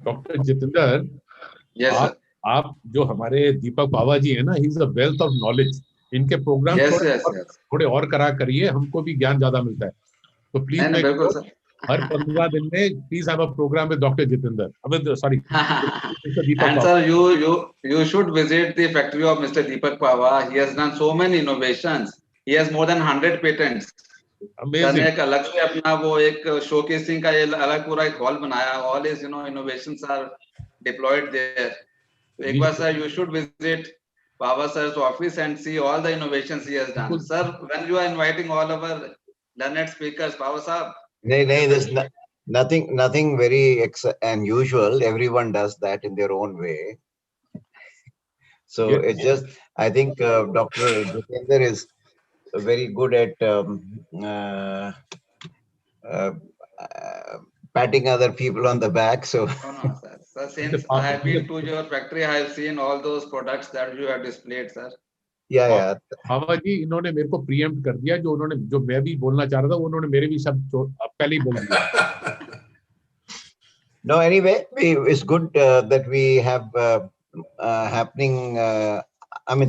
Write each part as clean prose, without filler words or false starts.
Doctor Jitendra, Yes, आप sir. आप जो हमारे दीपक बाबा जी हैं ना, he is a wealth of knowledge. इनके प्रोग्राम Yes, yes, yes. थोड़े और करा करिए, हमको भी ज्ञान ज्यादा मिलता है. तो प्लीज नहीं नहीं मेक बिल्कुल श्योर सर. हर 15 दिन में please have a programme with doctor Jitendra, Amit sorry mister Deepak And Baba. sir, you should visit the factory of Mr. Deepak Pava. He has done so many innovations. He has more than 100 patents. Sir ने amazing. एक अलग से अपना वो एक showcasing का ये अलग पूरा एक हॉल बनाया. All his innovations are deployed there. तो एक जी बार जी, sir you should visit Pava sir's office and see all the innovations he has done. बिल्कुल. Sir, when you are inviting all our learned speakers, Pava sir, No, it is there's nothing very unusual. Everyone does that in their own way. So Yes. it's just, I think Dr. Jitendra is very good at uh, uh, patting other people on the back. So no, sir. Sir, He's a since I power- have he's been a- to your factory, I have seen all those products that you have displayed, sir. yeah. बाबा जी इन्होंने मेरे को pre-empt कर दिया, जो मैं भी बोलना चाह रहा था, वो उन्होंने मेरे भी शब्द पहले ही बोल दिया. No, anyway, it's good that we have happening.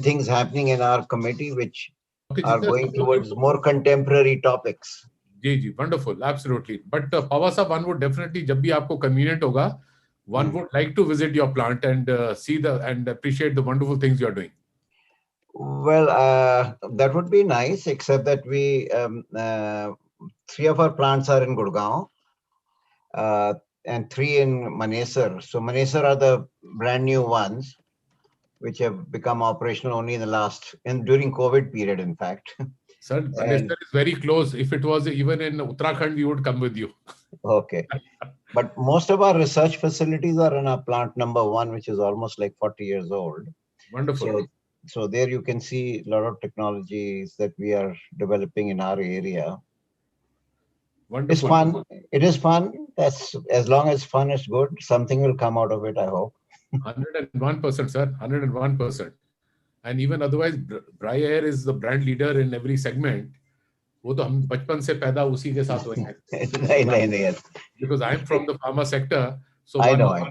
Things happening in our committee which Okay, are going towards more contemporary topics. Ji ji, wonderful, absolutely. But Pava sir, one would definitely, जब भी आपको convenient होगा, one would like to visit your plant and see and appreciate the wonderful things you are doing. Well, that would be nice, except that we 3 of our plants are in Gurgaon and 3 in Manesar. So Manesar are the brand new ones, which have become operational only in the during COVID period, in fact. Sir, Manesar is very close. If it was even in Uttarakhand, we would come with you. Okay. But most of our research facilities are in our plant number 1, which is almost like 40 years old. Wonderful. So there you can see a lot of technologies that we are developing in our area. Wonderful. It's fun. It is fun. That's as long as fun is good, something will come out of it, I hope. 101%, sir. 101%. And even otherwise, Dry Air is the brand leader in every segment. वो तो हम बचपन से पैदा उसी के साथ हुए हैं. नहीं. Because I'm from the pharma sector, so I know.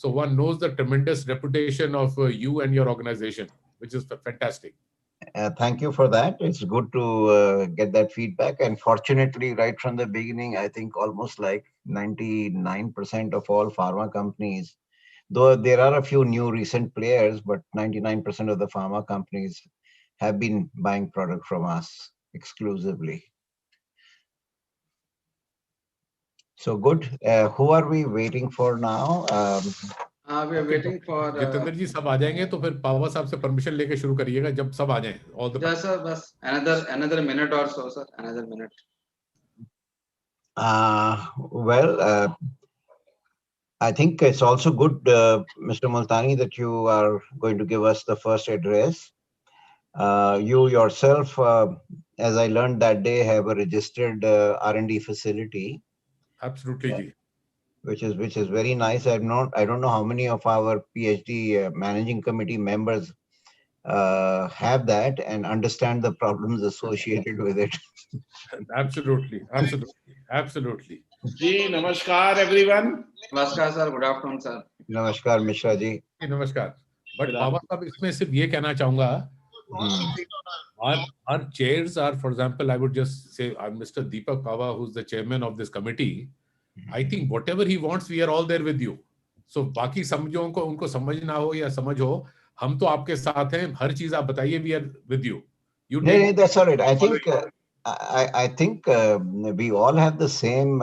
one knows the tremendous reputation of you and your organization, which is fantastic. Thank you for that. It's good to get that feedback. And fortunately, right from the beginning, I think almost like 99% of all pharma companies, though there are a few new recent players, but 99% of the pharma companies have been buying product from us exclusively. So good. Who are we waiting for now? We are waiting for. Jitendra जी सब आ जाएंगे तो फिर पावा साहब से permission लेके शुरू करिएगा जब सब आ जाएं. All the Yes, sir. Bas another minute or so, sir. Another minute. Well, I think it's also good, Mr. Multani, that you are going to give us the first address. You yourself, as I learned that day, have a registered R&D facility. Absolutely, ji. Which is very nice. I don't know how many of our PhD managing committee members have that and understand the problems associated with it. Absolutely. Ji, namaskar everyone. Namaskar, sir. Good afternoon, sir. Namaskar, Mishra ji. नमस्कार. But पावा साहब इसमें सिर्फ ये कहना चाहूंगा. Our chairs are, for example, I would just say, Mr. Deepak Pava, who's the chairman of this committee. I think whatever he wants, we are all there with you. So बाकी समझो उनको समझ ना हो या समझ हो, हम तो आपके साथ हैं. हर चीज आप बताइए, we are with you. No, that's all right. I think we all have the same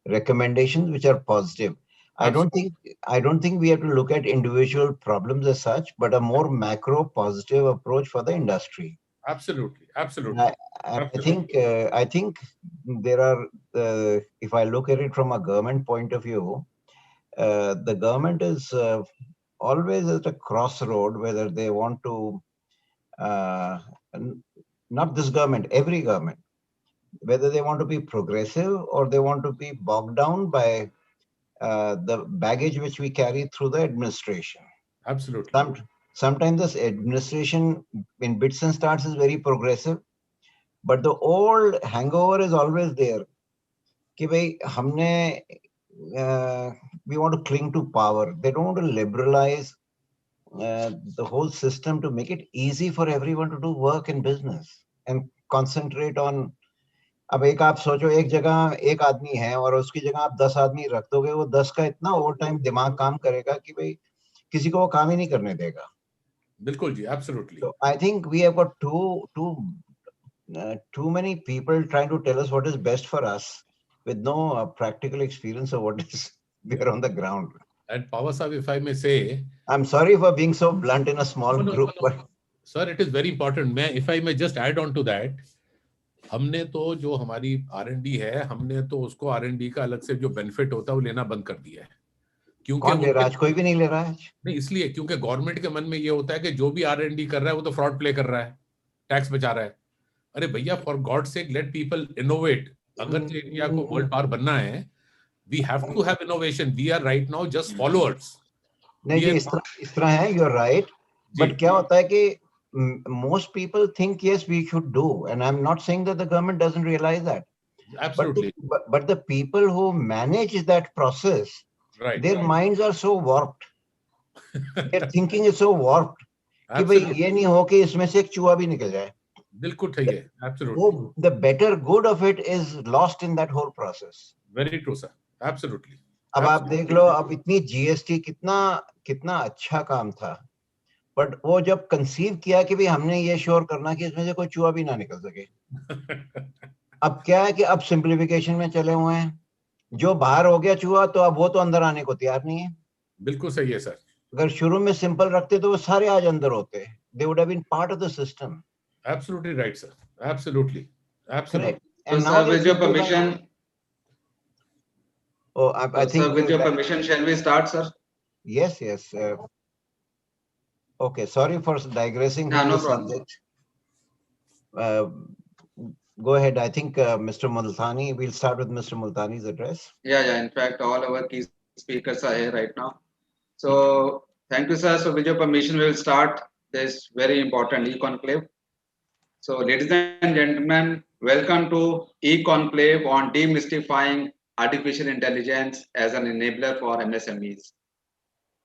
recommendations, which are positive. I don't think we have to look at individual problems as such, but a more macro positive approach for the industry. Absolutely. I think there are. If I look at it from a government point of view, the government is always at a crossroad whether they want to. Not this government, every government, whether they want to be progressive or they want to be bogged down by the baggage which we carry through the administration. Absolutely. Sometimes this administration in bits and starts is very progressive, but the old hangover is always there. कि भाई हमने we want to cling to power. They don't want to liberalize the whole system to make it easy for everyone to do work in business and concentrate on. अब एक आप सोचो, एक जगह एक आदमी है और उसकी जगह आप 10 आदमी रख दोगे, वो 10 का इतना ओवर टाइम दिमाग काम करेगा कि भाई किसी को वो काम ही नहीं करने देगा. बिल्कुल जी, absolutely. So I think we have got too many people trying to tell us what is best for us with no practical experience of what is there on the ground. And Pawar Saab, if I may say, I'm sorry for being so blunt in a small group, but sir, it is very important. If I may just add on to that, हमने तो जो हमारी R&D है, हमने तो उसको R&D का अलग से जो बेनिफिट होता है वो लेना बंद कर दिया है. क्योंकि कौन ले रहा है? कोई भी नहीं ले रहा है. नहीं, इसलिए क्योंकि गवर्नमेंट के मन में ये होता है कि जो भी R&D कर रहा है वो तो फ्रॉड प्ले कर रहा है, टैक्स बचा रहा है. अरे भैया, for God sake let people innovate. अगर इंडिया को वर्ल्ड पावर बनना है, we have to have innovation. We are right now just followers. नहीं जी, इस तरह है, you're right. But क्या होता है कि most people think yes we should do, and I'm not saying that the government doesn't realize that. Absolutely. But the people who manage that process, right, their minds are so warped. Their thinking is so warped कि भाई ये नहीं हो कि इसमें से एक चूहा भी निकल जाए. बिल्कुल ठीक है. Absolutely. The better good of it is lost in that whole process. Very true, sir. Absolutely. अब आप देख लो, अब इतनी GST कितना अच्छा काम था, बट वो जब कंसीव किया कि भाई हमने ये श्योर करना कि इसमें से कोई चूहा भी ना निकल सके. अब क्या है कि अब सिंप्लीफिकेशन में चले हुए हैं. जो बाहर हो गया चूहा तो अब वो तो अंदर आने को तैयार नहीं है. बिल्कुल सही है सर. अगर शुरू में सिंपल रखते तो वो सारे आज अंदर होते. They would have been part of the system. Absolutely right, sir. Absolutely. Absolutely. And so, sir, with your permission. Oh, I think. Sir, with your permission, shall we start, sir? Yes, yes. Okay, sorry for digressing from the subject. Go ahead. I think Mr. Multani, we'll start with Mr. Multani's address. Yeah. In fact, all our key speakers are here right now. So, thank you, sir. So, with your permission, we will start this very important e-conclave. So, ladies and gentlemen, welcome to e-conclave on demystifying artificial intelligence as an enabler for MSMEs.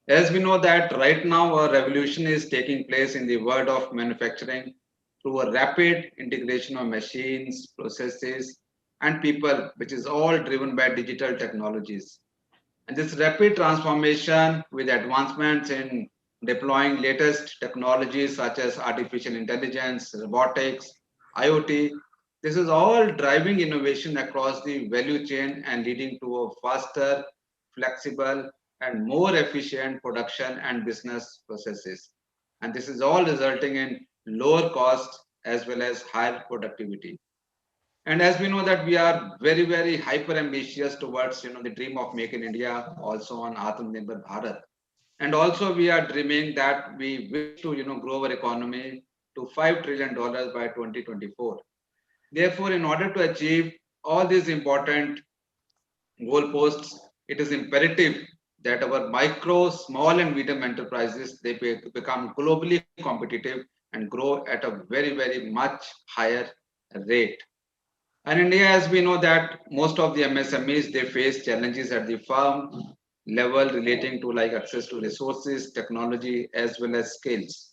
As we know that right now a revolution is taking place in the world of manufacturing through a rapid integration of machines, processes, and people, which is all driven by digital technologies. And this rapid transformation with advancements in deploying latest technologies such as artificial intelligence, robotics, IoT, this is all driving innovation across the value chain and leading to a faster, flexible, and more efficient production and business processes. And this is all resulting in lower cost as well as higher productivity. And as we know that we are very, very hyper ambitious towards the dream of Make in India, also on Atmanirbhar Bharat. And also we are dreaming that we wish to grow our economy to $5 trillion by 2024. Therefore, in order to achieve all these important goalposts, it is imperative that our micro, small and medium enterprises, they become globally competitive and grow at a very, very much higher rate. And in India, as we know that most of the MSMEs, they face challenges at the firm level relating to like access to resources, technology, as well as skills.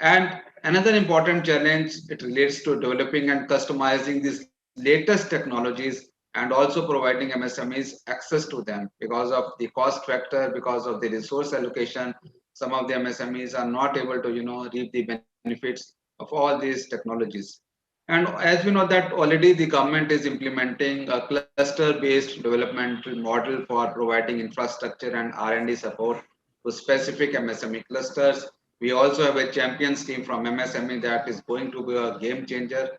And another important challenge, it relates to developing and customizing these latest technologies and also providing MSMEs access to them because of the cost factor, because of the resource allocation. Some of the MSMEs are not able to, reap the benefits of all these technologies. And as we know that already the government is implementing a cluster-based development model for providing infrastructure and R&D support to specific MSME clusters. We also have a champion scheme from MSME that is going to be a game changer.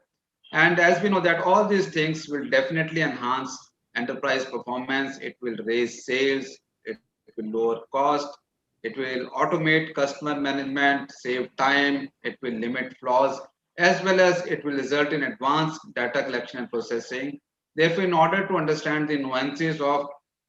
And as we know that all these things will definitely enhance enterprise performance, it will raise sales, it will lower cost, it will automate customer management, save time, it will limit flaws, as well as it will result in advanced data collection and processing. Therefore, in order to understand the nuances of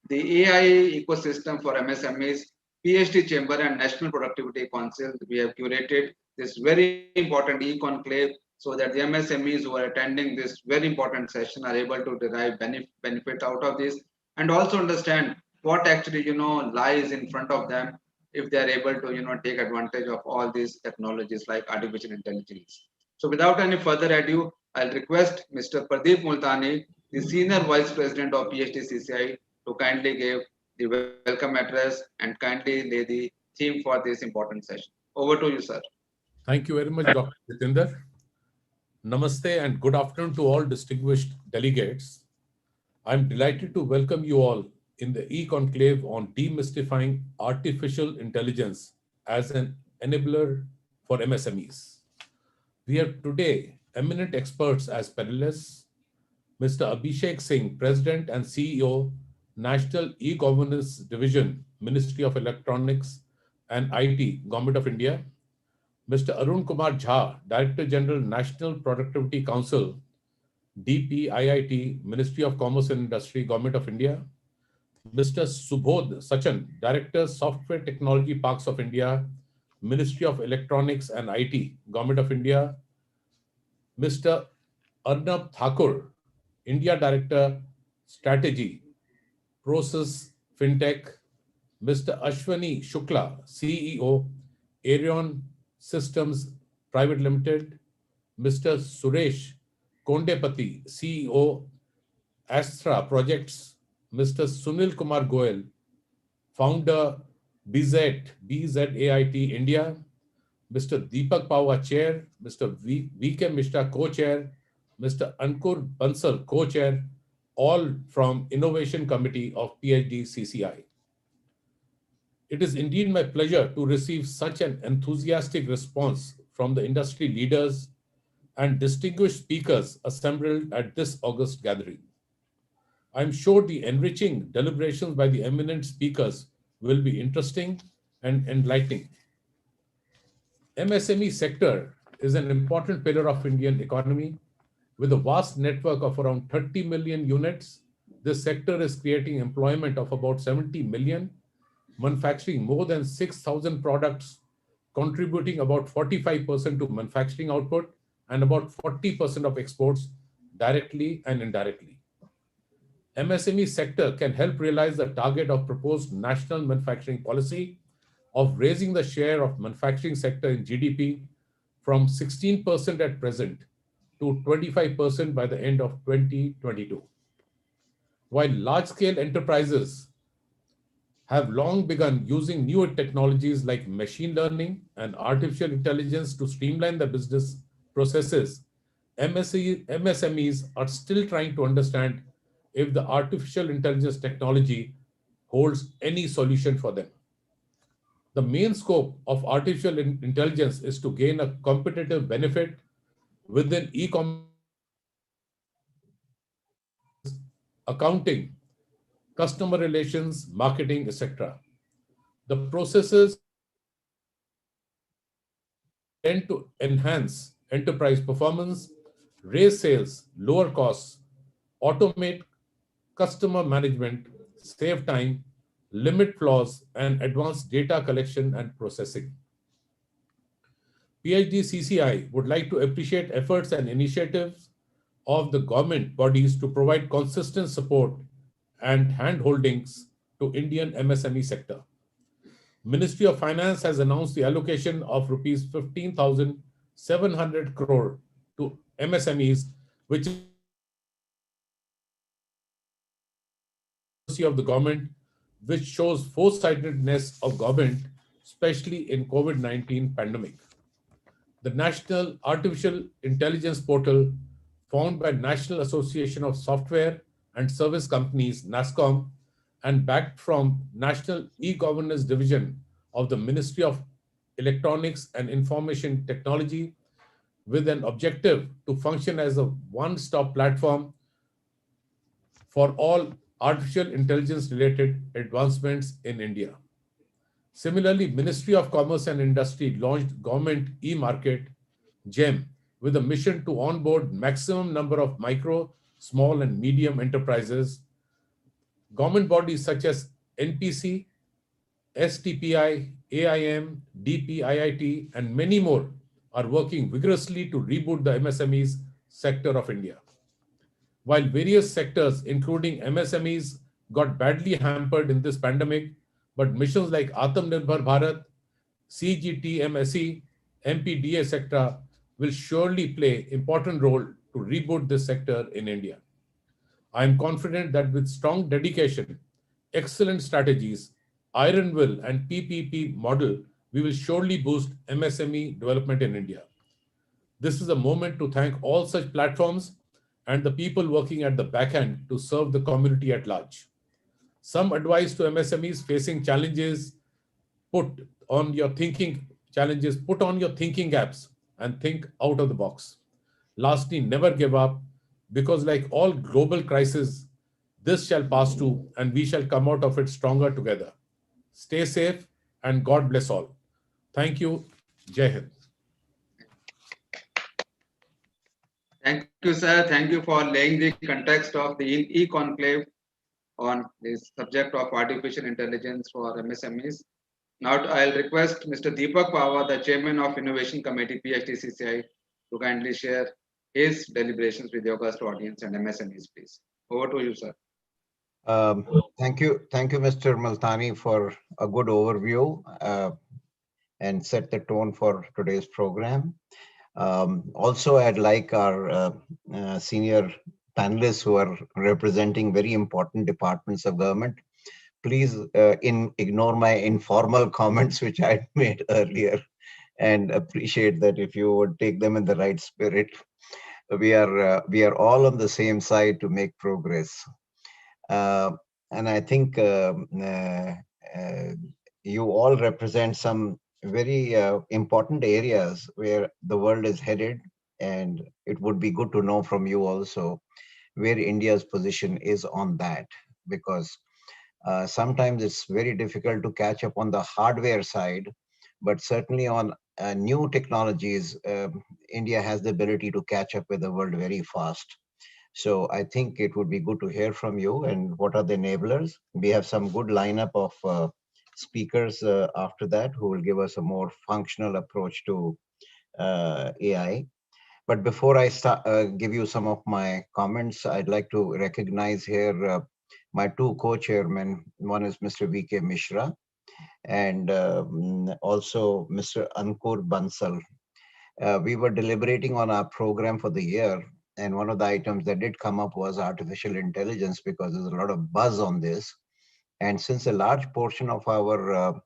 the AI ecosystem for MSMEs, PhD Chamber and National Productivity Council, we have curated this very important e-conclave so that the MSMEs who are attending this very important session are able to derive benefit out of this. and also understand what actually lies in front of them if they are able to take advantage of all these technologies like artificial intelligence. So without any further ado, I'll request Mr. Pradeep Multani, the Senior Vice President of PhD CCI, to kindly give the welcome address and kindly lay the theme for this important session. Over to you, sir. Thank you very much, Dr. Jitinder. Namaste and good afternoon to all distinguished delegates. I'm delighted to welcome you all in the e-conclave on demystifying artificial intelligence as an enabler for MSMEs. We have today eminent experts as panelists, Mr. Abhishek Singh, President and CEO, National E-Governance Division, Ministry of Electronics and IT, Government of India; Mr. Arun Kumar Jha, Director General, National Productivity Council, DPIIT, Ministry of Commerce and Industry, Government of India; Mr. Subodh Sachan, Director, Software Technology Parks of India, Ministry of Electronics and IT, Government of India; Mr. Arnab Thakur, India Director, Strategy, Process FinTech; Mr. Ashwani Shukla, CEO, Arion Systems Private Limited; Mr. Suresh Kondepati, CEO, Astra Projects; Mr. Sunil Kumar Goel, Founder, BZAIT India; Mr. Deepak Pahwa, Chair; Mr. V.K. Mishra, Co-Chair; Mr. Ankur Bansal, Co-Chair, all from Innovation Committee of PhD CCI. It is indeed my pleasure to receive such an enthusiastic response from the industry leaders and distinguished speakers assembled at this August gathering. I'm sure the enriching deliberations by the eminent speakers will be interesting and enlightening. MSME sector is an important pillar of Indian economy. With a vast network of around 30 million units, this sector is creating employment of about 70 million, manufacturing more than 6,000 products, contributing about 45% to manufacturing output and about 40% of exports directly and indirectly. MSME sector can help realize the target of proposed national manufacturing policy of raising the share of manufacturing sector in GDP from 16% at present to 25% by the end of 2022. While large-scale enterprises have long begun using newer technologies like machine learning and artificial intelligence to streamline the business processes, MSMEs are still trying to understand if the artificial intelligence technology holds any solution for them. The main scope of artificial intelligence is to gain a competitive benefit within e-commerce, accounting, customer relations, marketing, etc. The processes tend to enhance enterprise performance, raise sales, lower costs, automate customer management, save time, limit flaws, and advance data collection and processing. PhD CCI would like to appreciate efforts and initiatives of the government bodies to provide consistent support and hand-holdings to Indian MSME sector. Ministry of Finance has announced the allocation of rupees 15,700 crore to MSMEs, which is of the government, which shows foresightedness of government, especially in COVID-19 pandemic. The National Artificial Intelligence Portal, formed by National Association of Software and Service Companies, NASSCOM, and backed from National E-Governance Division of the Ministry of Electronics and Information Technology, with an objective to function as a one-stop platform for all artificial intelligence related advancements in India. Similarly, Ministry of Commerce and Industry launched Government e-Market, GEM, with a mission to onboard maximum number of micro, small and medium enterprises. Government bodies such as NPC, STPI, AIM, DPIIT, and many more are working vigorously to reboot the MSMEs sector of India. While various sectors, including MSMEs got badly hampered in this pandemic, but missions like Atmanirbhar Bharat, CGTMSE, MPDA sector will surely play important role to reboot this sector in India. I am confident that with strong dedication, excellent strategies, iron will, and PPP model, we will surely boost MSME development in India. This is a moment to thank all such platforms and the people working at the back end to serve the community at large. Some advice to MSMEs facing put put on your thinking caps and think out of the box. Lastly, never give up because like all global crises, this shall pass too and we shall come out of it stronger together. Stay safe and God bless all. Thank you. Jai Hind. Thank you, sir. Thank you for laying the context of the e-conclave on this subject of artificial intelligence for MSMEs. Now I'll request Mr. Deepak Pawar, the Chairman of Innovation Committee, PHDCCI, to kindly share his deliberations with the august audience and MSMEs, please. Over to you, sir. Thank you, Mr. Multani, for a good overview and set the tone for today's program. Also, I'd like our senior panelists who are representing very important departments of government, please ignore my informal comments which I made earlier, and appreciate that if you would take them in the right spirit. We are all on the same side to make progress. And I think you all represent some very important areas where the world is headed, and it would be good to know from you also where India's position is on that, because sometimes it's very difficult to catch up on the hardware side, but certainly on new technologies, India has the ability to catch up with the world very fast. So I think it would be good to hear from you and what are the enablers. We have some good lineup of speakers after that who will give us a more functional approach to AI. But before I start, give you some of my comments, I'd like to recognize here my two co-chairmen. One is Mr. V.K. Mishra and also Mr. Ankur Bansal. We were deliberating on our program for the year, and one of the items that did come up was artificial intelligence, because there's a lot of buzz on this. And since a large portion of our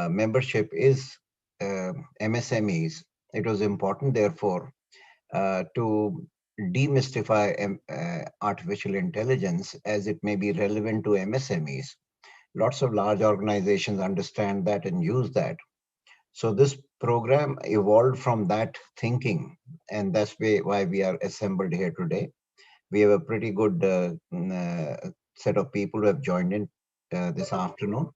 membership is MSMEs, it was important, therefore, to demystify artificial intelligence as it may be relevant to MSMEs. Lots of large organizations understand that and use that. So this program evolved from that thinking, and that's why we are assembled here today. We have a pretty good set of people who have joined in this afternoon.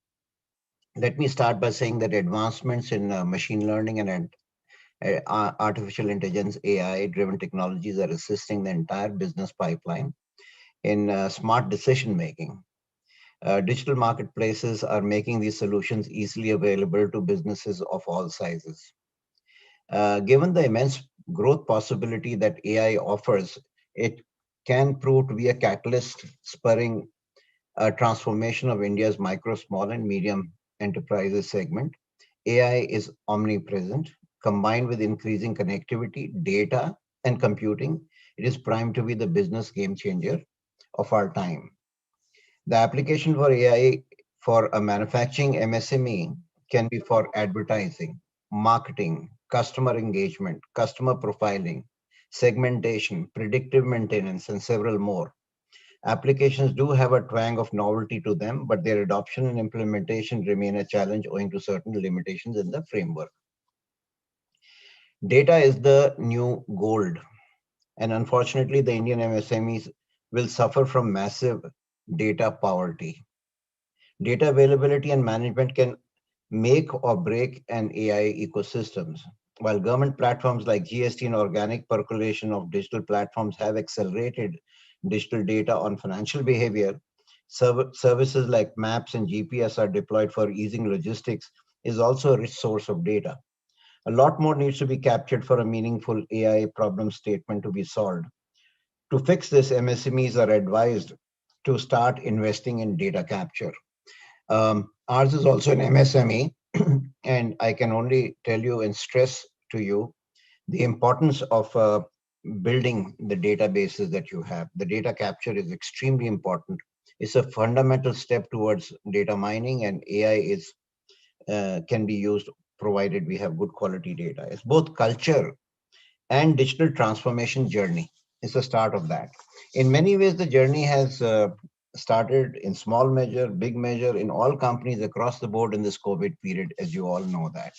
Let me start by saying that advancements in machine learning and artificial intelligence, AI-driven technologies are assisting the entire business pipeline in smart decision making. Digital marketplaces are making these solutions easily available to businesses of all sizes. Given the immense growth possibility that AI offers, it can prove to be a catalyst spurring a transformation of India's micro, small, and medium enterprises segment. AI is omnipresent. Combined with increasing connectivity, data, and computing, it is primed to be the business game changer of our time. The application for AI for a manufacturing MSME can be for advertising, marketing, customer engagement, customer profiling, segmentation, predictive maintenance, and several more. Applications do have a twang of novelty to them, but their adoption and implementation remain a challenge owing to certain limitations in the framework. Data is the new gold, and unfortunately, the Indian MSMEs will suffer from massive data poverty. Data availability and management can make or break an AI ecosystems. While government platforms like GST and organic percolation of digital platforms have accelerated digital data on financial behavior, services like maps and GPS are deployed for easing logistics is also a rich source of data. A lot more needs to be captured for a meaningful AI problem statement to be solved. To fix this, MSMEs are advised to start investing in data capture. Ours is also an MSME, and I can only tell you and stress to you the importance of building the databases that you have. The data capture is extremely important. It's a fundamental step towards data mining, and AI is can be used provided we have good quality data. It's both culture and digital transformation journey. It's the start of that. In many ways, the journey has started in small measure, big measure, in all companies across the board in this COVID period, as you all know that.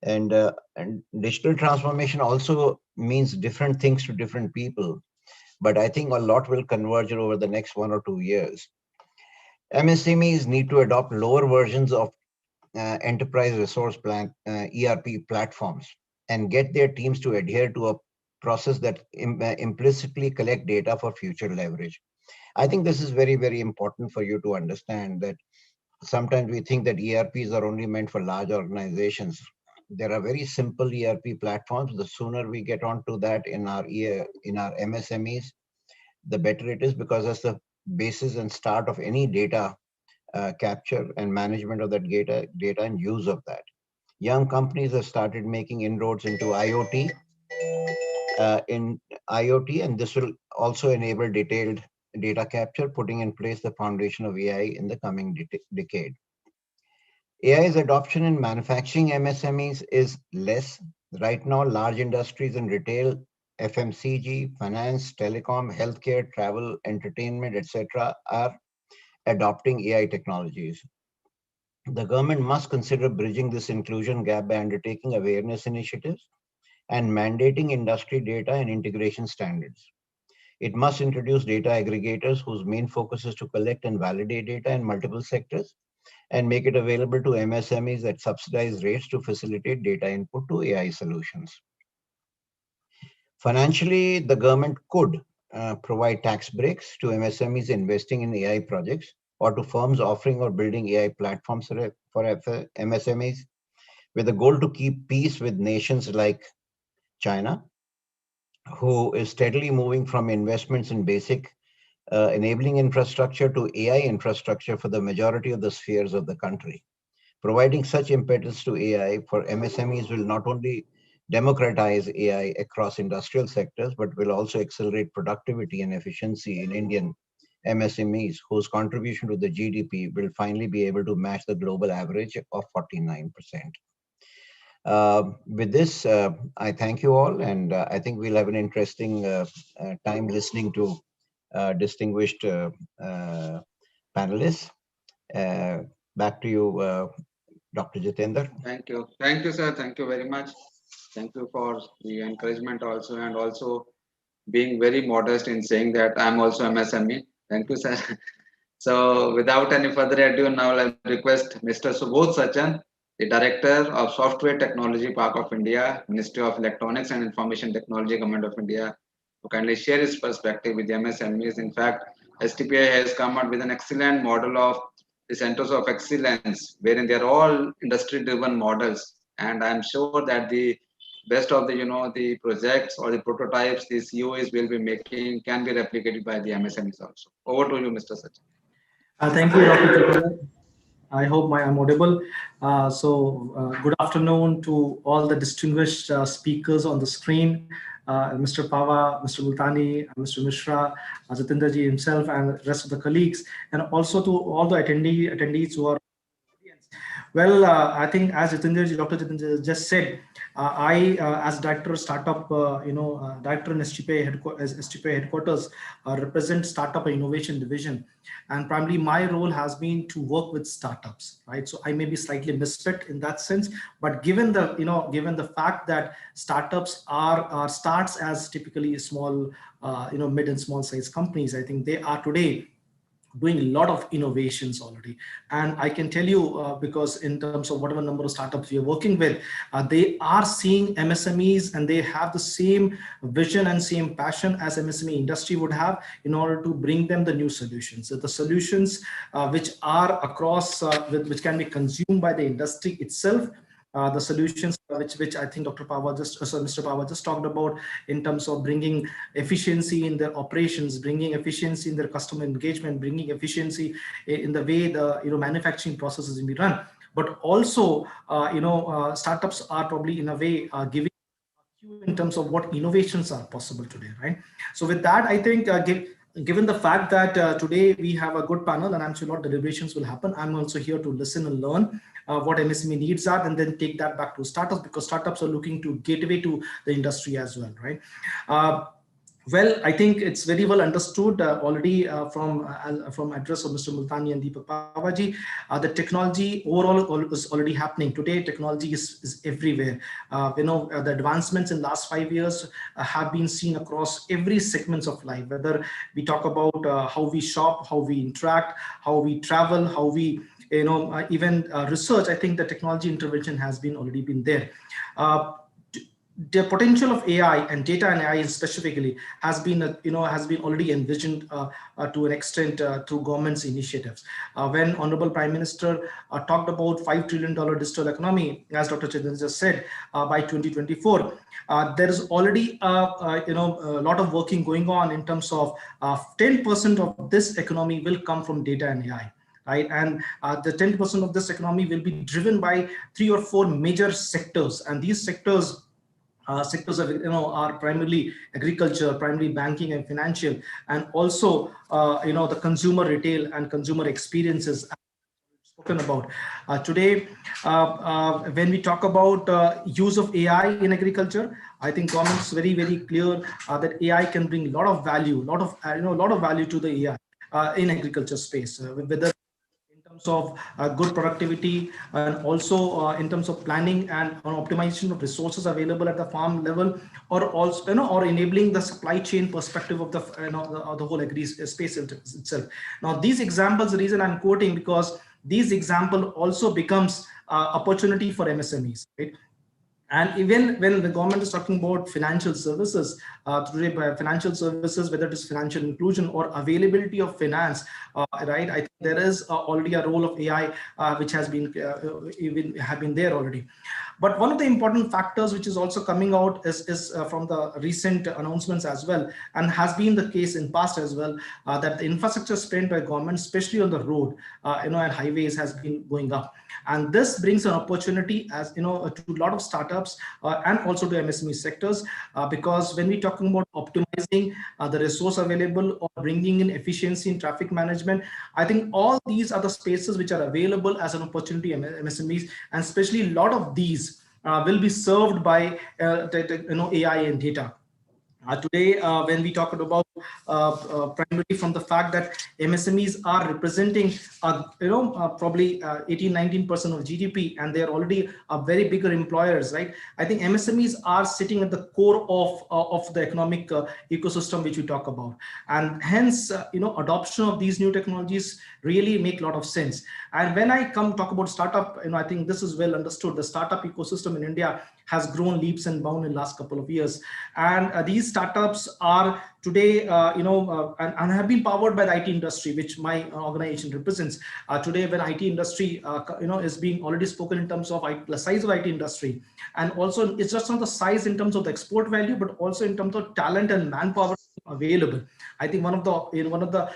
And digital transformation also means different things to different people. But I think a lot will converge over the next 1 or 2 years. MSMEs need to adopt lower versions of enterprise resource plan ERP platforms and get their teams to adhere to a process that implicitly collect data for future leverage. I think this is very, very important for you to understand that sometimes we think that ERPs are only meant for large organizations. There are very simple ERP platforms. The sooner we get onto that in our MSMEs, the better it is, because that's the basis and start of any data capture and management of that data and use of that. Young companies have started making inroads into IoT, and this will also enable detailed data capture, putting in place the foundation of AI in the coming decade. AI's adoption in manufacturing MSMEs is less. Right now, large industries in retail, FMCG, finance, telecom, healthcare, travel, entertainment, etc., are adopting AI technologies. The government must consider bridging this inclusion gap by undertaking awareness initiatives and mandating industry data and integration standards. It must introduce data aggregators whose main focus is to collect and validate data in multiple sectors and make it available to MSMEs at subsidized rates to facilitate data input to AI solutions. Financially, the government could provide tax breaks to MSMEs investing in AI projects, or to firms offering or building AI platforms for MSMEs, with the goal to keep pace with nations like China, who is steadily moving from investments in basic enabling infrastructure to AI infrastructure for the majority of the spheres of the country. Providing such impetus to AI for MSMEs will not only democratize AI across industrial sectors, but will also accelerate productivity and efficiency in Indian MSMEs, whose contribution to the GDP will finally be able to match the global average of 49%. With this, I thank you all, and I think we'll have an interesting time listening to distinguished panelists. Back to you, Dr. Jitendra. Thank you. Thank you, sir. Thank you very much. Thank you for the encouragement also, and also being very modest in saying that I'm also MSME. Thank you, sir. So without any further ado, now I'll request Mr. Subodh Sachan, the Director of Software Technology Park of India, Ministry of Electronics and Information Technology, Government of India, to kindly share his perspective with the MSMEs. In fact, STPI has come up with an excellent model of the centers of excellence, wherein they are all industry-driven models. And I'm sure that the best of the the projects or the prototypes the COEs will be making can be replicated by the MSMEs also. Over to you, Mr. Sachin. Thank you, Dr. Jitendra. I hope I'm audible. Good afternoon to all the distinguished speakers on the screen, Mr. Pava, Mr. Multani, Mr. Mishra, Jitendra ji himself, and the rest of the colleagues, and also to all the attendees who are. Well, I think as Dr. Jitendra just said, I, as director of startup, director in STPI headquarters, represent startup and innovation division, and primarily my role has been to work with startups, right? So I may be slightly misfit in that sense, but given the fact that startups are starts as typically small, mid and small size companies, I think they are today doing a lot of innovations already. And I can tell you, because in terms of whatever number of startups we are working with, they are seeing MSMEs and they have the same vision and same passion as MSME industry would have in order to bring them the new solutions. So the solutions which are across, which can be consumed by the industry itself, the solutions which I think Mr. Pava just talked about, in terms of bringing efficiency in their operations, bringing efficiency in their customer engagement, bringing efficiency in the way the manufacturing processes will be run. But also, startups are probably in a way giving in terms of what innovations are possible today, right? So with that, I think given the fact that today we have a good panel, and I'm sure a lot of deliberations will happen, I'm also here to listen and learn what MSME needs are, and then take that back to startups, because startups are looking to gateway to the industry as well, right? Well, I think it's very well understood already from address of Mr. Multani and Deepak Pavaji. The technology overall is already happening. Today, technology is everywhere. The advancements in last 5 years have been seen across every segments of life, whether we talk about how we shop, how we interact, how we travel, how we even research. I think the technology intervention has been already been there. The potential of AI and data and AI specifically has been already envisioned to an extent through government's initiatives. When Honorable Prime Minister talked about $5 trillion digital economy, as Dr. Chandran just said, by 2024, there is already a lot of working going on in terms of 10% of this economy will come from data and AI. Right, and the 10% of this economy will be driven by 3 or 4 major sectors, and these sectors are primarily agriculture, primarily banking and financial, and also the consumer retail and consumer experiences spoken about today. When we talk about use of AI in agriculture, I think government's very, very clear that AI can bring a lot of value, lot of value to the AI in agriculture space, whether in terms of good productivity, and also in terms of planning and optimization of resources available at the farm level, or also or enabling the supply chain perspective of the the whole agri space itself. Now, these examples, the reason I'm quoting, because these example also becomes opportunity for MSMEs, right? And even when the government is talking about financial services, today by financial services, whether it is financial inclusion or availability of finance, right? I think there is already a role of AI which has been even have been there already. But one of the important factors which is also coming out is from the recent announcements as well, and has been the case in past as well, that the infrastructure spent by government, especially on the road, and highways, has been going up. And this brings an opportunity, as to a lot of startups and also to MSME sectors, because when we're talking about optimizing the resource available or bringing in efficiency in traffic management, I think all these are the spaces which are available as an opportunity in MSMEs, and especially a lot of these will be served by AI and data. Today, when we talk about primarily from the fact that MSMEs are representing, probably 18-19% of GDP, and they are already a very bigger employers, right? I think MSMEs are sitting at the core of the economic ecosystem which we talk about, and hence, adoption of these new technologies really make a lot of sense. And when I talk about startup, I think this is well understood. The startup ecosystem in India has grown leaps and bounds in the last couple of years, and these startups are today, and have been powered by the IT industry, which my organization represents. Today, when IT industry, is being already spoken in terms of the size of IT industry, and also it's just not the size in terms of the export value, but also in terms of talent and manpower available. I think one of the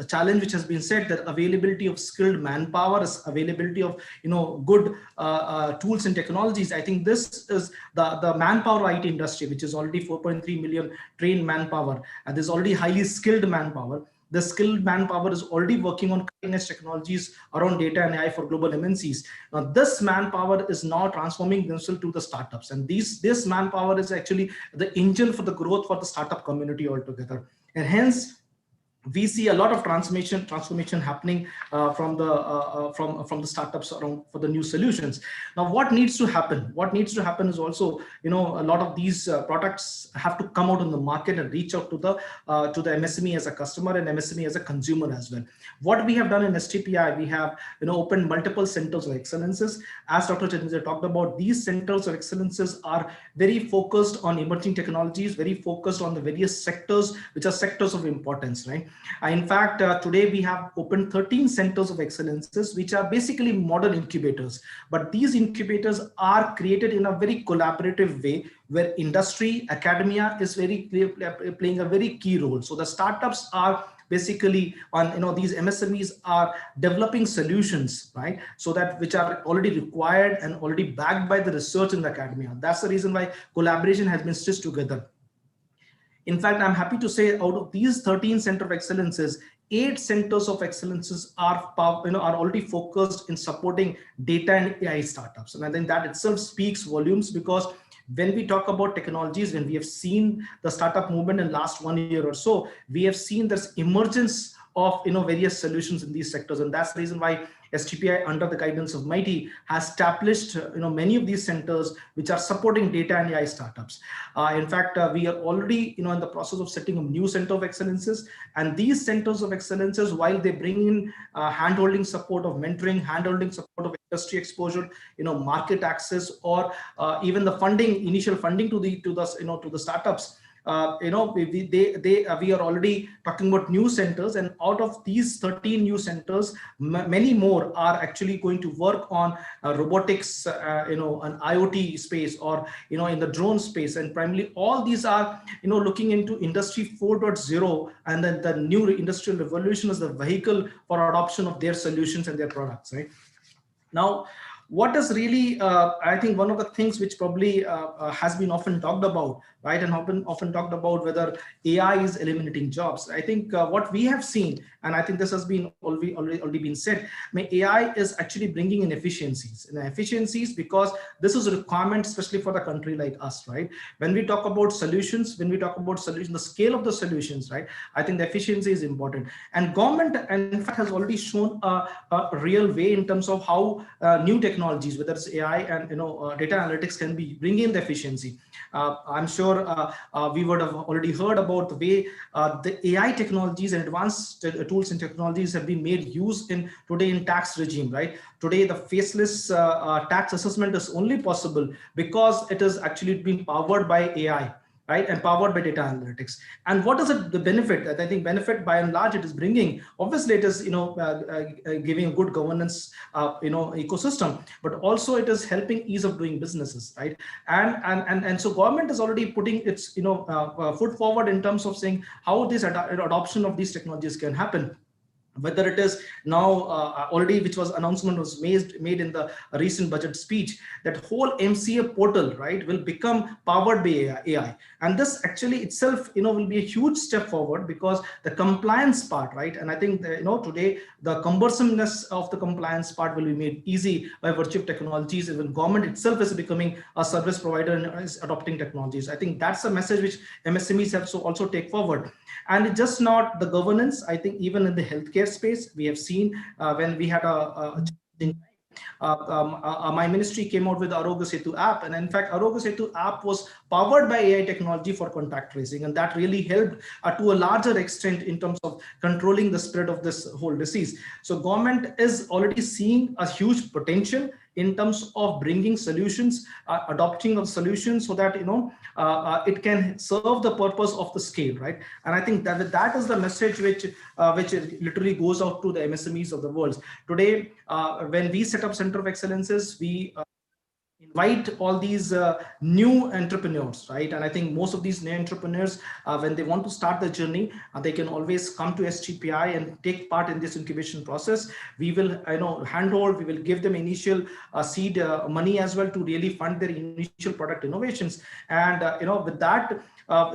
challenge which has been said, that availability of skilled manpower is availability of good tools and technologies. I think this is the manpower IT industry, which is already 4.3 million trained manpower, and there's already highly skilled manpower. The skilled manpower is already working on cutting-edge technologies around data and AI for global MNCs. Now, this manpower is now transforming themselves to the startups, and this manpower is actually the engine for the growth for the startup community altogether. And hence, we see a lot of transformation happening from the startups around for the new solutions. Now, what needs to happen? What needs to happen is also, a lot of these products have to come out in the market and reach out to the MSME as a customer and MSME as a consumer as well. What we have done in STPI, we have opened multiple centers of excellences. As Dr. Chandra talked about, these centers of excellences are very focused on emerging technologies, very focused on the various sectors which are sectors of importance, right? In fact, today we have opened 13 centers of excellences, which are basically modern incubators. But these incubators are created in a very collaborative way, where industry, academia is playing a very key role. So the startups are basically on, these MSMEs are developing solutions, right? So that which are already required and already backed by the research in the academia. That's the reason why collaboration has been stitched together. In fact, I'm happy to say out of these 13 center of excellences, 8 centers of excellences are already focused in supporting data and AI startups. And I think that itself speaks volumes, because when we talk about technologies, when we have seen the startup movement in last 1 year or so, we have seen this emergence of various solutions in these sectors. And that's the reason why STPI, under the guidance of MITI, has established many of these centers which are supporting data and AI startups. In fact, we are already in the process of setting up new center of excellences, and these centers of excellences, while they bring in hand-holding support of mentoring, hand-holding support of industry exposure, market access, or even the funding, initial funding to the startups. We are already talking about new centers, and out of these 13 new centers, many more are actually going to work on robotics, an IoT space, or in the drone space. And primarily all these are looking into industry 4.0, and then the new industrial revolution is the vehicle for adoption of their solutions and their products, right? Now, what is really, I think one of the things which probably has been often talked about, right, and often talked about whether AI is eliminating jobs. I think what we have seen, and I think this has been already been said, AI is actually bringing in efficiencies, because this is a requirement, especially for the country like us, right? When we talk about solutions, the scale of the solutions, right, I think the efficiency is important. And government, in fact, has already shown a real way in terms of how new technologies, whether it's AI and data analytics, can be bringing in the efficiency. I'm sure we would have already heard about the way the AI technologies and advanced tools and technologies have been made use in today in tax regime, right? Today, the faceless tax assessment is only possible because it is actually being powered by AI, right, and powered by data analytics. And what is it, the benefit that I think benefit by and large it is bringing? Obviously, it is giving a good governance ecosystem, but also it is helping ease of doing businesses, right? And so government is already putting its foot forward in terms of saying how this adoption of these technologies can happen. Whether it is now already, which was announcement was made in the recent budget speech, that whole MCA portal, right, will become powered by AI. And this actually itself, will be a huge step forward, because the compliance part, right, and I think today the cumbersomeness of the compliance part will be made easy by virtue of technologies. Even government itself is becoming a service provider and is adopting technologies. I think that's a message which MSMEs have to also take forward. And it's just not the governance. I think even in the healthcare space, we have seen when we had my ministry came out with the Arogya Setu app, and in fact, Arogya Setu app was powered by AI technology for contact tracing, and that really helped to a larger extent in terms of controlling the spread of this whole disease. So government is already seeing a huge potential in terms of bringing solutions, adopting of solutions, so that it can serve the purpose of the scale, right? And I think that is the message which literally goes out to the MSMEs of the world today. When we set up Center of Excellences, we invite all these new entrepreneurs, right? And I think most of these new entrepreneurs, when they want to start the journey, they can always come to STPI and take part in this incubation process. We will, handhold, we will give them initial seed money as well to really fund their initial product innovations. And, with that,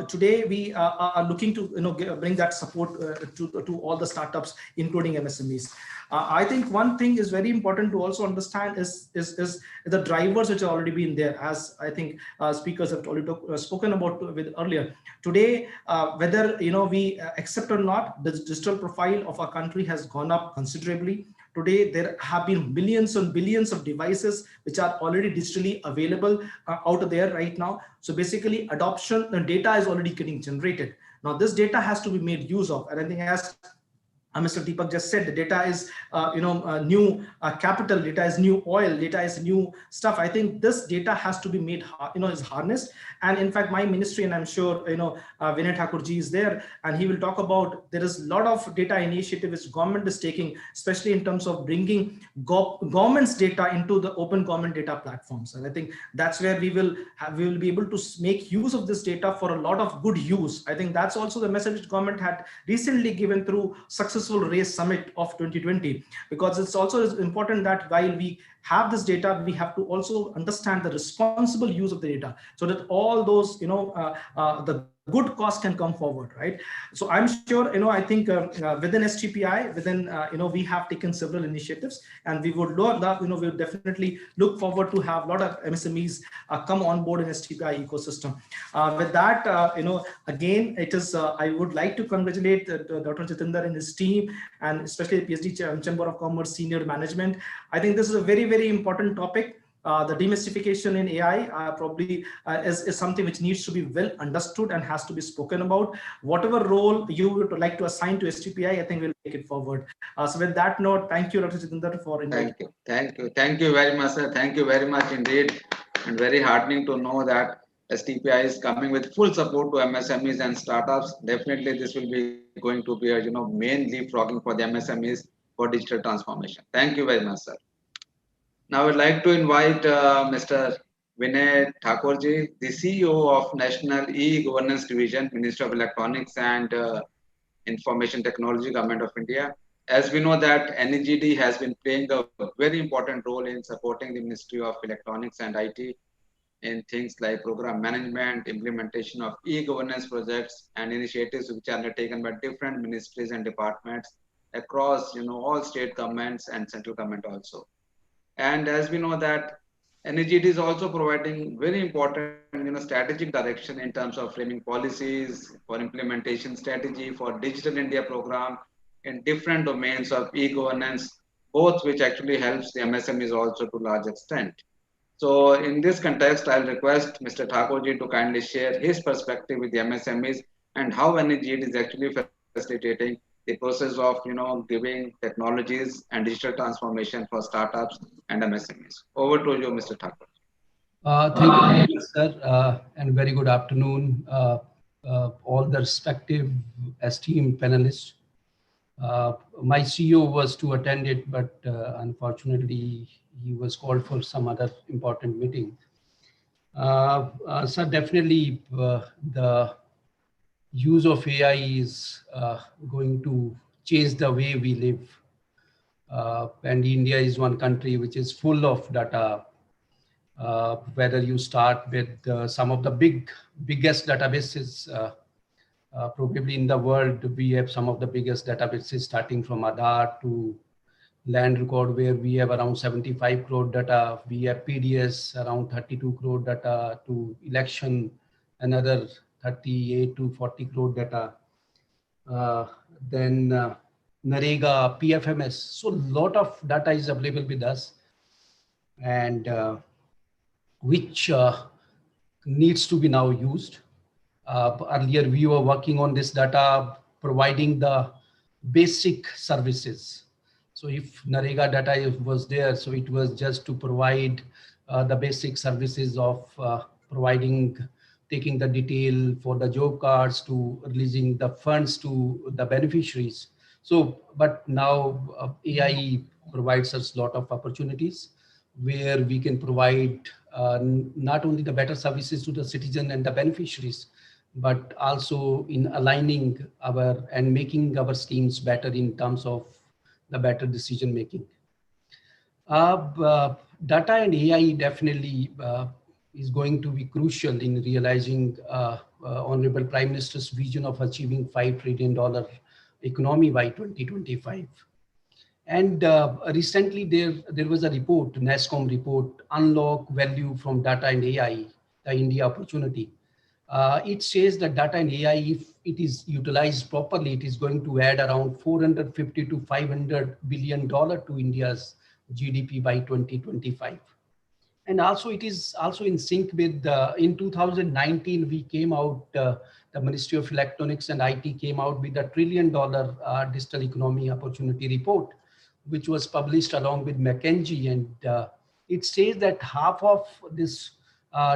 today we are looking to, bring that support to all the startups, including MSMEs. I think one thing is very important to also understand is the drivers which have already been there, as I think speakers have already spoken about with earlier. Today, whether we accept or not, the digital profile of our country has gone up considerably. Today, there have been billions and billions of devices which are already digitally available out there right now. So basically, adoption, the data is already getting generated. Now, this data has to be made use of, and I think as Mr. Deepak just said, the data is new capital, data is new oil, data is new stuff. I think this data has to be made is harnessed. And in fact, my ministry, and I'm sure Vinay Thakurji is there, and he will talk about, there is a lot of data initiative which government is taking, especially in terms of bringing government's data into the open government data platforms. And I think that's where we will be able to make use of this data for a lot of good use. I think that's also the message which government had recently given through successful race summit of 2020, because it's also important that while we have this data, we have to also understand the responsible use of the data, so that all those the good costs can come forward, right? So I'm sure, I think within STPI, we have taken several initiatives, and we would love that, we would definitely look forward to have a lot of MSMEs come on board in STPI ecosystem. With that, again, it is, I would like to congratulate Dr. Jitendra and his team, and especially the PhD Chamber of Commerce senior management. I think this is a very, very important topic. The demystification in AI probably is something which needs to be well understood and has to be spoken about. Whatever role you would like to assign to STPI, I think we'll take it forward. So with that note, thank you, Dr. Jitendra, for inviting. Thank you very much, sir. Thank you very much indeed, and very heartening to know that STPI is coming with full support to MSMEs and startups. Definitely, this will be going to be a main leapfrogging for the MSMEs for digital transformation. Thank you very much, sir. Now, I would like to invite Mr. Vinay Thakurji, the CEO of National E-Governance Division, Ministry of Electronics and Information Technology, Government of India. As we know that NEGD has been playing a very important role in supporting the Ministry of Electronics and IT in things like program management, implementation of e-governance projects and initiatives which are undertaken by different ministries and departments across all state governments and central government also. And as we know that NEGD is also providing very important strategic direction in terms of framing policies for implementation strategy for Digital India program in different domains of e-governance, both which actually helps the MSMEs also to large extent. So in this context, I'll request Mr. Thakurji to kindly share his perspective with the MSMEs and how NEGD is actually facilitating the process of giving technologies and digital transformation for startups and MSMEs. Over to you, Mr. Thakur. Thank you very much, sir, and very good afternoon, all the respective esteemed panelists. My CEO was to attend it, but unfortunately, he was called for some other important meeting. So definitely, the use of AI is going to change the way we live. And India is one country which is full of data. Whether you start with some of the biggest databases, probably in the world, we have some of the biggest databases starting from Aadhaar to land record, where we have around 75 crore data. We have PDS around 32 crore data, to election another 38 to 40 crore data. Then Narega, PFMS. So a lot of data is available with us, and which needs to be now used. Earlier, we were working on this data, providing the basic services. So if Narega data was there, so it was just to provide the basic services of providing, taking the detail for the job cards to releasing the funds to the beneficiaries. So, but now AI provides us a lot of opportunities where we can provide not only the better services to the citizen and the beneficiaries, but also in aligning our and making our schemes better in terms of the better decision making. Data and AI definitely is going to be crucial in realizing Honorable Prime Minister's vision of achieving $5 trillion economy by 2025. And recently there was a report, NASSCOM report, Unlock Value from Data and AI, the India Opportunity. It says that data and AI, if it is utilized properly, it is going to add around $450 to $500 billion to India's GDP by 2025. And also it is also in sync with, in 2019, we came out the Ministry of Electronics and IT came out with a $1 trillion digital economy opportunity report, which was published along with McKinsey. And it says that half of this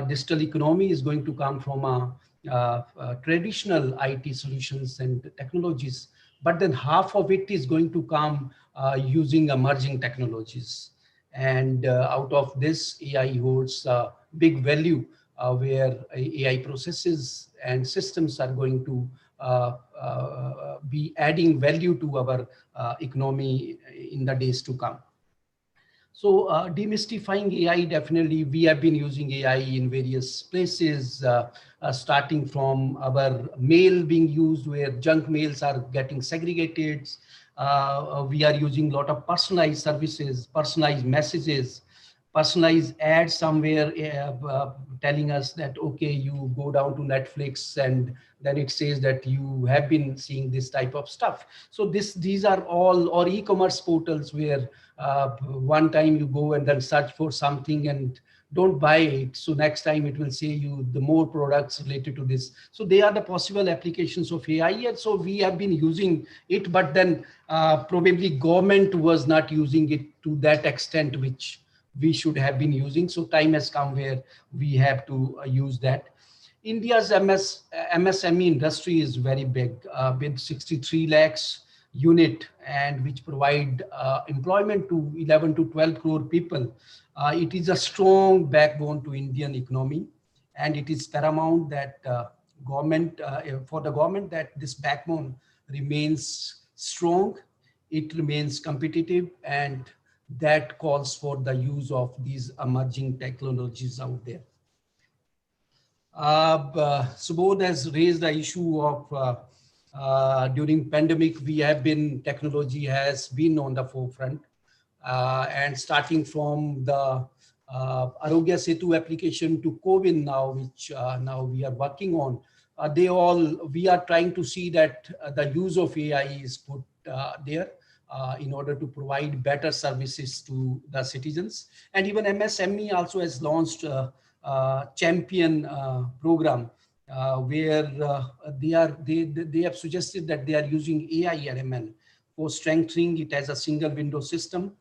digital economy is going to come from traditional IT solutions and technologies, but then half of it is going to come using emerging technologies. And out of this, AI holds big value where AI processes and systems are going to be adding value to our economy in the days to come. So demystifying AI, definitely we have been using AI in various places, starting from our mail being used where junk mails are getting segregated. We are using a lot of personalized services, personalized messages, personalized ads somewhere telling us that, okay, you go down to Netflix and then it says that you have been seeing this type of stuff. So these are all, or e-commerce portals where one time you go and then search for something and don't buy it. So next time it will say you the more products related to this. So they are the possible applications of AI. And so we have been using it, but then probably government was not using it to that extent, which we should have been using. So time has come where we have to use that. India's MSME industry is very big with 63 lakhs unit and which provide employment to 11 to 12 crore people. It is a strong backbone to Indian economy, and it is paramount that for the government that this backbone remains strong, it remains competitive, and that calls for the use of these emerging technologies out there. Subodh has raised the issue of during pandemic, technology has been on the forefront, and starting from the Arogya Setu application to COVID now, which now we are working on, we are trying to see that the use of AI is put there in order to provide better services to the citizens. And even MSME also has launched champion program where they have suggested that they are using AI and ML for strengthening it as a single window system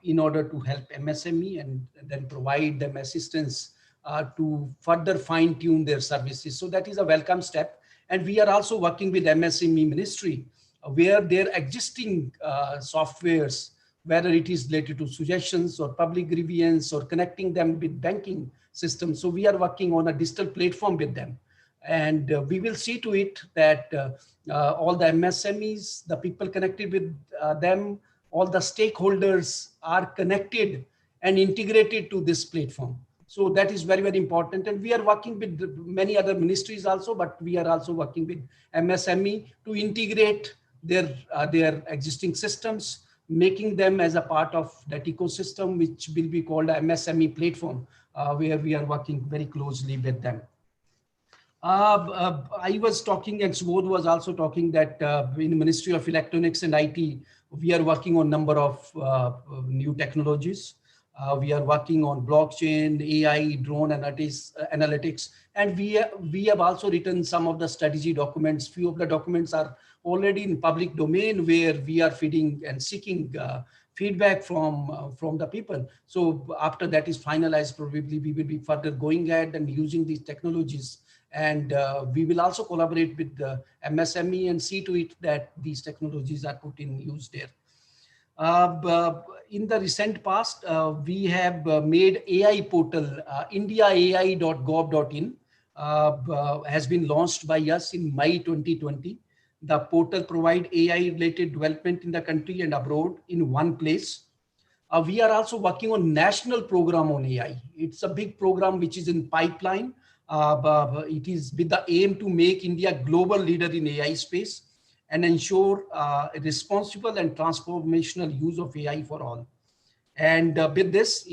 in order to help MSME and then provide them assistance to further fine tune their services. So that is a welcome step. And we are also working with MSME Ministry where their existing softwares, whether it is related to suggestions or public grievance or connecting them with banking systems. So we are working on a digital platform with them. And we will see to it that all the MSMEs, the people connected with them, all the stakeholders are connected and integrated to this platform. So that is very, very important. And we are working with many other ministries also, but we are also working with MSME to integrate their existing systems, making them as a part of that ecosystem, which will be called a MSME platform, where we are working very closely with them. I was talking, and Subodh was also talking that in the Ministry of Electronics and IT, we are working on a number of new technologies. We are working on blockchain, AI, drone analytics, and we have also written some of the strategy documents. Few of the documents are already in public domain where we are feeding and seeking feedback from the people. So after that is finalized, probably we will be further going ahead and using these technologies. And we will also collaborate with the MSME and see to it that these technologies are put in use there. In the recent past, we have made AI portal, indiaai.gov.in, has been launched by us in May 2020. The portal provides AI-related development in the country and abroad in one place. We are also working on national program on AI. It's a big program which is in pipeline. It is with the aim to make India global leader in AI space and ensure a responsible and transformational use of AI for all. And with this,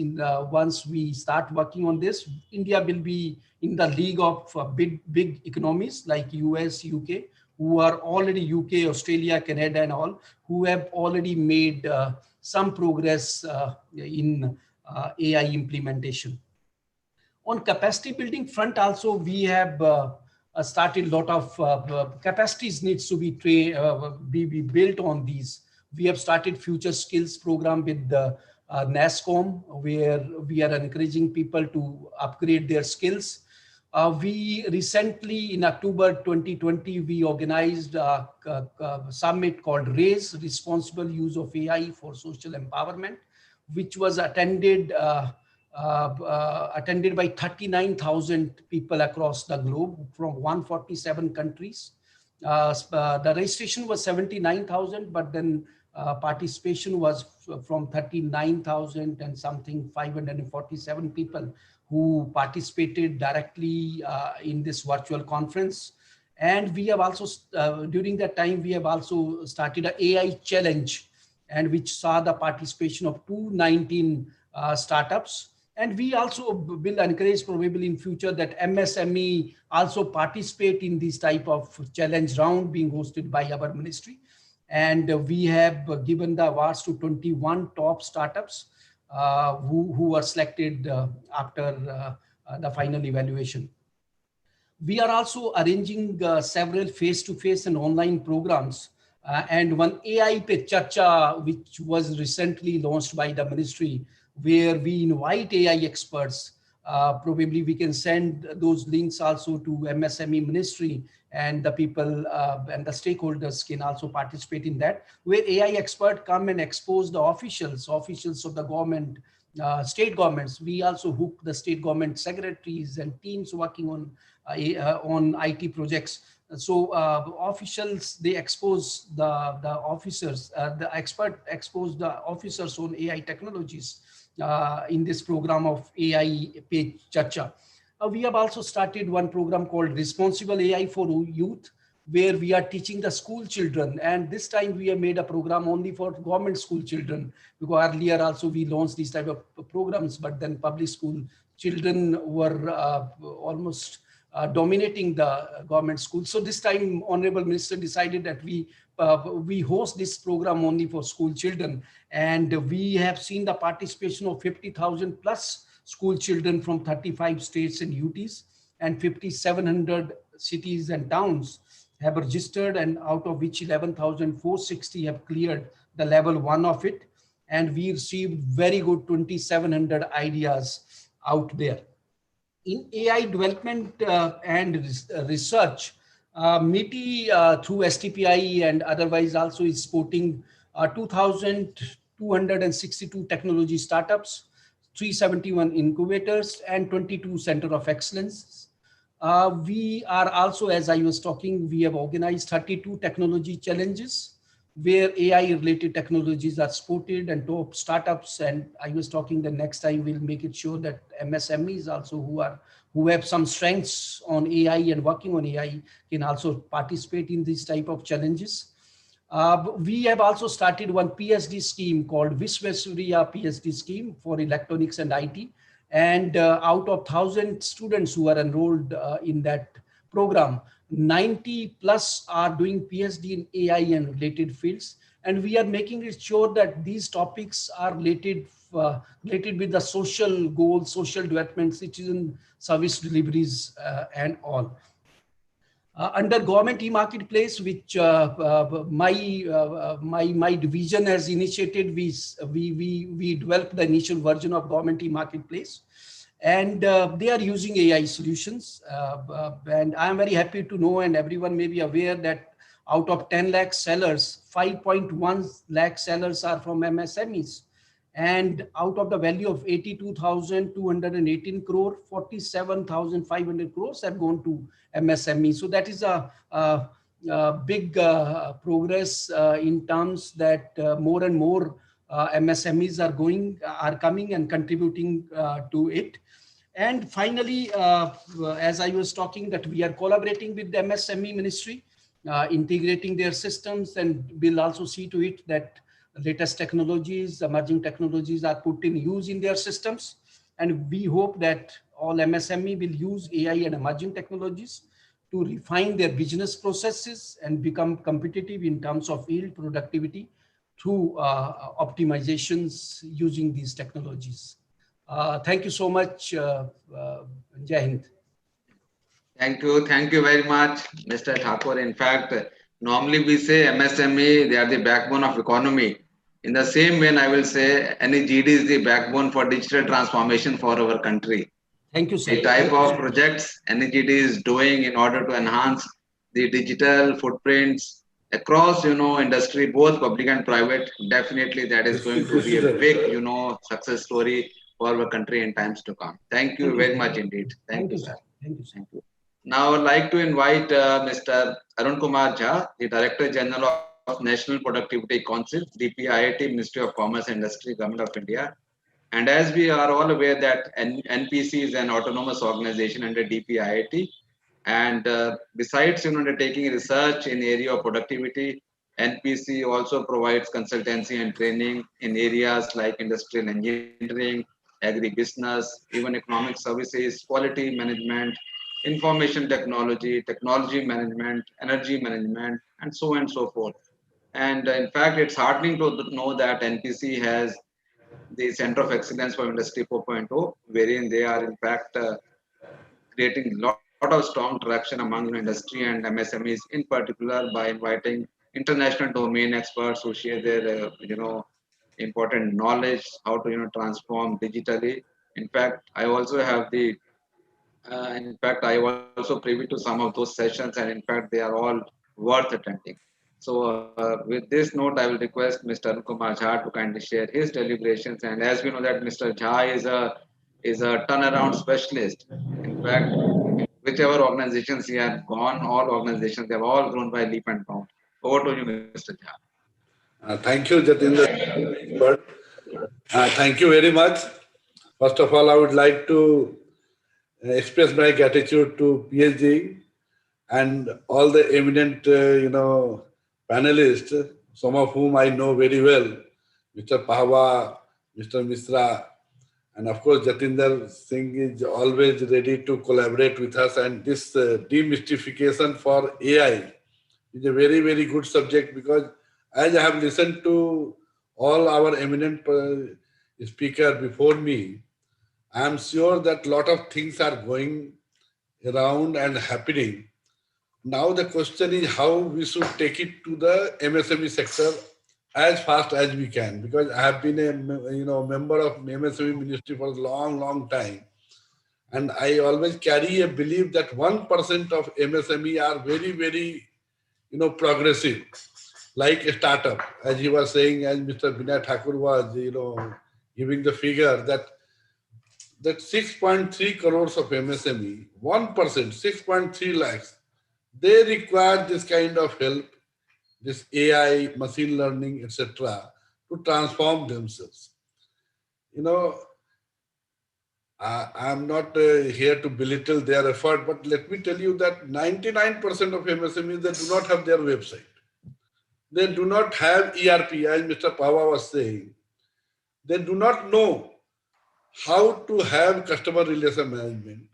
once we start working on this, India will be in the league of big economies like US, UK, who are already UK, Australia, Canada, and all, who have already made some progress in AI implementation. On capacity building front also, we have started a lot of capacities needs to be built on these. We have started future skills program with the NASCOM, where we are encouraging people to upgrade their skills. We recently, in October 2020, we organized a summit called RAISE, Responsible Use of AI for Social Empowerment, which was attended by 39,000 people across the globe from 147 countries. The registration was 79,000, but then participation was from 39,000 and something 547 people who participated directly in this virtual conference. And we have also, during that time, we have also started an AI challenge, and which saw the participation of 219 startups. And we also will encourage probably in future that MSME also participate in this type of challenge round being hosted by our ministry. And we have given the awards to 21 top startups who were selected after the final evaluation. We are also arranging several face-to-face and online programs, and one AI Pe Charcha, which was recently launched by the ministry, where we invite AI experts. Probably we can send those links also to MSME ministry, and the people and the stakeholders can also participate in that, where AI expert come and expose the officials of the government, state governments. We also hook the state government secretaries and teams working on IT projects. So officials, they expose the officers, the expert expose the officers on AI technologies in this program of AI Pe Charcha. We have also started one program called Responsible AI for Youth, where we are teaching the school children. And this time we have made a program only for government school children, because earlier also we launched these type of programs, but then public school children were almost dominating the government schools. So this time, Honorable Minister decided that we host this program only for school children, and we have seen the participation of 50,000 plus school children from 35 states and UTs, and 5,700 cities and towns have registered, and out of which 11,460 have cleared the level 1 of it, and we received very good 2,700 ideas out there. In AI development and research, MITI through STPI and otherwise also is supporting 2,262 technology startups, 371 incubators, and 22 center of excellence. We are also, as I was talking, we have organized 32 technology challenges where AI related technologies are supported and top startups. And I was talking the next time we'll make it sure that MSMEs also who have some strengths on AI and working on AI can also participate in these type of challenges. We have also started one PhD scheme called Visvesvarya PhD scheme for electronics and IT. And out of 1,000 students who are enrolled in that program, 90 plus are doing PhD in AI and related fields. And we are making it sure that these topics are related with the social goals, social development, citizen service deliveries, and all. Under government e-marketplace, which my division has initiated, we developed the initial version of government e-marketplace, and they are using AI solutions. And I am very happy to know, and everyone may be aware, that out of 10 lakh sellers, 5.1 lakh sellers are from MSMEs. And out of the value of 82,218 crore, 47,500 crores have gone to MSME. So that is a big progress in terms that more and more MSMEs are coming and contributing to it. And finally, as I was talking, that we are collaborating with the MSME ministry, integrating their systems, and we'll also see to it that latest technologies, emerging technologies are put in use in their systems. And we hope that all MSME will use AI and emerging technologies to refine their business processes and become competitive in terms of yield, productivity through optimizations using these technologies. Thank you so much. Jai Hind. Thank you very much, Mr. Thakur. In fact, normally we say MSME, they are the backbone of economy. In the same vein, I will say any GD is the backbone for digital transformation for our country. Thank you, The sir. type Thank you of so much. projects NEGD is doing in order to enhance the digital footprints across, industry, both public and private. Definitely, that is going to be a big, success story for our country in times to come. Thank you Thank you, very sir. much indeed. Thank Thank you, you, sir. sir. Thank you, sir. Thank you. Now, I'd like to invite Mr. Arun Kumar Jha, the Director General of National Productivity Council, DPIIT, Ministry of Commerce and Industry, Government of India. And as we are all aware that NPC is an autonomous organization under DPIIT, and besides undertaking research in area of productivity, NPC also provides consultancy and training in areas like industrial engineering, agribusiness, even economic services, quality management, information technology, technology management, energy management, and so forth. And in fact, it's heartening to know that NPC has the Center of Excellence for Industry 4.0, wherein they are in fact creating a lot of strong traction among industry and MSMEs, in particular by inviting international domain experts who share their important knowledge how to transform digitally. In fact, I also have the in fact, I also privy to some of those sessions, and in fact, they are all worth attending. So, with this note, I will request Mr. Kumar Jha to kindly share his deliberations. And as we know that Mr. Jha is a turnaround specialist. In fact, whichever organizations he had gone, all organizations they have all grown by leap and bound. Over to you, Mr. Jha. Thank you, Jatinder. But, thank you very much. First of all, I would like to express my gratitude to PhD and all the eminent, panelists, some of whom I know very well, Mr. Pahwa, Mr. Misra, and of course, Jatinder Singh is always ready to collaborate with us. And this demystification for AI is a very, very good subject because as I have listened to all our eminent speaker before me, I am sure that a lot of things are going around and happening. Now the question is how we should take it to the MSME sector as fast as we can, because I have been a member of MSME ministry for a long, long time, and I always carry a belief that 1% of MSME are very, very progressive, like a startup, as he was saying, as Mr. Vinay Thakur was giving the figure that 6.3 crores of MSME, 1%, 6.3 lakhs, they require this kind of help, this AI, machine learning, etc., to transform themselves. I'm not here to belittle their effort, but let me tell you that 99% of MSMEs, they do not have their website. They do not have ERP, as Mr. Pava was saying. They do not know how to have customer relation management.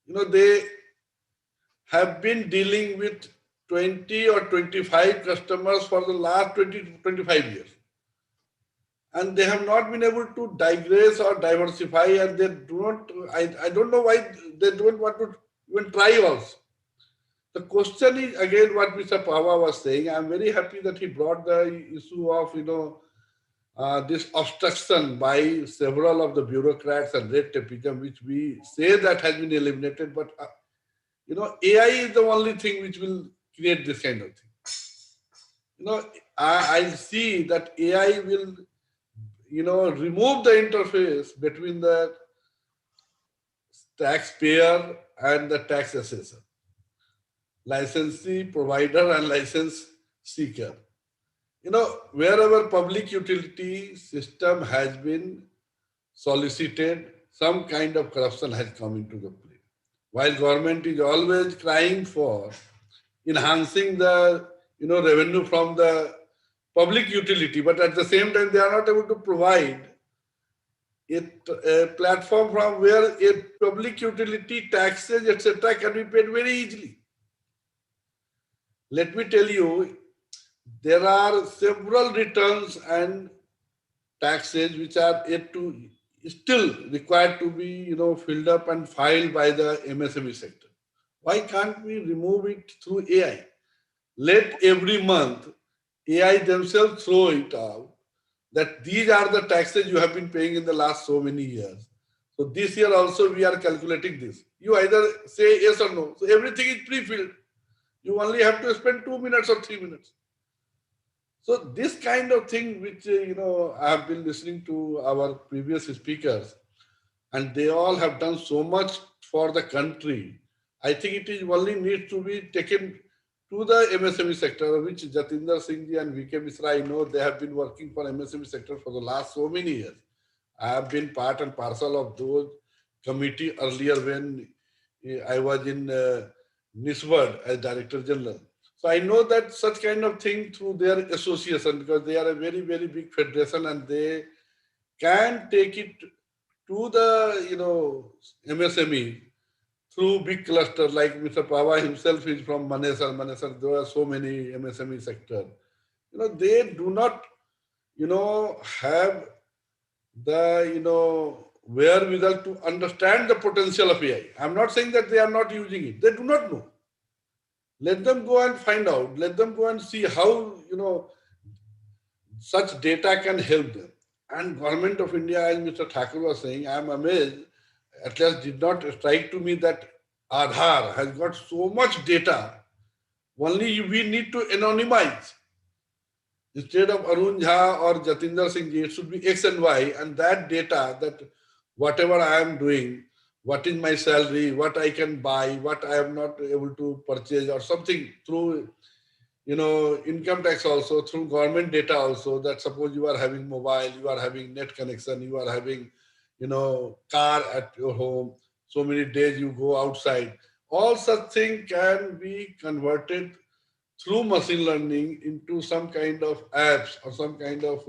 They have been dealing with 20 or 25 customers for the last 20 to 25 years. And they have not been able to digress or diversify, and they do not, I don't know why they don't want to even try also. The question is again what Mr. Pava was saying. I'm very happy that he brought the issue of, this obstruction by several of the bureaucrats and red tapeism, which we say that has been eliminated, but AI is the only thing which will create this kind of thing. I see that AI will, remove the interface between the taxpayer and the tax assessor, licensee, provider, and license seeker. Wherever public utility system has been solicited, some kind of corruption has come into the play. While government is always crying for enhancing the revenue from the public utility, but at the same time they are not able to provide a platform from where a public utility taxes etc. can be paid very easily. Let me tell you, there are several returns and taxes which are yet to still required to be filled up and filed by the MSME sector. Why can't we remove it through AI? Let every month AI themselves throw it out that these are the taxes you have been paying in the last so many years. So this year also we are calculating this. You either say yes or no. So everything is pre-filled. You only have to spend 2 minutes or 3 minutes. So this kind of thing, which I have been listening to our previous speakers, and they all have done so much for the country. I think it is only needs to be taken to the MSME sector, which Jatinder Singh ji and VK Misra, I know they have been working for MSME sector for the last so many years. I have been part and parcel of those committee earlier when I was in NISWAD as Director General. So I know that such kind of thing through their association, because they are a very, very big federation and they can take it to the MSME through big cluster like Mr. Pava himself is from Manesar. Manesar, there are so many MSME sector. They do not, have the, wherewithal to understand the potential of AI. I'm not saying that they are not using it. They do not know. Let them go and find out. Let them go and see how, such data can help them. And Government of India, as Mr. Thakur was saying, I am amazed, at least did not strike to me that Aadhaar has got so much data. Only we need to anonymize. Instead of Arun Jha or Jatinder Singh ji, it should be X and Y, and that data, that whatever I am doing, what is my salary, what I can buy, what I am not able to purchase, or something through income tax also, through government data also, that suppose you are having mobile, you are having net connection, you are having, car at your home, so many days you go outside. All such thing can be converted through machine learning into some kind of apps or some kind of,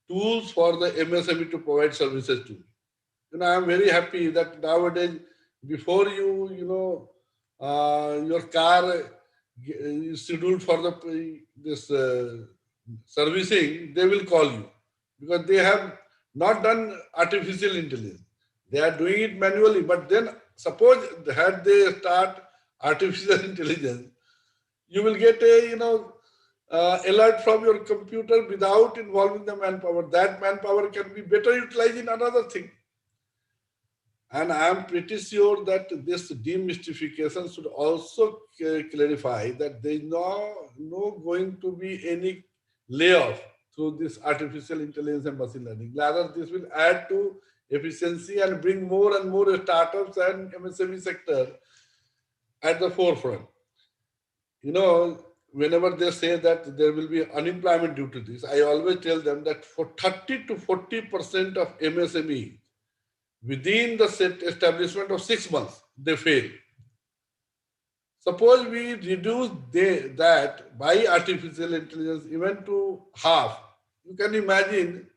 tools for the MSME to provide services to. I'm very happy that nowadays, before your car is scheduled for this servicing, they will call you because they have not done artificial intelligence. They are doing it manually, but then suppose had they start artificial intelligence, you will get a alert from your computer without involving the manpower. That manpower can be better utilized in another thing. And I am pretty sure that this demystification should also clarify that there is no going to be any layoff through this artificial intelligence and machine learning. Rather, this will add to efficiency and bring more and more startups and MSME sector at the forefront. Whenever they say that there will be unemployment due to this, I always tell them that for 30 to 40% of MSME, within the set establishment of 6 months, they fail. Suppose we reduce that by artificial intelligence even to half, you can imagine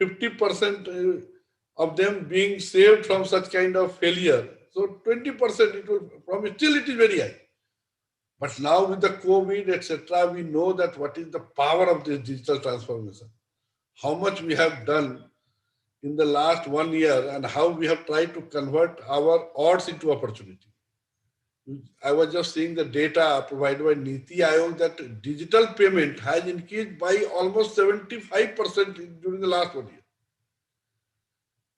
50% of them being saved from such kind of failure. So 20% it will, still it is very high. But now with the COVID, etc., we know that what is the power of this digital transformation. How much we have done in the last 1 year and how we have tried to convert our odds into opportunity. I was just seeing the data provided by Niti Aayog that digital payment has increased by almost 75% during the last 1 year.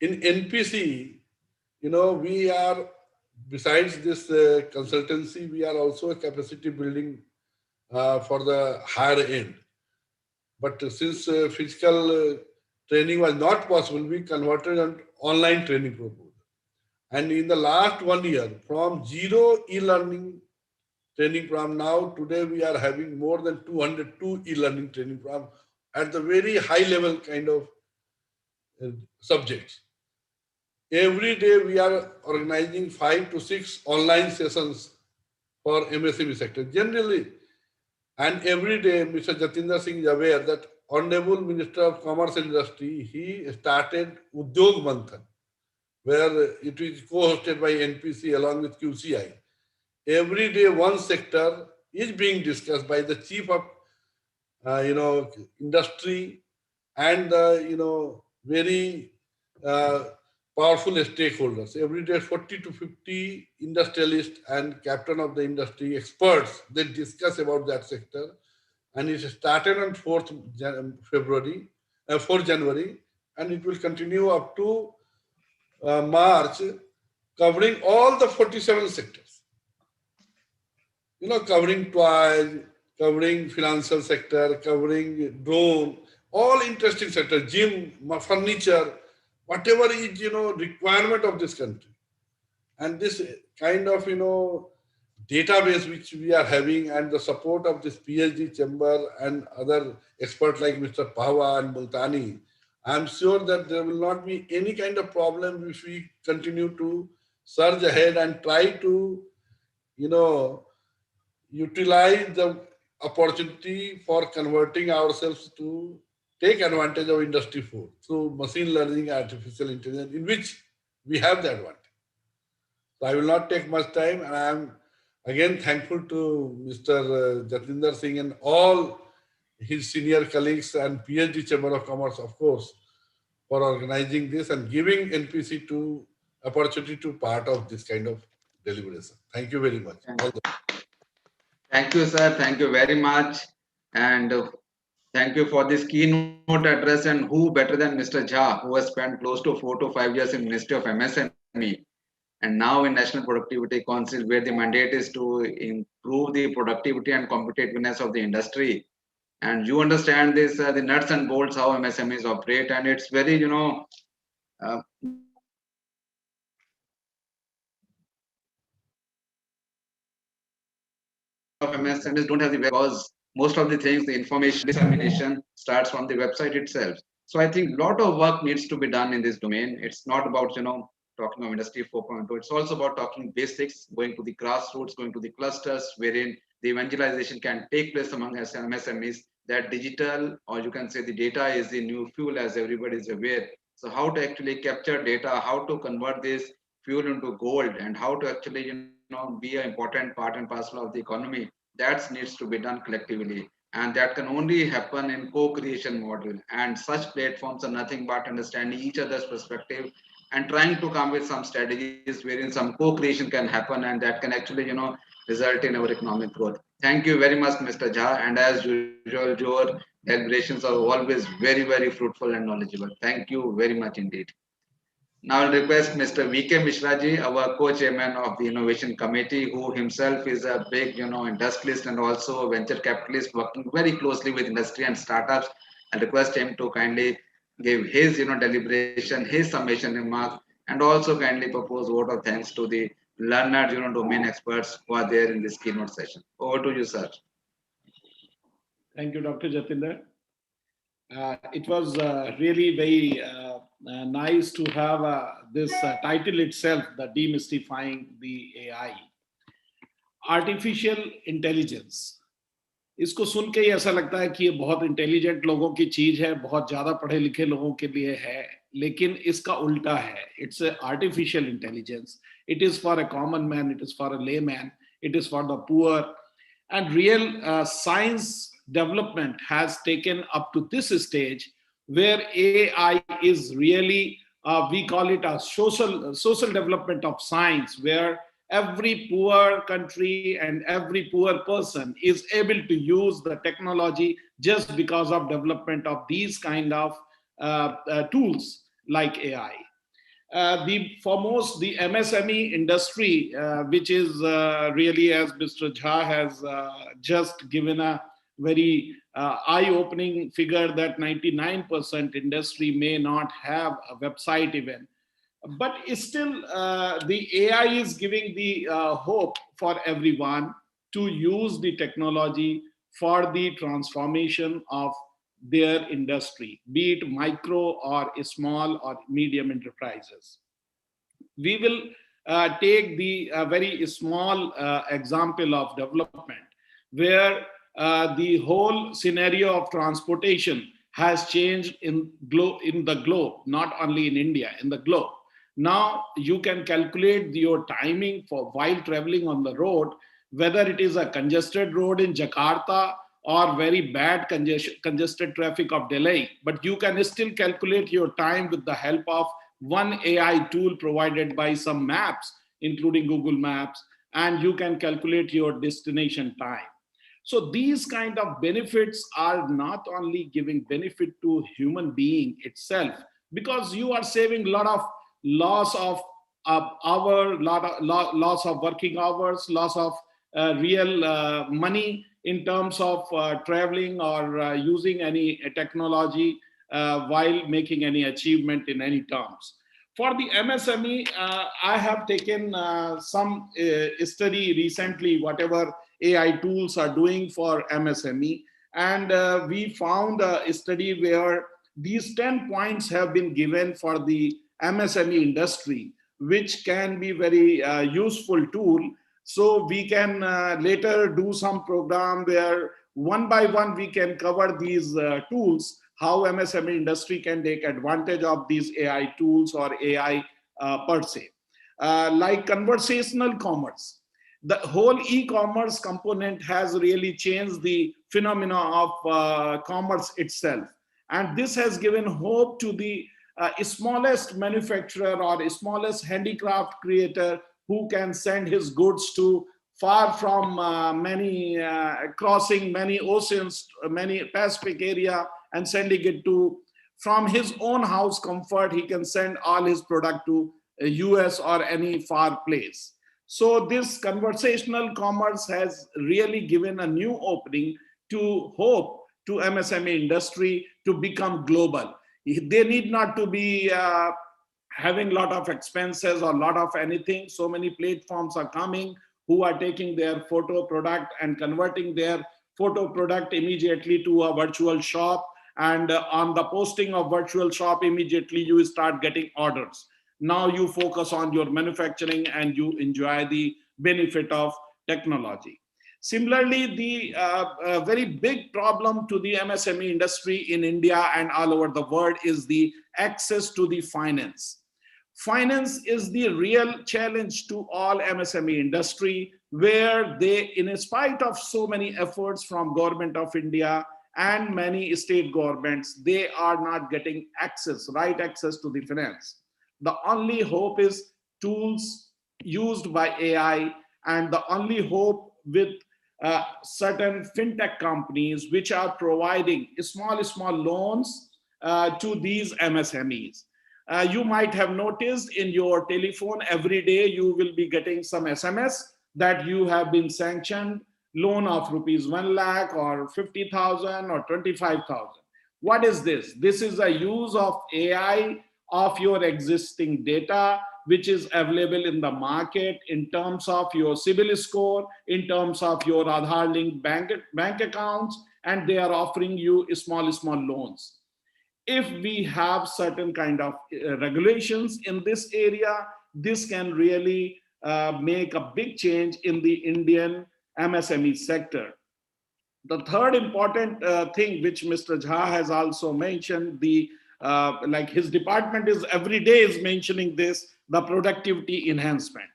In NPC, we are, besides this consultancy, we are also a capacity building for the higher end. But since physical training was not possible, we converted an online training program. And in the last 1 year, from zero e-learning training program, now today we are having more than 202 e-learning training program at the very high level kind of subjects. Every day we are organizing 5 to 6 online sessions for MSME sector. Generally, and every day Mr. Jatinder Singh is aware that Honorable Minister of Commerce and Industry, he started Udyog Manthan, where it is co-hosted by NPC along with QCI. Every day one sector is being discussed by the chief of industry and the very powerful stakeholders. Every day, 40 to 50 industrialists and captain of the industry experts, they discuss about that sector. And it started on 4th February, 4th January, and it will continue up to March, covering all the 47 sectors. You know, covering toys, covering financial sector, covering drone, all interesting sectors, gym, furniture, whatever is, requirement of this country. And this kind of, database which we are having and the support of this PhD chamber and other experts like Mr. Pahwa and Multani, I'm sure that there will not be any kind of problem if we continue to surge ahead and try to, utilize the opportunity for converting ourselves to take advantage of Industry 4 through machine learning, artificial intelligence, in which we have the advantage. So I will not take much time, and I am again thankful to Mr. Jatinder Singh and all his senior colleagues and PhD Chamber of Commerce, of course, for organizing this and giving NPC to opportunity to part of this kind of deliberation. Thank you very much. Thank you, sir. Thank you very much. And thank you for this keynote address. And who better than Mr. Jha, who has spent close to 4 to 5 years in Ministry of MSME and now in National Productivity Council, where the mandate is to improve the productivity and competitiveness of the industry. And you understand this, the nuts and bolts, how MSMEs operate. And it's very, of MSMEs don't have the because most of the things, the information dissemination starts from the website itself. So I think a lot of work needs to be done in this domain. It's not about, talking of Industry 4.0. It's also about talking basics, going to the grassroots, going to the clusters, wherein the evangelization can take place among MSMEs. That digital, or you can say the data, is the new fuel, as everybody is aware. So how to actually capture data, how to convert this fuel into gold, and how to actually, be an important part and parcel of the economy, that needs to be done collectively. And that can only happen in co-creation model. And such platforms are nothing but understanding each other's perspective and trying to come with some strategies wherein some co-creation can happen, and that can actually, result in our economic growth. Thank you very much, Mr. Jha. And as usual, your deliberations are always very, very fruitful and knowledgeable. Thank you very much indeed. Now I'll request Mr. V.K. Mishraji, our co-chairman of the Innovation Committee, who himself is a big, industrialist and also a venture capitalist working very closely with industry and startups. I'll request him to kindly give his, deliberation, his summation remarks, and also kindly propose vote of thanks to the learned, domain experts who are there in this keynote session. Over to you, sir. Thank you, Dr. Jatinder. It was really very nice to have this title itself, the Demystifying the AI. Artificial Intelligence. इसको सुन के ही ऐसा लगता है कि ये बहुत intelligent लोगों की चीज है, बहुत ज्यादा पढ़े लिखे लोगों के लिए है, लेकिन इसका उल्टा है. It's a artificial intelligence. It is for a common man, it is for a layman, it is for the poor. And real science development has taken up to this stage where AI is really, we call it a social development of science, where every poor country and every poor person is able to use the technology just because of development of these kind of tools like AI. The foremost, the MSME industry, which is really, as Mr. Jha has just given a very eye-opening figure, that 99% industry may not have a website even. But still, the AI is giving the hope for everyone to use the technology for the transformation of their industry, be it micro or small or medium enterprises. We will take the very small example of development, where the whole scenario of transportation has changed in the globe, not only in India, in the globe. Now you can calculate your timing for while traveling on the road, whether it is a congested road in Jakarta or very bad congested traffic of Delhi, but you can still calculate your time with the help of one AI tool provided by some maps, including Google Maps, and you can calculate your destination time. So these kind of benefits are not only giving benefit to human being itself, because you are saving a lot of loss of loss of working hours, loss of real money in terms of traveling or using any technology while making any achievement in any terms. For the MSME, I have taken some study recently, whatever AI tools are doing for MSME. And we found a study where these 10 points have been given for the MSME industry, which can be very useful tool. So we can later do some program where one by one we can cover these tools, how MSME industry can take advantage of these AI tools or AI per se. Like conversational commerce. The whole e-commerce component has really changed the phenomena of commerce itself. And this has given hope to the smallest manufacturer or smallest handicraft creator who can send his goods to far from crossing many oceans, many Pacific area, and sending it to, from his own house comfort, he can send all his product to US or any far place. So this conversational commerce has really given a new opening to hope to MSME industry to become global. They need not to be having a lot of expenses or a lot of anything. So many platforms are coming who are taking their photo product and converting their photo product immediately to a virtual shop. And on the posting of virtual shop, immediately you start getting orders. Now you focus on your manufacturing and you enjoy the benefit of technology. Similarly, the very big problem to the MSME industry in India and all over the world is the access to the finance. Finance is the real challenge to all MSME industry, where they, in spite of so many efforts from Government of India and many state governments, they are not getting access, right access to the finance. The only hope is tools used by AI, and the only hope with certain fintech companies which are providing small loans to these MSMEs. You might have noticed in your telephone every day you will be getting some SMS that you have been sanctioned loan of rupees 1 lakh or 50,000 or 25,000. What is this? This is a use of AI of your existing data, which is available in the market in terms of your CIBIL score, in terms of your Aadhaar linked bank accounts, and they are offering you small loans. If we have certain kind of regulations in this area, this can really make a big change in the Indian MSME sector. The third important thing which Mr. Jha has also mentioned, the like his department is every day is mentioning this, the productivity enhancement.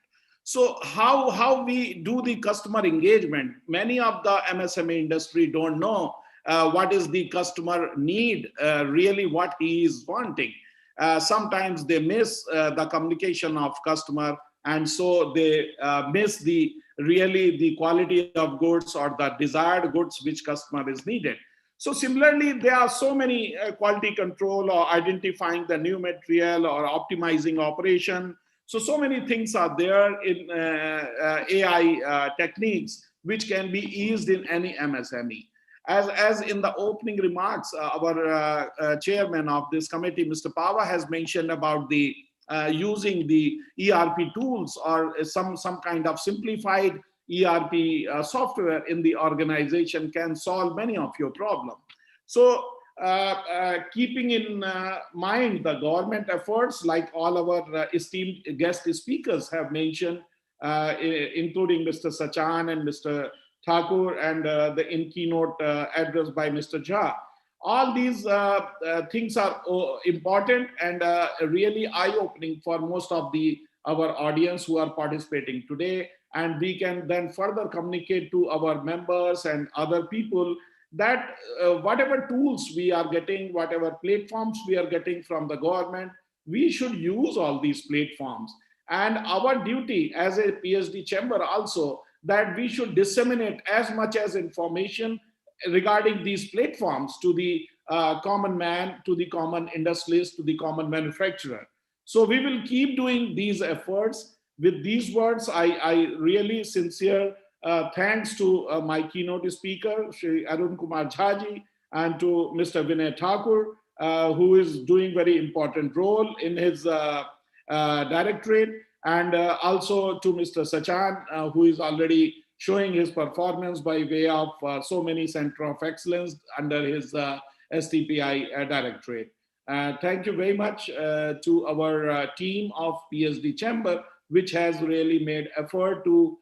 So how we do the customer engagement? Many of the MSME industry don't know what is the customer need, really what he is wanting. Sometimes they miss the communication of customer, and so they miss the really the quality of goods or the desired goods which customer is needed. So similarly, there are so many quality control or identifying the new material or optimizing operation. So many things are there in AI techniques which can be eased in any MSME. As in the opening remarks, our chairman of this committee, Mr. Pava, has mentioned about the using the ERP tools or some kind of simplified ERP software in the organization can solve many of your problems. So keeping in mind the government efforts, like all our esteemed guest speakers have mentioned, including Mr. Sachan and Mr. Thakur, and the in keynote address by Mr. Jha. All these things are important and really eye-opening for most of our audience who are participating today. And we can then further communicate to our members and other people that whatever tools we are getting, whatever platforms we are getting from the government, we should use all these platforms. And our duty as a PhD chamber also, that we should disseminate as much as information regarding these platforms to the common man, to the common industrialist, to the common manufacturer. So we will keep doing these efforts. With these words, I really sincere thanks to my keynote speaker, Shri Arun Kumar Jhaji, and to Mr. Vinay Thakur, who is doing very important role in his directorate, and also to Mr. Sachan, who is already showing his performance by way of so many center of excellence under his STPI directorate. Thank you very much to our team of PhD Chamber, which has really made effort to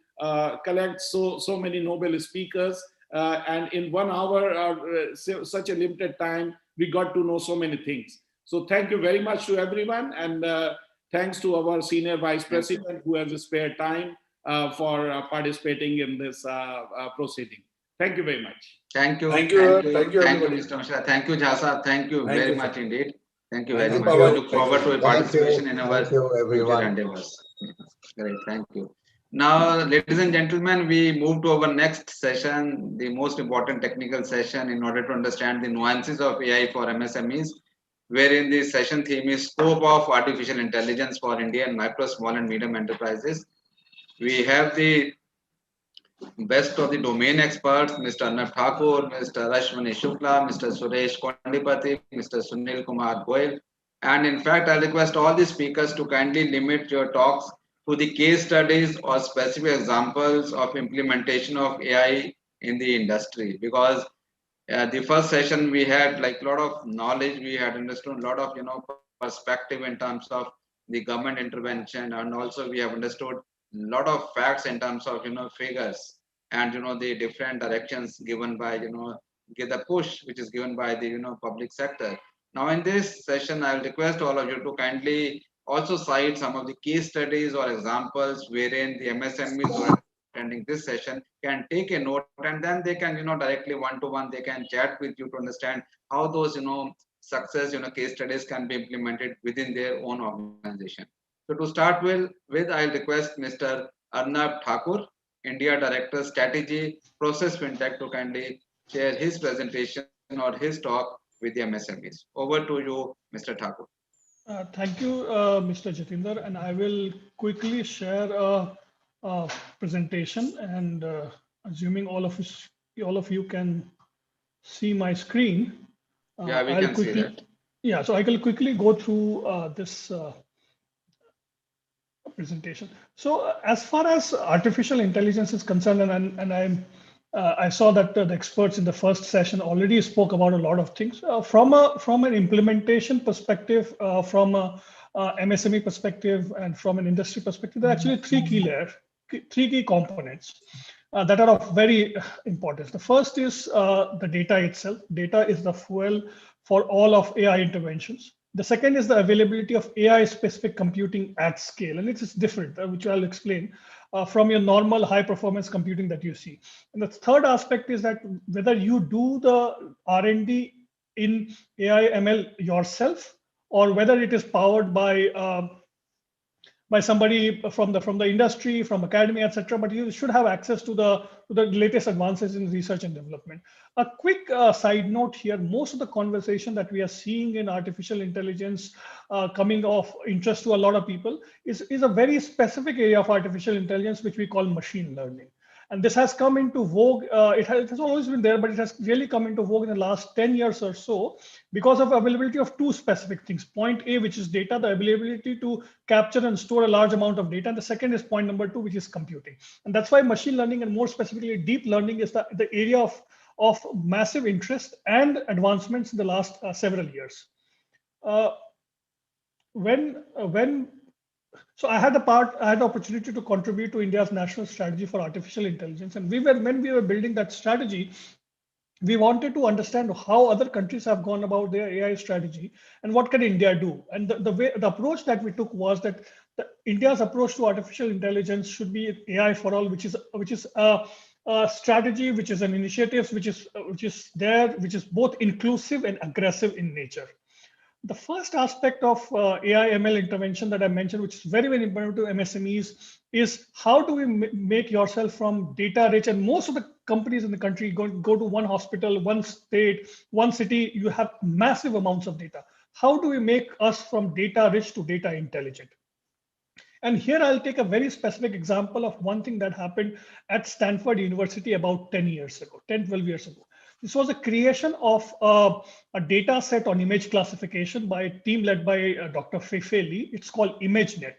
collect so many Nobel speakers. And in 1 hour, such a limited time, we got to know so many things. So thank you very much to everyone. And thanks to our Senior Vice President who has spared time for participating in this proceeding. Thank you very much. Thank you. Thank you. Thank you, Thank you, everybody. Mr. Mishra. Thank you, Jasa. Thank you very much indeed. Thank you very much. Pawar. We look forward to a participation in our everyone. future endeavors. Great, thank you. Now, ladies and gentlemen, we move to our next session, the most important technical session in order to understand the nuances of AI for MSMEs, wherein the session theme is Scope of Artificial Intelligence for Indian Micro, Small and Medium Enterprises. We have the best of the domain experts, Mr. Arnab Thakur, Mr. Rashmani Shukla, Mr. Suresh Kondipati, Mr. Sunil Kumar Goyal. And in fact, I request all the speakers to kindly limit your talks to the case studies or specific examples of implementation of AI in the industry, because the first session we had like a lot of knowledge, we had understood a lot of perspective in terms of the government intervention, and also we have understood a lot of facts in terms of figures and the different directions given by get the push which is given by the public sector. Now in this session I will request all of you to kindly also cite some of the case studies or examples wherein the MSMEs who are attending this session can take a note, and then they can directly one-to-one they can chat with you to understand how those success case studies can be implemented within their own organization. So to start with I'll request Mr. Arnab Thakur, India Director Strategy Process Fintech, to kindly share his presentation or his talk with the MSMEs. Over to you, Mr. Thakur. Thank you, Mr. Jatinder, and I will quickly share a presentation, and assuming all of you can see my screen. Yeah, we can see that. Yeah, so I will quickly go through this presentation. So as far as artificial intelligence is concerned, and I saw that the experts in the first session already spoke about a lot of things. From an implementation perspective, from a MSME perspective, and from an industry perspective, there are actually three key components that are of very importance. The first is the data itself. Data is the fuel for all of AI interventions. The second is the availability of AI-specific computing at scale, and it is different, which I'll explain, from your normal high-performance computing that you see. And the third aspect is that whether you do the R&D in AI ML yourself, or whether it is powered by somebody from the industry, from academia, etc. But you should have access to the latest advances in research and development. A quick side note here: most of the conversation that we are seeing in artificial intelligence coming of interest to a lot of people is a very specific area of artificial intelligence, which we call machine learning. And this has come into vogue. It has always been there, but it has really come into vogue in the last 10 years or so because of availability of two specific things. Point A, which is data, the availability to capture and store a large amount of data. And the second is point number 2, which is computing. And that's why machine learning, and more specifically deep learning, is the area of massive interest and advancements in the last several years. So I had the opportunity to contribute to India's national strategy for artificial intelligence. And when we were building that strategy, we wanted to understand how other countries have gone about their AI strategy and what can India do. And the approach that we took was that India's approach to artificial intelligence should be AI for all, which is a strategy, which is an initiative, which is both inclusive and aggressive in nature. The first aspect of AI ML intervention that I mentioned, which is very, very important to MSMEs, is how do we make yourself from data rich? And most of the companies in the country go to one hospital, one state, one city, you have massive amounts of data. How do we make us from data rich to data intelligent? And here I'll take a very specific example of one thing that happened at Stanford University about 10 years ago, 10, 12 years ago. This was a creation of a data set on image classification by a team led by Dr. Fei-Fei Li. It's called ImageNet.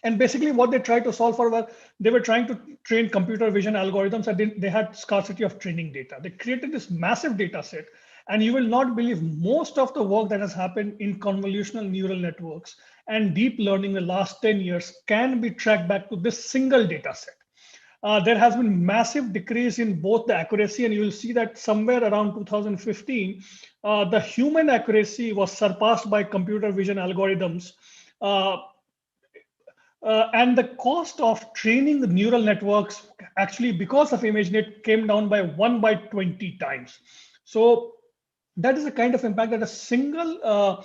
And basically what they tried to solve for was they were trying to train computer vision algorithms, and they had scarcity of training data. They created this massive data set, and you will not believe most of the work that has happened in convolutional neural networks and deep learning in the last 10 years can be tracked back to this single data set. There has been massive decrease in both the accuracy, and you will see that somewhere around 2015, the human accuracy was surpassed by computer vision algorithms. And the cost of training the neural networks actually, because of ImageNet, came down by 1 by 20 times. So that is the kind of impact that a single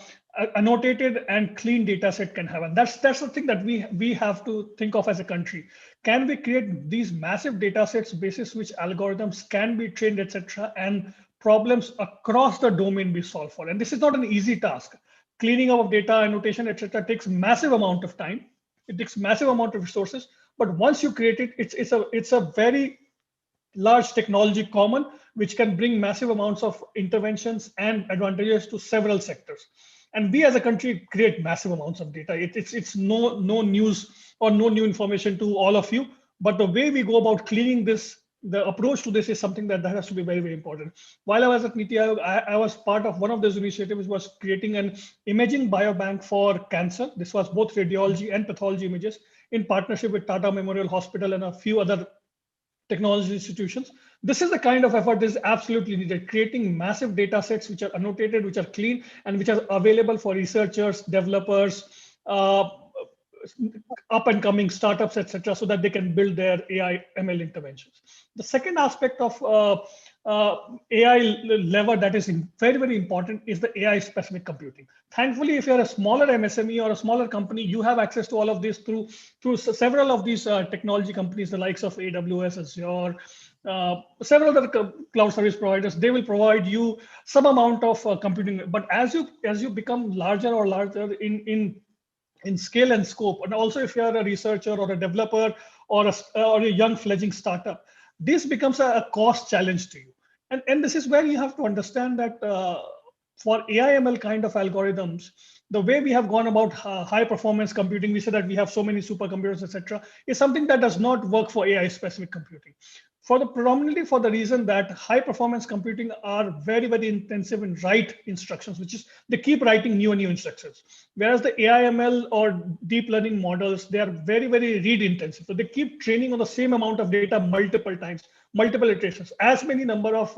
annotated and clean data set can have. And that's the thing that we have to think of as a country. Can we create these massive data sets basis which algorithms can be trained, etc., and problems across the domain be solved for? And this is not an easy task. Cleaning up of data, annotation, etc., takes massive amount of time. It takes massive amount of resources. But once you create it, it's a very large technology common, which can bring massive amounts of interventions and advantages to several sectors. And we as a country create massive amounts of data. It's no news or no new information to all of you, but the way we go about cleaning this, the approach to this is something that has to be very, very important. While I was at NITI Aayog, I was part of one of those initiatives, which was creating an imaging biobank for cancer. This was both radiology and pathology images in partnership with Tata Memorial Hospital and a few other technology institutions. This is the kind of effort that is absolutely needed, creating massive data sets which are annotated, which are clean, and which are available for researchers, developers, up and coming startups, etc., so that they can build their AI ML interventions. The second aspect of AI lever that is very, very important is the AI specific computing. Thankfully, if you're a smaller MSME or a smaller company, you have access to all of this through several of these technology companies, the likes of AWS, Azure, several other cloud service providers. They will provide you some amount of computing. But as you become larger or larger in scale and scope, and also if you're a researcher or a developer or a young fledgling startup, this becomes a cost challenge to you. And this is where you have to understand that for AI ML kind of algorithms, the way we have gone about high performance computing, we say that we have so many supercomputers, etc., is something that does not work for AI specific computing. Predominantly for the reason that high performance computing are very, very intensive in write instructions, which is they keep writing new and new instructions. Whereas the AI ML or deep learning models, they are very, very read intensive. So they keep training on the same amount of data multiple times, multiple iterations. As many number of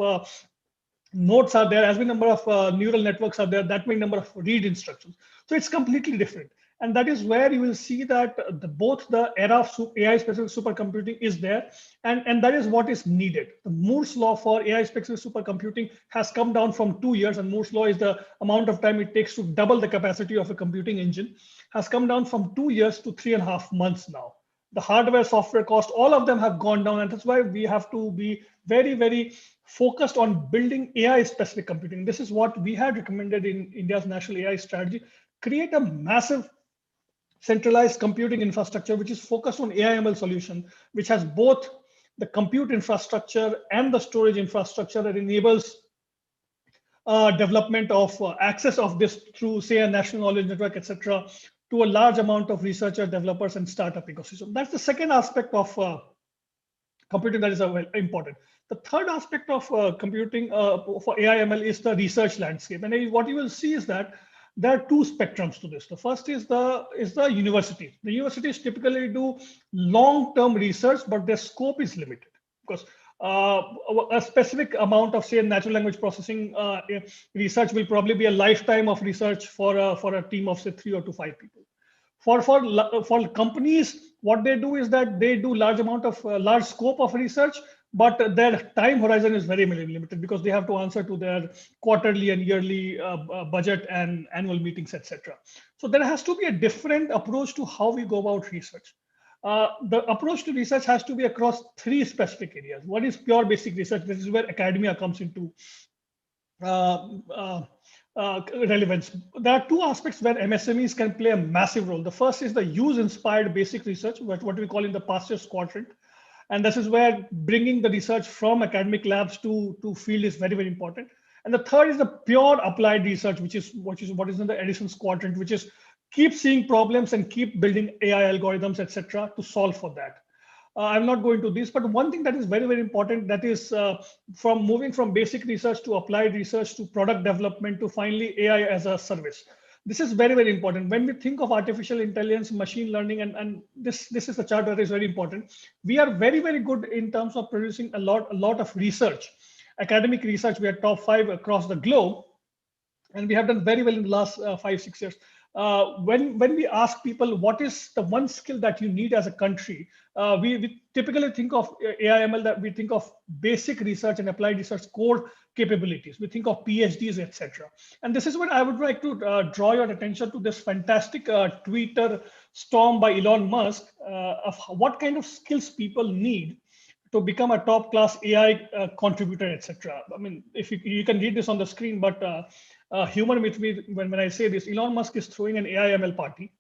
nodes are there, as many number of neural networks are there, that many number of read instructions. So it's completely different. And that is where you will see that both the era of AI-specific supercomputing is there, and that is what is needed. The Moore's law for AI-specific supercomputing has come down from 2 years, and Moore's law is the amount of time it takes to double the capacity of a computing engine, has come down from 2 years to 3.5 months now. The hardware, software cost, all of them have gone down, and that's why we have to be very, very focused on building AI-specific computing. This is what we had recommended in India's national AI strategy: create a massive centralized computing infrastructure, which is focused on AI ML solution, which has both the compute infrastructure and the storage infrastructure that enables development of access of this through, say, a national knowledge network, etc., to a large amount of researcher, developers, and startup ecosystem. That's the second aspect of computing that is important. The third aspect of computing for AI ML is the research landscape. And what you will see is that there are two spectrums to this. The first is the university. The universities typically do long-term research, but their scope is limited because a specific amount of, say, natural language processing research will probably be a lifetime of research for a team of, say, 3 to 5 people. For companies, what they do is that they do large scope of research, but their time horizon is very limited because they have to answer to their quarterly and yearly budget and annual meetings, etc. So there has to be a different approach to how we go about research. The approach to research has to be across three specific areas. One is pure basic research. This is where academia comes into uh, uh, relevance. There are two aspects where MSMEs can play a massive role. The first is the use-inspired basic research, what we call in the pastures quadrant. And this is where bringing the research from academic labs to field is very important. And the third is the pure applied research, which is what is in the Edison's quadrant, which is keep seeing problems and keep building AI algorithms, etc., to solve for that. I'm not going to this, but one thing that is very important, that is from moving from basic research to applied research to product development to finally AI as a service. This is very important. When we think of artificial intelligence, machine learning, and this is a chart that is very important. We are very good in terms of producing a lot of research, academic research. We are top 5 across the globe, and we have done very well in the last 5-6 years. When we ask people what is the one skill that you need as a country, we typically think of AI/ML, that we think of basic research and applied research core capabilities. We think of PhDs, etc. And this is what I would like to draw your attention to, this fantastic Twitter storm by Elon Musk of what kind of skills people need to become a top class AI contributor, etc. I mean, if you can read this on the screen, but humor with me when I say this. Elon Musk is throwing an AI/ML party,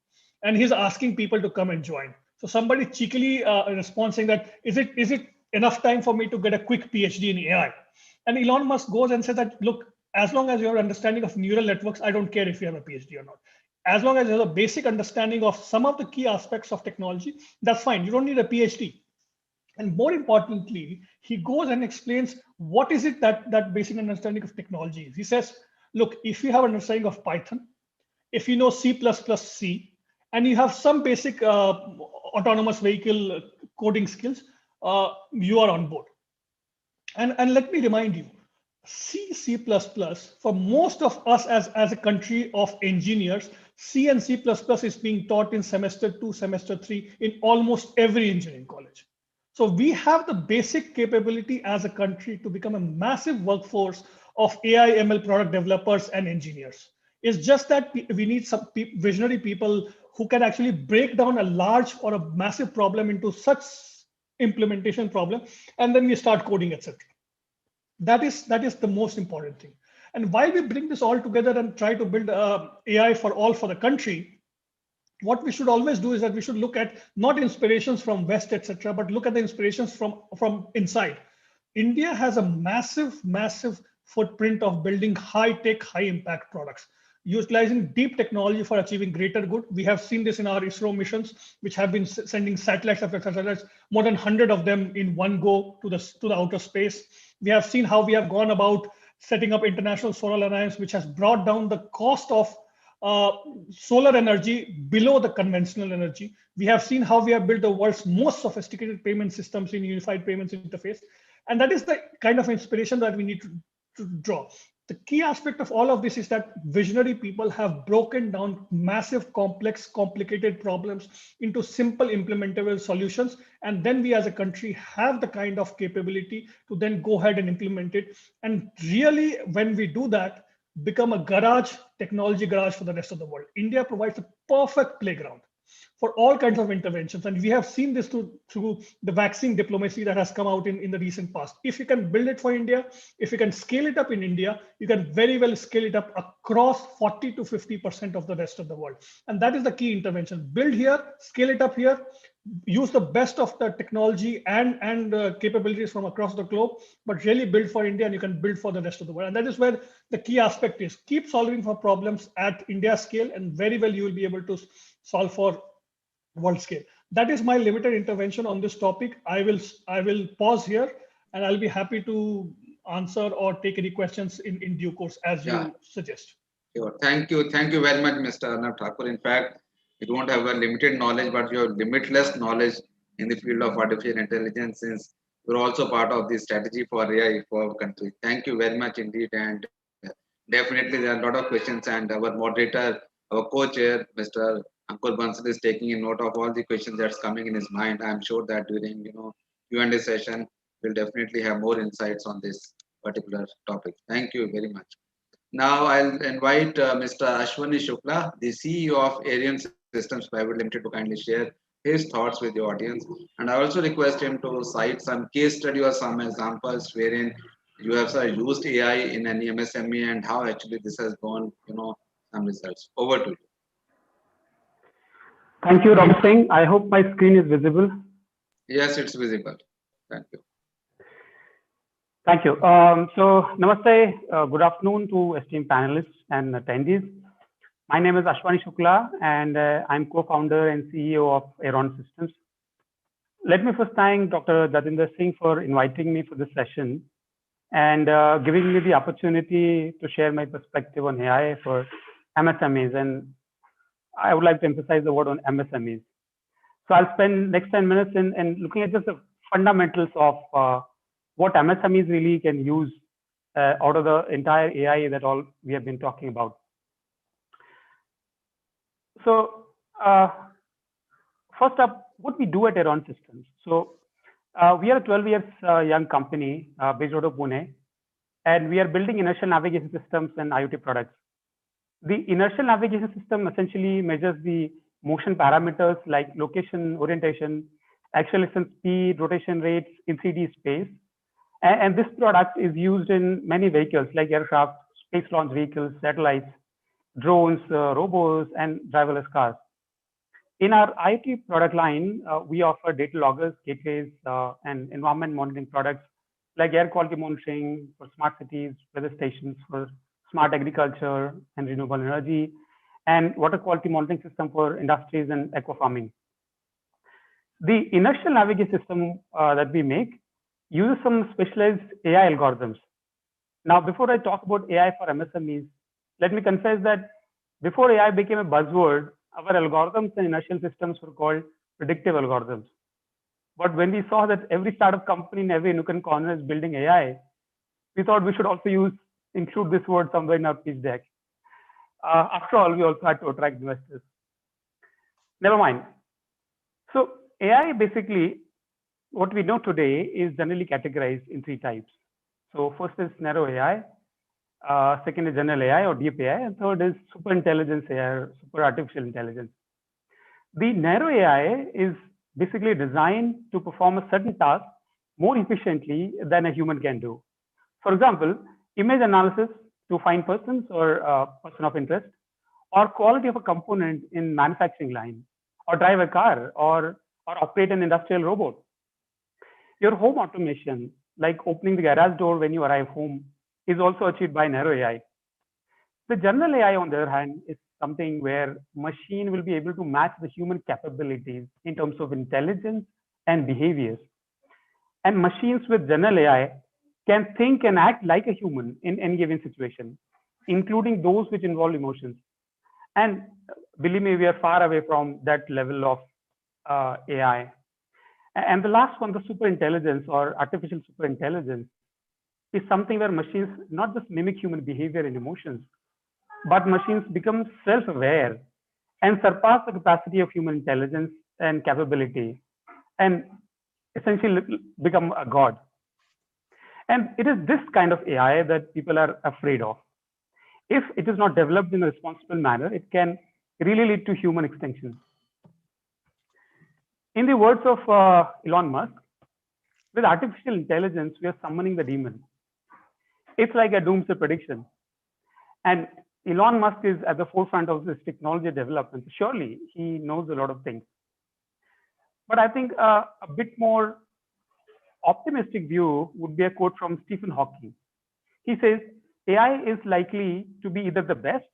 and he's asking people to come and join. So somebody cheekily responds saying that, is it enough time for me to get a quick PhD in AI? And Elon Musk goes and says that, look, as long as you have an understanding of neural networks, I don't care if you have a PhD or not. As long as you have a basic understanding of some of the key aspects of technology, that's fine. You don't need a PhD. And more importantly, he goes and explains what is it that basic understanding of technology is. He says, look, if you have an understanding of Python, if you know C++, and you have some basic autonomous vehicle coding skills, you are on board. And let me remind you, C++, for most of us as a country of engineers, C and C++ is being taught in semester 2, semester 3 in almost every engineering college. So we have the basic capability as a country to become a massive workforce of AI/ML product developers and engineers. It's just that we need some visionary people who can actually break down a large or a massive problem into such implementation problem, and then we start coding, etc. That is the most important thing. And while we bring this all together and try to build AI for all for the country, what we should always do is that we should look at not inspirations from West, etc., but look at the inspirations from inside. India has a massive footprint of building high-tech, high-impact products, utilizing deep technology for achieving greater good. We have seen this in our ISRO missions, which have been sending satellites after satellites, more than 100 of them in one go to the outer space. We have seen how we have gone about setting up International Solar Alliance, which has brought down the cost of solar energy below the conventional energy. We have seen how we have built the world's most sophisticated payment systems in unified payments interface. And that is the kind of inspiration that we need to draw. The key aspect of all of this is that visionary people have broken down massive, complex, complicated problems into simple implementable solutions. And then we as a country have the kind of capability to then go ahead and implement it. And really, when we do that, become a technology garage for the rest of the world. India provides a perfect playground for all kinds of interventions. And we have seen this through the vaccine diplomacy that has come out in the recent past. If you can build it for India, if you can scale it up in India, you can very well scale it up across 40 to 50% of the rest of the world. And that is the key intervention. Build here, scale it up here, use the best of the technology and capabilities from across the globe, but really build for India, and you can build for the rest of the world. And that is where the key aspect is. Keep solving for problems at India scale, and very well you will be able to solve for world scale. That is my limited intervention on this topic. I will pause here, and I'll be happy to answer or take any questions in due course as you suggest. Sure. Thank you very much, Mr. Arnab Thakur. In fact, you don't have a limited knowledge, but you have limitless knowledge in the field of artificial intelligence, since you're also part of the strategy for AI for our country. Thank you very much indeed. And definitely there are a lot of questions, and our moderator, our co-chair, Mr. Ankur Bansal, is taking a note of all the questions that's coming in his mind. I'm sure that during Q&A session, we'll definitely have more insights on this particular topic. Thank you very much. Now I'll invite Mr. Ashwani Shukla, the CEO of Arian Systems Private Limited, to kindly share his thoughts with the audience. And I also request him to cite some case study or some examples wherein you have used AI in any MSME and how actually this has gone, some results. Over to you. Thank you, Ram Singh. I hope my screen is visible. Yes, it's visible. Thank you. Thank you. So, namaste. Good afternoon to esteemed panelists and attendees. My name is Ashwani Shukla, and I'm co-founder and CEO of Arian Systems. Let me first thank Dr. Jatinder Singh for inviting me for this session and giving me the opportunity to share my perspective on AI for MSMEs. And I would like to emphasize the word on MSMEs. So I'll spend next 10 minutes in looking at just the fundamentals of what MSMEs really can use out of the entire AI that all we have been talking about. So first up, what we do at Arian Systems. So we are a 12 years young company based out of Pune, and we are building inertial navigation systems and IoT products. The inertial navigation system essentially measures the motion parameters like location, orientation, acceleration, speed, rotation rates in 3D space. And this product is used in many vehicles like aircraft, space launch vehicles, satellites, drones, robots, and driverless cars. In our IoT product line, we offer data loggers, gateways, and environment monitoring products like air quality monitoring for smart cities, weather stations for smart agriculture and renewable energy, and water quality monitoring system for industries and aqua farming. The inertial navigation system that we make uses some specialized AI algorithms. Now, before I talk about AI for MSMEs, let me confess that before AI became a buzzword, our algorithms and inertial systems were called predictive algorithms. But when we saw that every startup company in every nook and corner is building AI, we thought we should also include this word somewhere in our pitch deck. After all, we also had to attract investors. Never mind. So AI basically, what we know today is generally categorized in 3 types. So first is narrow AI, second is general AI or deep AI, and third is super intelligence AI or super artificial intelligence. The narrow AI is basically designed to perform a certain task more efficiently than a human can do. For example, image analysis to find persons or person of interest, or quality of a component in manufacturing line, or drive a car, or operate an industrial robot. Your home automation, like opening the garage door when you arrive home, is also achieved by narrow AI. The general AI, on the other hand, is something where machine will be able to match the human capabilities in terms of intelligence and behaviors. And machines with general AI can think and act like a human in any given situation, including those which involve emotions. And believe me, we are far away from that level of AI. And the last one, the super intelligence or artificial super intelligence, is something where machines not just mimic human behavior and emotions, but machines become self-aware and surpass the capacity of human intelligence and capability, and essentially become a god. And it is this kind of AI that people are afraid of. If it is not developed in a responsible manner, it can really lead to human extinction. In the words of Elon Musk, with artificial intelligence, we are summoning the demon. It's like a doomsday prediction. And Elon Musk is at the forefront of this technology development. Surely he knows a lot of things. But I think a bit more optimistic view would be a quote from Stephen Hawking. He says, AI is likely to be either the best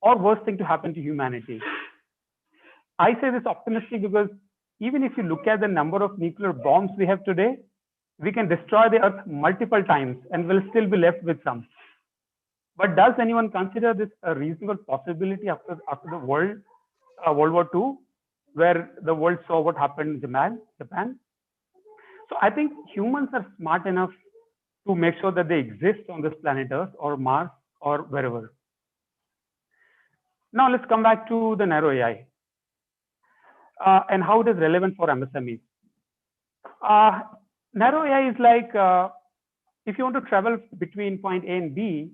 or worst thing to happen to humanity. I say this optimistic because even if you look at the number of nuclear bombs we have today, we can destroy the earth multiple times and will still be left with some. But does anyone consider this a reasonable possibility after the World War II, where the world saw what happened in Japan? So I think humans are smart enough to make sure that they exist on this planet Earth or Mars or wherever. Now let's come back to the narrow AI and how it is relevant for MSMEs. narrow AI is like if you want to travel between point A and B,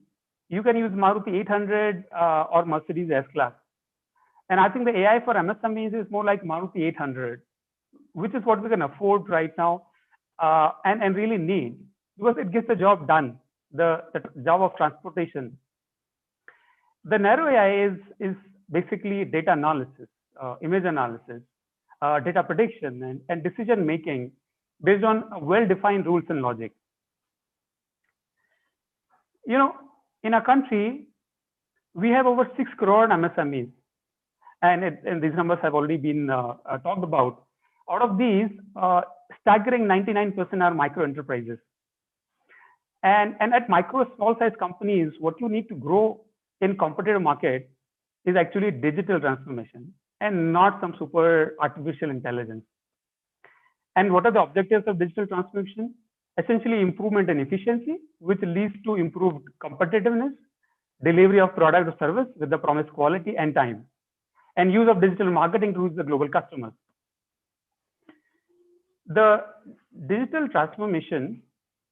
you can use Maruti 800 or Mercedes S-Class. And I think the AI for MSMEs is more like Maruti 800, which is what we can afford right now and really need, because it gets the job done, the job of transportation. The narrow AI is basically data analysis, image analysis, data prediction, and decision making based on well-defined rules and logic. You know, in our country, we have over 6 crore MSMEs, and these numbers have already been talked about. Out of these, staggering 99% are micro enterprises. And at micro, small size companies, what you need to grow in competitive market is actually digital transformation and not some super artificial intelligence. And what are the objectives of digital transformation? Essentially improvement in efficiency, which leads to improved competitiveness, delivery of product or service with the promised quality and time, and use of digital marketing to reach the global customers. The digital transformation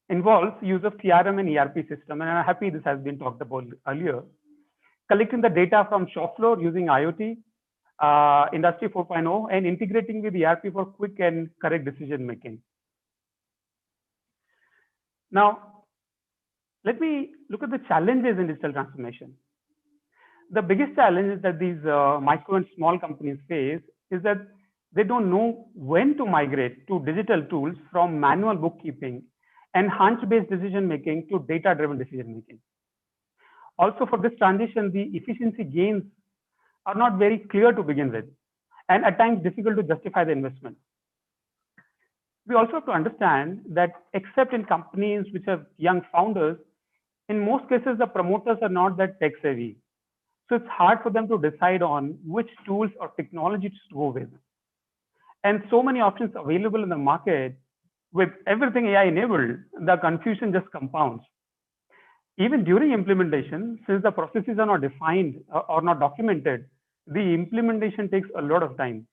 involves use of CRM and ERP system, and I'm happy this has been talked about earlier. Collecting the data from shop floor using IoT, Industry 4.0, and integrating with ERP for quick and correct decision making. Now, let me look at the challenges in digital transformation. The biggest challenge that these micro and small companies face is that they don't know when to migrate to digital tools from manual bookkeeping and hunch-based decision making to data-driven decision making. Also, for this transition, the efficiency gains are not very clear to begin with, and at times difficult to justify the investment. We also have to understand that except in companies which have young founders, in most cases, the promoters are not that tech savvy. So it's hard for them to decide on which tools or technologies to go with. And so many options available in the market, with everything AI enabled, the confusion just compounds. Even during implementation, since the processes are not defined or not documented, the implementation takes a lot of time.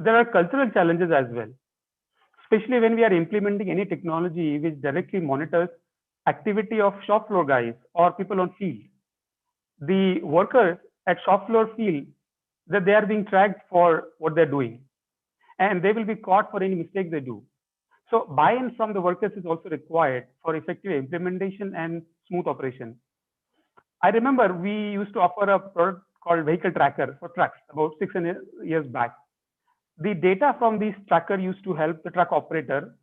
There are cultural challenges as well, especially when we are implementing any technology which directly monitors activity of shop floor guys or people on field. The workers at shop floor feel that they are being tracked for what they're doing, and they will be caught for any mistake they do. So buy-in from the workers is also required for effective implementation and smooth operation. I remember we used to offer a product called vehicle tracker for trucks about 6 years back. The data from this tracker used to help the truck operator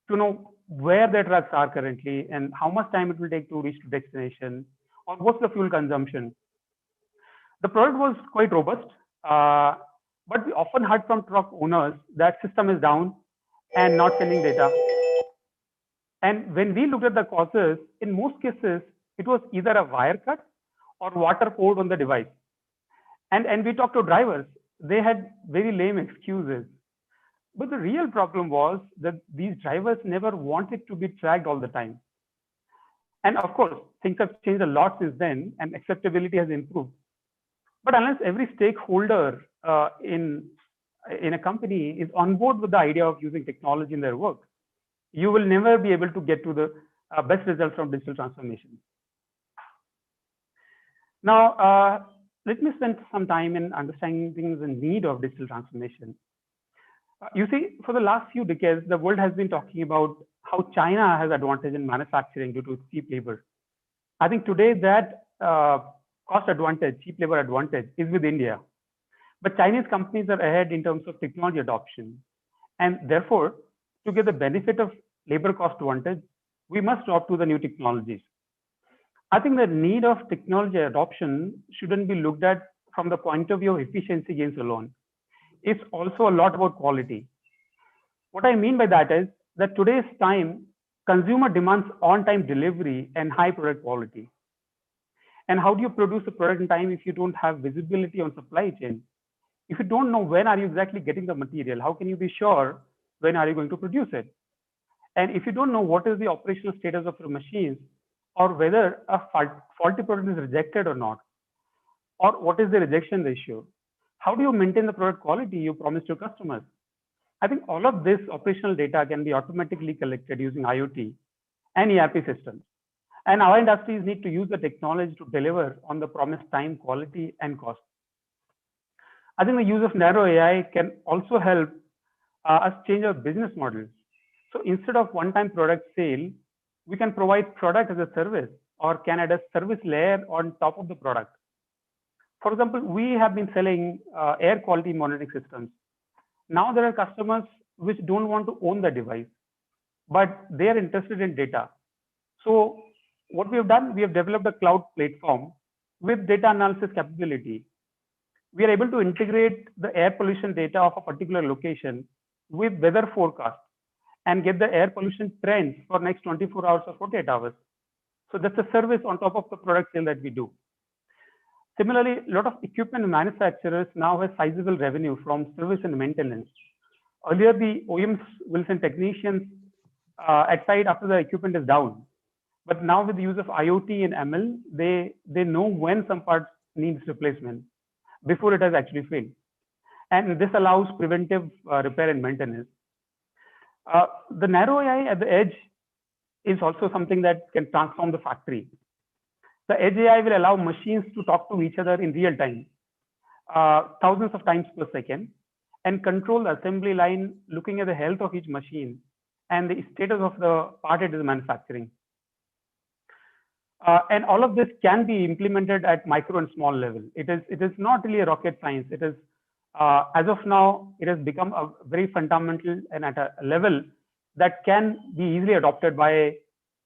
to know where their trucks are currently and how much time it will take to reach to destination, or what's the fuel consumption. The product was quite robust, but we often heard from truck owners that system is down and not sending data. And when we looked at the causes, in most cases, it was either a wire cut or water poured on the device. And we talked to drivers, they had very lame excuses. But the real problem was that these drivers never wanted to be tracked all the time. And of course, things have changed a lot since then, and acceptability has improved. But unless every stakeholder in a company is on board with the idea of using technology in their work, you will never be able to get to the best results from digital transformation. Now, let me spend some time in understanding the need of digital transformation. You see, for the last few decades, the world has been talking about how China has advantage in manufacturing due to its cheap labor. I think today that cost advantage, cheap labor advantage is with India. But Chinese companies are ahead in terms of technology adoption. And therefore, to get the benefit of labor cost advantage, we must opt to the new technologies. I think the need of technology adoption shouldn't be looked at from the point of view of efficiency gains alone. It's also a lot about quality. What I mean by that is that today's time, consumer demands on-time delivery and high product quality. And how do you produce a product in time if you don't have visibility on supply chain? If you don't know when are you exactly getting the material, how can you be sure when are you going to produce it? And if you don't know what is the operational status of your machines, or whether a faulty product is rejected or not, or what is the rejection ratio, how do you maintain the product quality you promised your customers? I think all of this operational data can be automatically collected using IoT and ERP systems. And our industries need to use the technology to deliver on the promised time, quality, and cost. I think the use of narrow AI can also help us change our business models. So instead of one-time product sale, we can provide product as a service or can add a service layer on top of the product. For example, we have been selling air quality monitoring systems. Now there are customers which don't want to own the device, but they are interested in data. So what we have done, we have developed a cloud platform with data analysis capability. We are able to integrate the air pollution data of a particular location with weather forecast and get the air pollution trends for next 24 hours or 48 hours. So that's a service on top of the product sale that we do. Similarly, a lot of equipment manufacturers now have sizable revenue from service and maintenance. Earlier, the OEMs will send technicians at site after the equipment is down. But now with the use of IoT and ML, they know when some part needs replacement before it has actually failed. And this allows preventive repair and maintenance. The narrow AI at the edge is also something that can transform the factory. The edge AI will allow machines to talk to each other in real time, thousands of times per second, and control the assembly line looking at the health of each machine and the status of the part it is manufacturing. And all of this can be implemented at micro and small level. It is not really a rocket science. It is, as of now, it has become a very fundamental and at a level that can be easily adopted by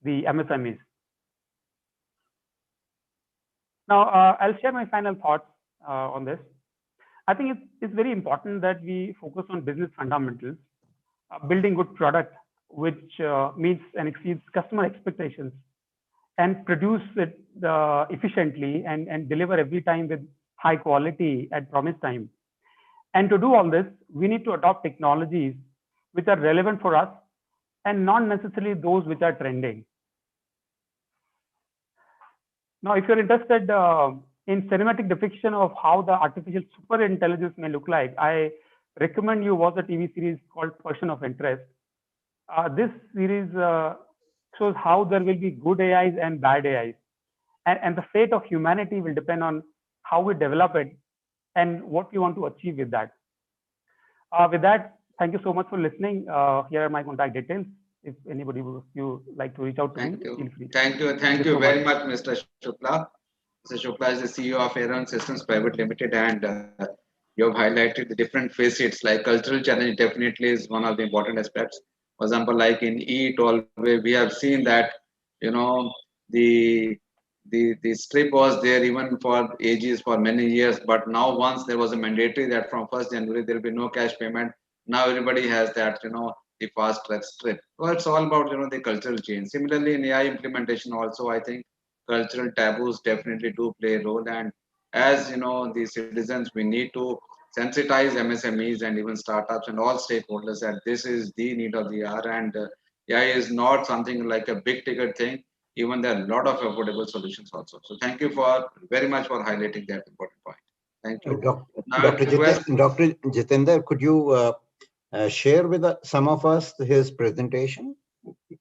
the MSMEs. Now, I'll share my final thoughts on this. I think it's very important that we focus on business fundamentals, building good product, which meets and exceeds customer expectations, and produce it efficiently and deliver every time with high quality at promised time. And to do all this, we need to adopt technologies which are relevant for us and not necessarily those which are trending. Now, if you're interested in cinematic depiction of how the artificial super intelligence may look like, I recommend you watch a TV series called Person of Interest. This series shows how there will be good AIs and bad AIs. And the fate of humanity will depend on how we develop it and what we want to achieve with that. With that, thank you so much for listening. Here are my contact details. If anybody would you like to reach out to me, feel free. Thank you very much, Mr. Shukla. Mr. Shukla is the CEO of Aeron Systems Private Limited, and you have highlighted the different facets. Like cultural challenge definitely is one of the important aspects. For example, like in E12, we have seen that the strip was there even for ages for many years, but now once there was a mandatory that from 1st January there will be no cash payment. Now everybody has that the fast track strip. So it's all about the cultural change. Similarly, in AI implementation also, I think cultural taboos definitely do play a role. And as the citizens, we need to sensitize MSMEs and even startups and all stakeholders that this is the need of the hour. And AI is not something like a big ticket thing. Even there are a lot of affordable solutions also. So thank you very much for highlighting that important point. Thank you. Dr. Jitendra, could you share with some of us his presentation,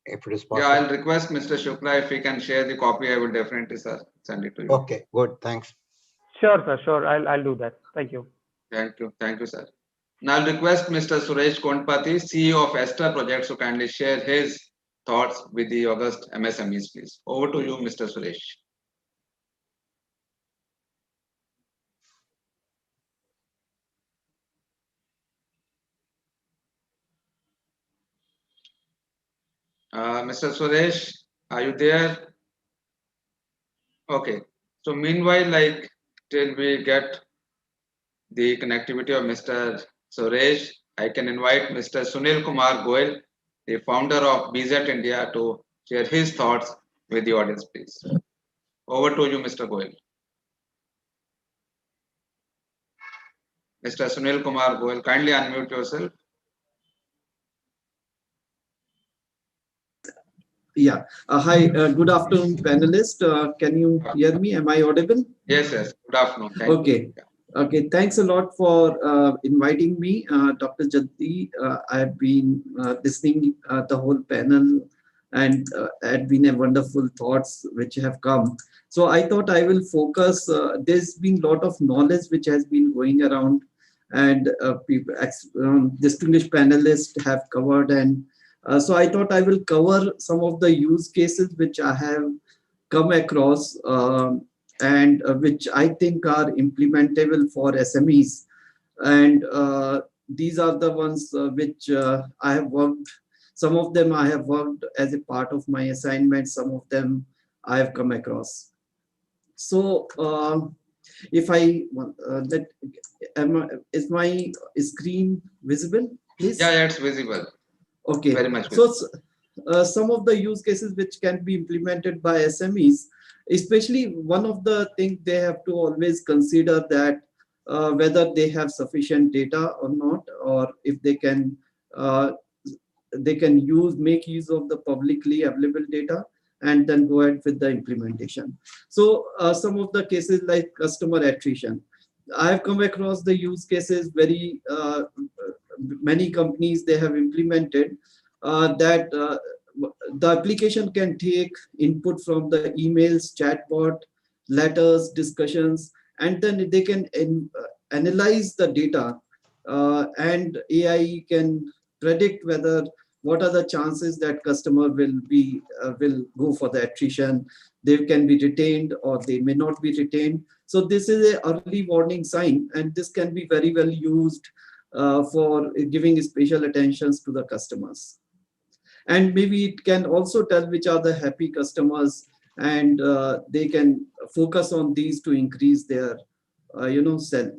if it is possible? Yeah, I'll request Mr. Shukla if he can share the copy. I will definitely, sir, send it to you. Okay, good. Thanks. Sure, sir. Sure. I'll do that. Thank you. Thank you, sir. Now I'll request Mr. Suresh Kondpati, CEO of Esther Projects, to kindly share his thoughts with the August MSMEs, please. Over to you, Mr. Suresh. Mr. Suresh, are you there? Okay. So meanwhile, like till we get the connectivity of Mr. Suresh, I can invite Mr. Sunil Kumar Goel, the founder of BZ India, to share his thoughts with the audience, please. Over to you, Mr. Goel. Mr. Sunil Kumar Goel, kindly unmute yourself. Yeah. Hi. Good afternoon, panelists. Can you hear me? Am I audible? Yes. Good afternoon. Thank okay. you. Okay, thanks a lot for inviting me, Dr. Jaddi. I've been listening the whole panel, and had been a wonderful thoughts which have come. So I thought I will focus. There's been a lot of knowledge which has been going around, and people, distinguished panelists have covered, and so I thought I will cover some of the use cases which I have come across. And which I think are implementable for SMEs. And these are the ones which I have worked. Some of them I have worked as a part of my assignment. Some of them I have come across. So if I that is my screen visible, please? Yeah, it's visible. Okay. Very much visible. So some of the use cases which can be implemented by SMEs, especially one of the things they have to always consider that whether they have sufficient data or not, or if uh, they can make use of the publicly available data and then go ahead with the implementation. So some of the cases like customer attrition, I have come across the use cases very many companies they have implemented that the application can take input from the emails, chatbot, letters, discussions, and then they can analyze the data, and AI can predict whether what are the chances that customer will go for the attrition. They can be retained or they may not be retained. So this is an early warning sign, and this can be very well used for giving special attentions to the customers. And maybe it can also tell which are the happy customers, and they can focus on these to increase their sell.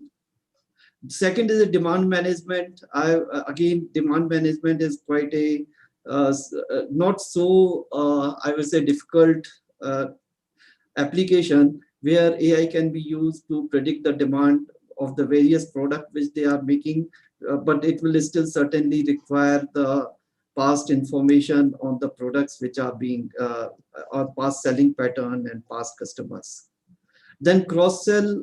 Second is the demand management. Again, demand management is quite a not so I would say difficult application where AI can be used to predict the demand of the various products which they are making, but it will still certainly require the past information on the products which are being or past selling pattern and past customers. Then cross-sell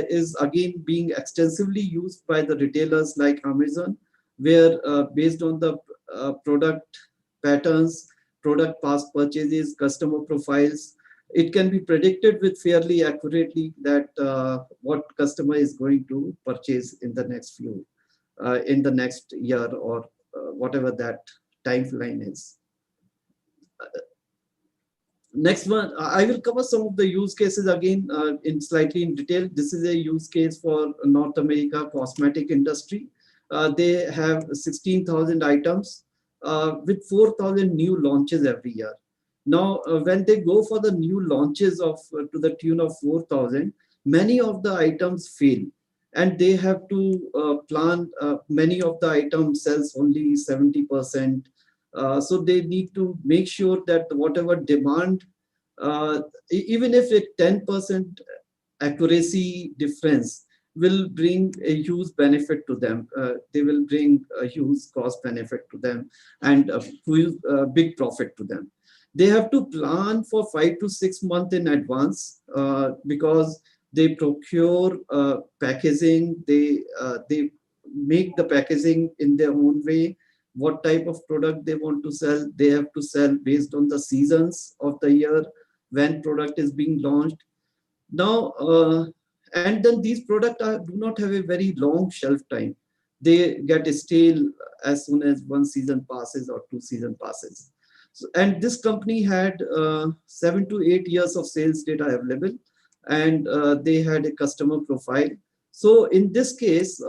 is again being extensively used by the retailers like Amazon, where based on the product patterns, product past purchases, customer profiles, it can be predicted with fairly accurately that what customer is going to purchase in the next year or whatever that timeline is. Next one, I will cover some of the use cases again in slightly in detail. This is a use case for North America cosmetic industry. They have 16,000 items with 4,000 new launches every year. Now, when they go for the new launches of to the tune of 4,000, many of the items fail, and they have to plan. Many of the items sells only 70%. So they need to make sure that whatever demand, even if it 10% accuracy difference will bring a huge benefit to them. They will bring a huge cost benefit to them and a big profit to them. They have to plan for 5 to 6 months in advance because they procure packaging. They make the packaging in their own way. What type of product they want to sell, they have to sell based on the seasons of the year when product is being launched. Now, and then these products do not have a very long shelf time. They get stale as soon as one season passes or two season passes. So, and this company had 7 to 8 years of sales data available, and they had a customer profile. So in this case,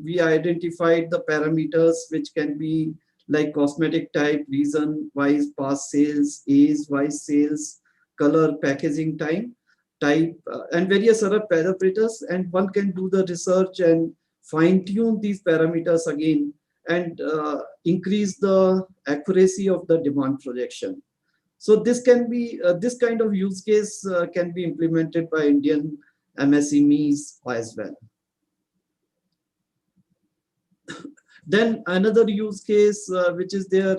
we identified the parameters which can be like cosmetic type, reason-wise past sales, age-wise sales, color, packaging time, type, and various other parameters. And one can do the research and fine-tune these parameters again and increase the accuracy of the demand projection. So this can be, this kind of use case can be implemented by Indian MSMEs as well. Then another use case, which is their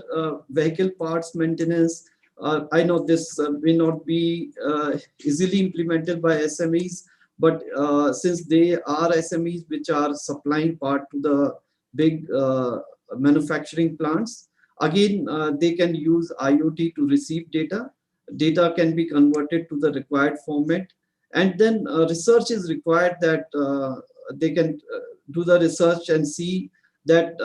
vehicle parts maintenance. I know this may not be easily implemented by SMEs, But since they are SMEs which are supplying part to the big manufacturing plants, again, they can use IoT to receive data. Data can be converted to the required format. And then research is required that they can do the research and see that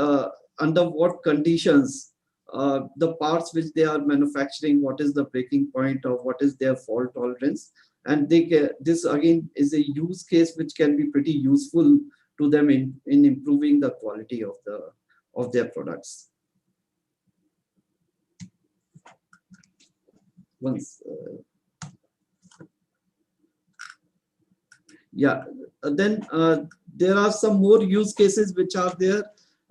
under what conditions the parts which they are manufacturing, what is the breaking point or what is their fault tolerance. And they can, this again is a use case which can be pretty useful to them in improving the quality of their products. Once, yeah, then there are some more use cases which are there.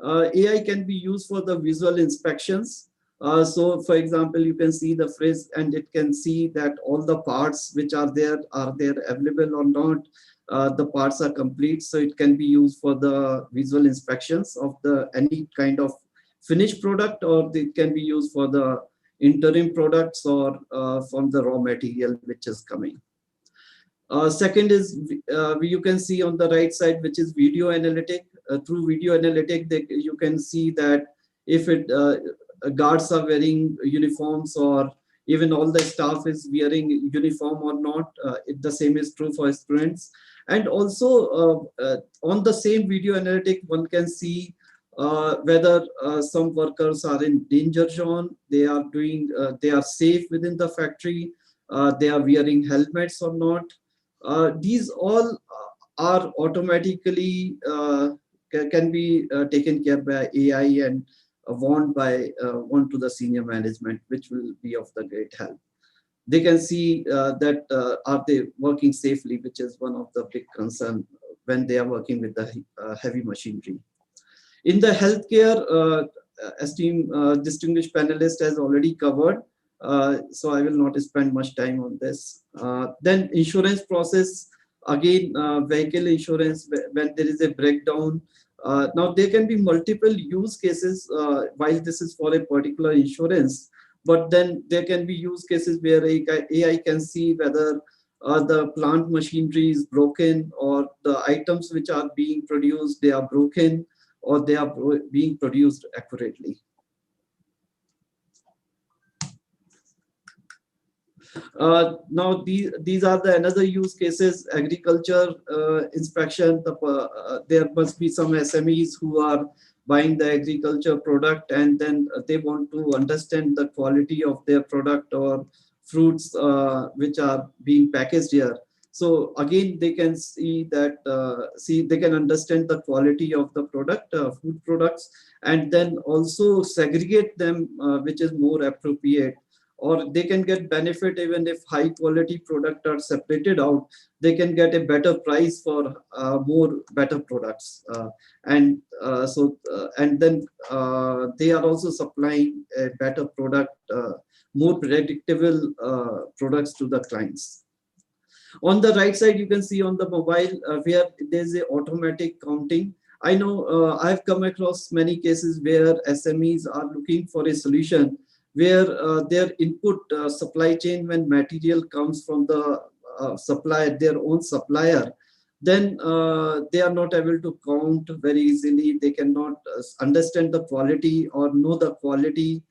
AI can be used for the visual inspections. So for example, you can see the fridge and it can see that all the parts which are there available or not. The parts are complete, so it can be used for the visual inspections of the any kind of finished product, or it can be used for the interim products or from the raw material which is coming. Second is you can see on the right side, which is video analytic. Through video analytic, you can see that if it guards are wearing uniforms or even all the staff is wearing uniform or not. The same is true for students. And also on the same video analytic, one can see whether some workers are in danger zone, they are doing, they are safe within the factory, they are wearing helmets or not. These all are automatically can be taken care by AI and warned to the senior management, which will be of the great help. They can see that are they working safely, which is one of the big concern when they are working with the heavy machinery. In the healthcare, esteemed distinguished panelist has already covered. So I will not spend much time on this. Then insurance process, again, vehicle insurance, when there is a breakdown. Now there can be multiple use cases while this is for a particular insurance, but then there can be use cases where AI can see whether the plant machinery is broken or the items which are being produced, they are broken or they are being produced accurately. Now these are the another use cases. Agriculture inspection. There must be some SMEs who are buying the agriculture product and then they want to understand the quality of their product or fruits which are being packaged here. So again, they can see that they can understand the quality of the product, food products, and then also segregate them, which is more appropriate. Or they can get benefit even if high quality product are separated out, they can get a better price for more better products. And then they are also supplying a better product, more predictable products to the clients. On the right side, you can see on the mobile where there's a automatic counting. I know I've come across many cases where SMEs are looking for a solution where their input supply chain, when material comes from the supplier, their own supplier, then they are not able to count very easily. They cannot understand the quality or know the quality,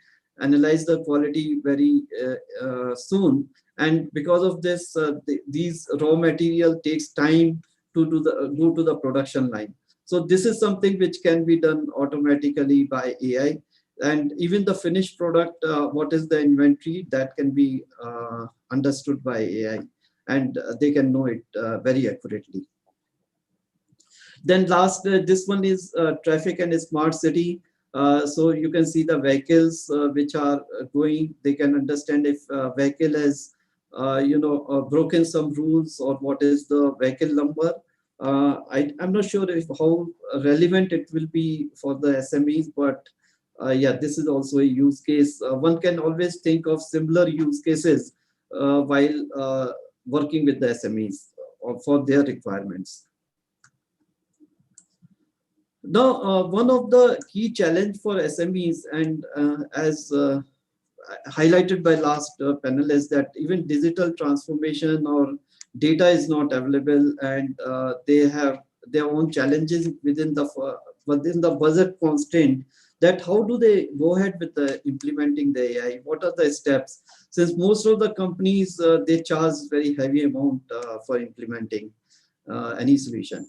analyze the quality very soon. And because of this, these raw material takes time to go to the production line. So this is something which can be done automatically by AI. And even the finished product, what is the inventory, that can be understood by AI, and they can know it very accurately. Then last, this one is traffic and smart city. So you can see the vehicles which are going, they can understand if vehicle has broken some rules or what is the vehicle number. I'm not sure how relevant it will be for the SMEs, but yeah, this is also a use case. One can always think of similar use cases while working with the SMEs for their requirements. Now, one of the key challenge for SMEs, and as highlighted by last panel, is that even digital transformation or data is not available, and they have their own challenges within the budget constraint, that how do they go ahead with implementing the AI? What are the steps? Since most of the companies, they charge very heavy amount for implementing any solution.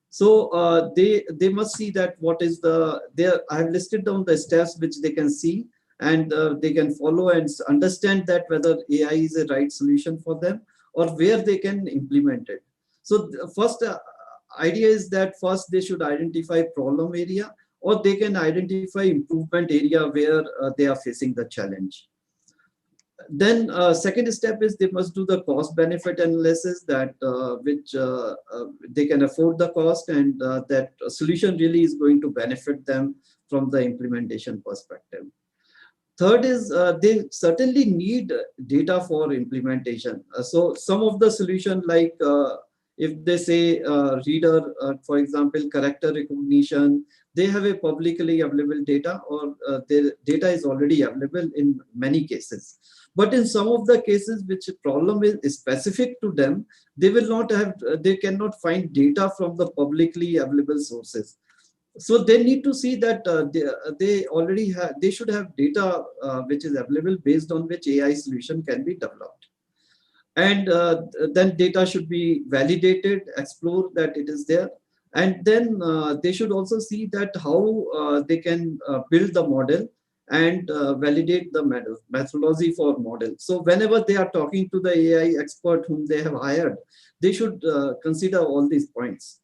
So they must see that what is I have listed down the steps which they can see, and they can follow and understand that whether AI is a right solution for them or where they can implement it. So the first idea is that first they should identify problem area, or they can identify improvement area where they are facing the challenge. Then second step is they must do the cost benefit analysis, that which they can afford the cost, and that solution really is going to benefit them from the implementation perspective. Third is they certainly need data for implementation. So some of the solution, like if they say reader, for example, character recognition, they have a publicly available data, or their data is already available in many cases. But in some of the cases which problem is specific to them, they will not have, they cannot find data from the publicly available sources. So they need to see that they already have, they should have data which is available, based on which AI solution can be developed. And then data should be validated, explore that it is there. And then they should also see that how they can build the model and validate the methodology for model. So whenever they are talking to the AI expert whom they have hired, they should consider all these points.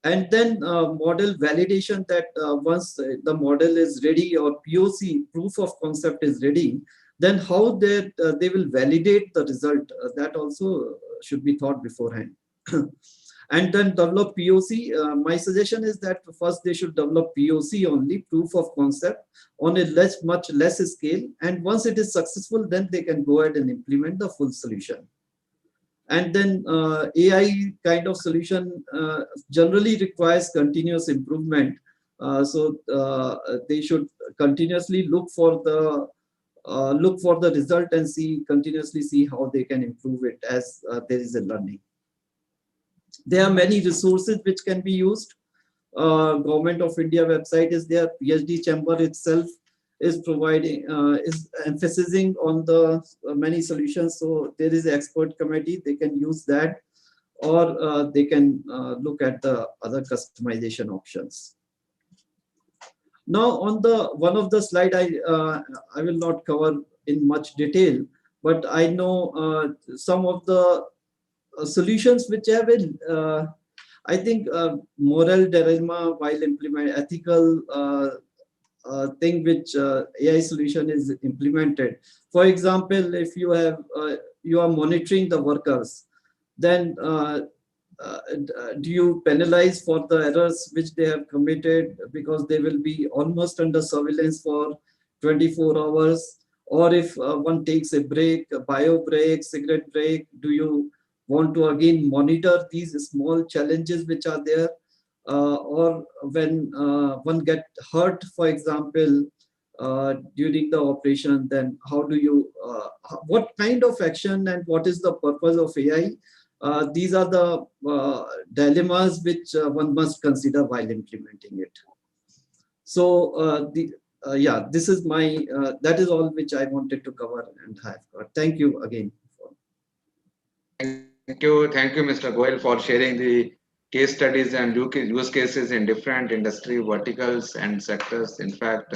And then model validation, that once the model is ready, or POC, proof of concept, is ready, then how they will validate the result, that also should be thought beforehand. And then develop POC. My suggestion is that first they should develop POC only, proof of concept, on a much less scale. And once it is successful, then they can go ahead and implement the full solution. And then AI kind of solution generally requires continuous improvement. So they should continuously look for the result, and continuously see how they can improve it as there is a learning. There are many resources which can be used. Government of India website is there. PhD chamber itself is providing, is emphasizing on the many solutions. So there is an expert committee, they can use that, or they can look at the other customization options. Now on the one of the slide, I will not cover in much detail, but I know some of the solutions which have been, I think, moral dilemma while implement ethical thing which AI solution is implemented. For example, if you have you are monitoring the workers, then do you penalize for the errors which they have committed, because they will be almost under surveillance for 24 hours? Or if one takes a break, a bio break, cigarette break, do you want to again monitor these small challenges which are there? Or when one get hurt, for example, during the operation, then how do you, what kind of action and what is the purpose of AI? These are the dilemmas which one must consider while implementing it. So yeah, this is my, that is all which I wanted to cover and have. Thank you again. Thank you, Mr. Goel, for sharing the case studies and use cases in different industry verticals and sectors. In fact,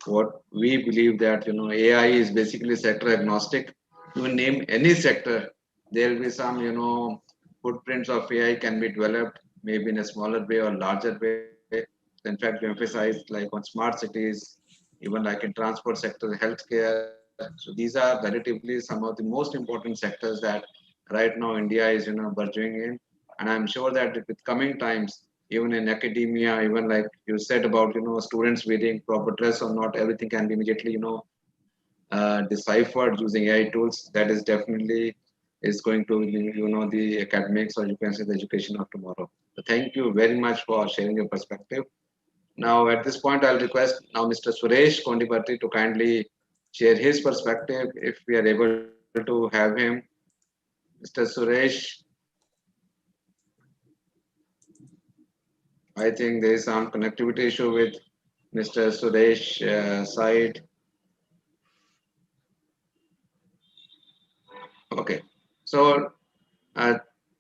what we believe that AI is basically sector agnostic. You name any sector, there will be some footprints of AI can be developed, maybe in a smaller way or larger way. In fact, we emphasize like on smart cities, even like in transport sector, healthcare. So these are relatively some of the most important sectors that right now India is burgeoning in. And I'm sure that with coming times, even in academia, even like you said about students wearing proper dress or not, everything can be immediately deciphered using AI tools. That is definitely is going to the academics, or you can say the education of tomorrow. So thank you very much for sharing your perspective. Now at this point, I'll request now Mr. Suresh Kondipati to kindly share his perspective if we are able to have him. Mr. Suresh. I think there is some connectivity issue with Mr. Suresh side. Okay, so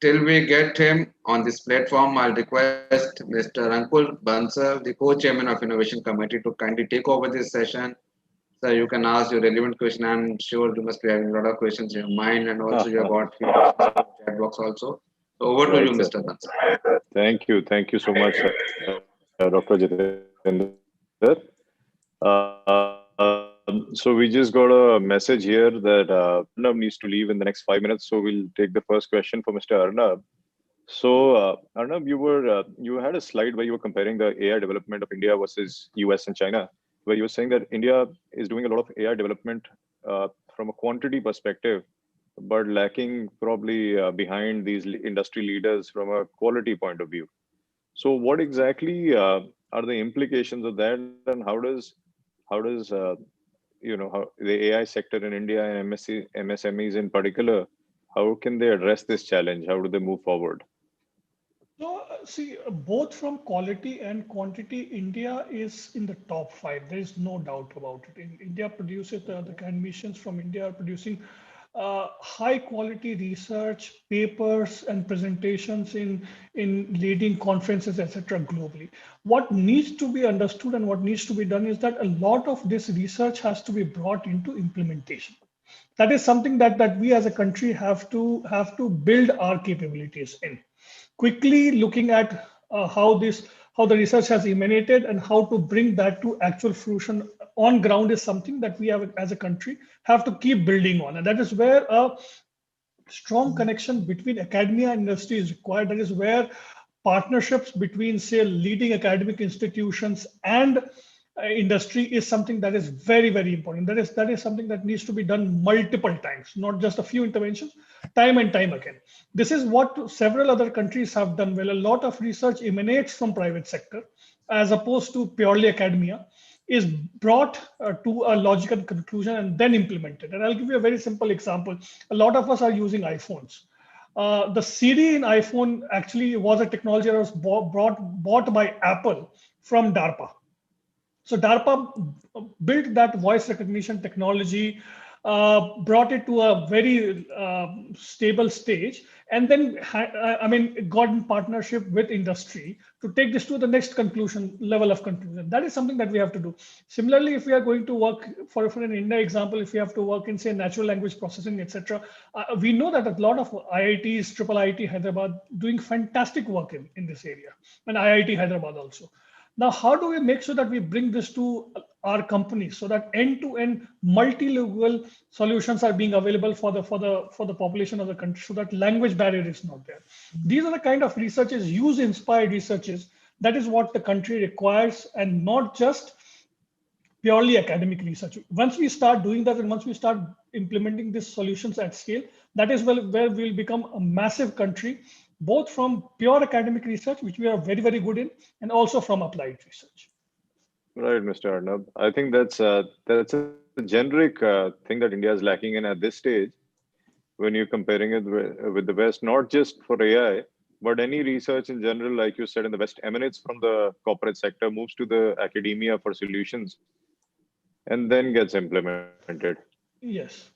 till we get him on this platform, I'll request Mr. Ankul Bansal, the co-chairman of Innovation Committee, to kindly take over this session. So you can ask your relevant question. I'm sure you must be having a lot of questions in your mind, and also you have got few questions in the chat box also. So over to you, Mr. Bansal. Thank you so much, Dr. Jitendra. So we just got a message here that Arnab needs to leave in the next 5 minutes. So we'll take the first question for Mr. Arnab. So Arnab, you had a slide where you were comparing the AI development of India versus US and China, where you were saying that India is doing a lot of AI development from a quantity perspective, but lacking probably behind these industry leaders from a quality point of view. So what exactly are the implications of that, and how does how the AI sector in India and MSMEs in particular, how can they address this challenge? How do they move forward? So, see, both from quality and quantity, India is in the top 5. There is no doubt about it. India produces, the academicians from India are producing high quality research, papers and presentations in leading conferences, etc. globally. What needs to be understood and what needs to be done is that a lot of this research has to be brought into implementation. That is something that we as a country have to build our capabilities in. Quickly looking at how the research has emanated and how to bring that to actual fruition on ground is something that we have as a country have to keep building on, and that is where a strong connection between academia and industry is required. That is where partnerships between, say, leading academic institutions and industry is something that is very, very important. That is something that needs to be done multiple times, not just a few interventions, time and time again. This is what several other countries have done well. A lot of research emanates from private sector as opposed to purely academia, is brought to a logical conclusion and then implemented. And I'll give you a very simple example. A lot of us are using iPhones. The CD in iPhone actually was a technology that was bought by Apple from DARPA. So DARPA built that voice recognition technology, brought it to a very stable stage, and then got in partnership with industry to take this to the next level of conclusion. That is something that we have to do. Similarly, if we are going to work for an India example, if we have to work in, say, natural language processing, etc., we know that a lot of IITs, Triple IIT Hyderabad, doing fantastic work in this area, and IIT Hyderabad also. Now, how do we make sure that we bring this to our companies so that end-to-end multilingual solutions are being available for the population of the country, so that language barrier is not there? These are the kind of researches, use-inspired researches. That is what the country requires, and not just purely academic research. Once we start doing that, and once we start implementing these solutions at scale, that is where we'll become a massive country, both from pure academic research, which we are very, very good in, and also from applied research. Right, Mr. Arnab. I think that's a generic thing that India is lacking in at this stage when you're comparing it with the West, not just for AI, but any research in general, like you said, in the West emanates from the corporate sector, moves to the academia for solutions, and then gets implemented. Yes.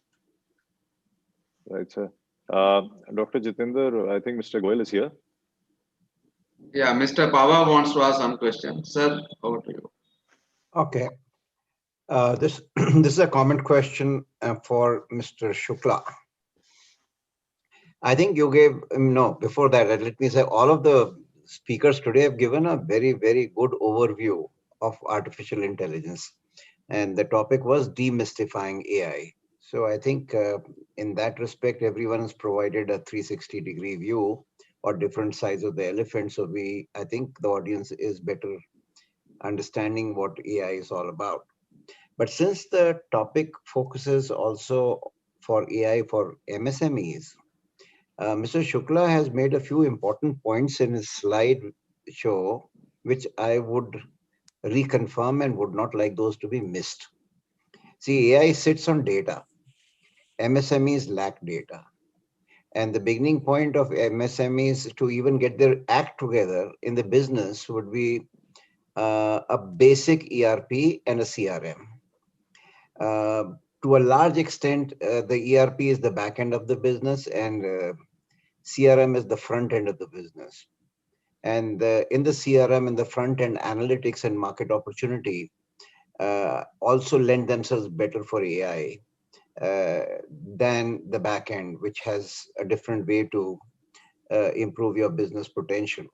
Right, sir. Dr. Jitendra, I think Mr. Goyal is here. Yeah, Mr. Pava wants to ask some questions. Sir, over to you. Okay. This is a comment question for Mr. Shukla. I think you gave, no, before that, let me say all of the speakers today have given a very, very good overview of artificial intelligence. And the topic was demystifying AI. So I think in that respect, everyone has provided a 360-degree view or different sides of the elephant. So I think the audience is better understanding what AI is all about. But since the topic focuses also for AI for MSMEs, Mr. Shukla has made a few important points in his slide show, which I would reconfirm and would not like those to be missed. See, AI sits on data. MSMEs lack data. And the beginning point of MSMEs to even get their act together in the business would be a basic ERP and a CRM. To a large extent, the ERP is the back end of the business and CRM is the front end of the business. And in the CRM and the front end, analytics and market opportunity also lend themselves better for AI than the back end, which has a different way to improve your business potential.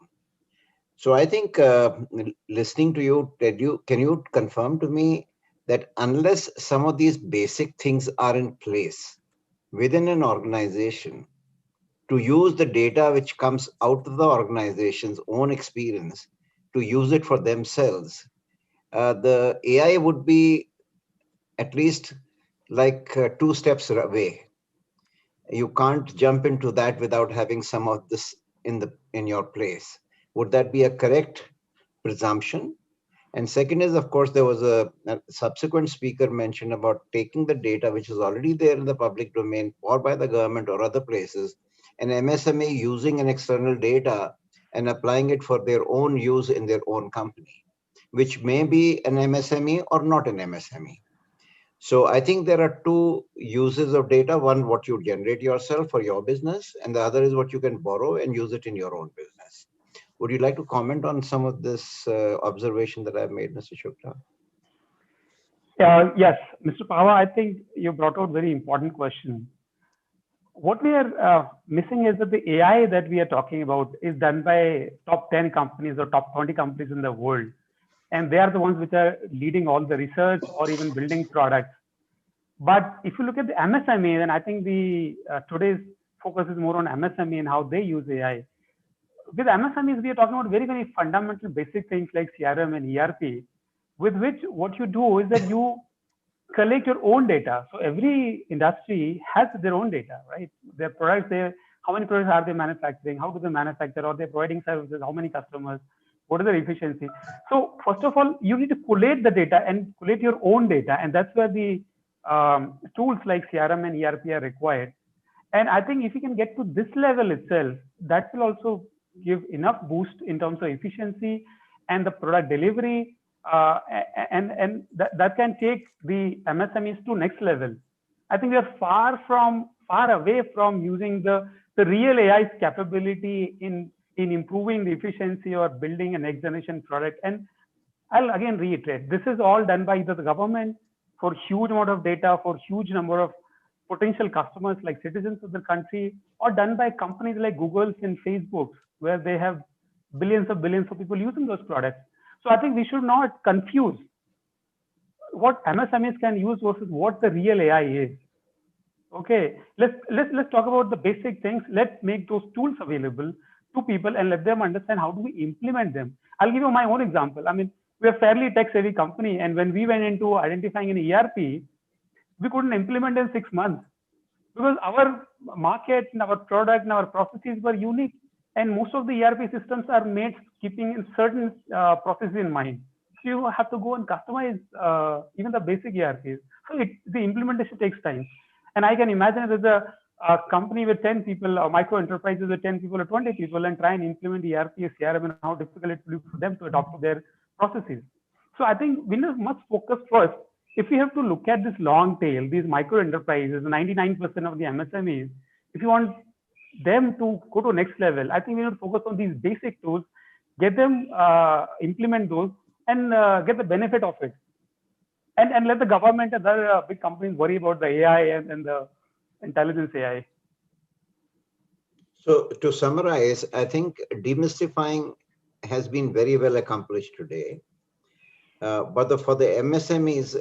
So I think listening to you, Ted, can you confirm to me that unless some of these basic things are in place within an organization to use the data which comes out of the organization's own experience to use it for themselves, the AI would be at least like 2 steps away. You can't jump into that without having some of this in your place. Would that be a correct presumption? And second is, of course, there was a subsequent speaker mentioned about taking the data which is already there in the public domain or by the government or other places, and MSME using an external data and applying it for their own use in their own company, which may be an MSME or not an MSME. So I think there are 2 uses of data. One, what you generate yourself for your business, and the other is what you can borrow and use it in your own business. Would you like to comment on some of this observation that I've made, Mr. Shukla? Yes, Mr. Pava, I think you brought out very important question. What we are missing is that the AI that we are talking about is done by top 10 companies or top 20 companies in the world. And they are the ones which are leading all the research or even building products. But if you look at the MSME, then I think the today's focus is more on MSME and how they use AI. With MSMEs, we are talking about very, very fundamental basic things like CRM and ERP, with which what you do is that you collect your own data. So every industry has their own data, right? Their products, how many products are they manufacturing? How do they manufacture? Are they providing services? How many customers? What is their efficiency? So first of all, you need to collate the data and collate your own data. And that's where the tools like CRM and ERP are required. And I think if you can get to this level itself, that will also give enough boost in terms of efficiency and the product delivery. And that can take the MSMEs to next level. I think we are far away from using the real AI's capability in improving the efficiency or building a next generation product. And I'll again reiterate, this is all done by either the government for huge amount of data, for huge number of potential customers like citizens of the country, or done by companies like Google and Facebook, where they have billions of people using those products. So I think we should not confuse what MSMEs can use versus what the real AI is. Okay, let's talk about the basic things. Let's make those tools available to people and let them understand how do we implement them. I'll give you my own example. I mean, we're a fairly tech-savvy company, and when we went into identifying an ERP, we couldn't implement in 6 months because our market and our product and our processes were unique. And most of the ERP systems are made keeping in certain processes in mind. So you have to go and customize even the basic ERPs. So the implementation takes time. And I can imagine there's a company with 10 people or micro enterprises with 10 people or 20 people and try and implement ERP or CRM and how difficult it will be for them to adopt their processes. So I think we must focus first. If we have to look at this long tail, these micro enterprises, 99% of the MSMEs, if you want them to go to next level, I think we need to focus on these basic tools, get them implement those and get the benefit of it. And let the government and other big companies worry about the AI and the intelligence AI. So to summarize, I think demystifying has been very well accomplished today. But for the MSMEs,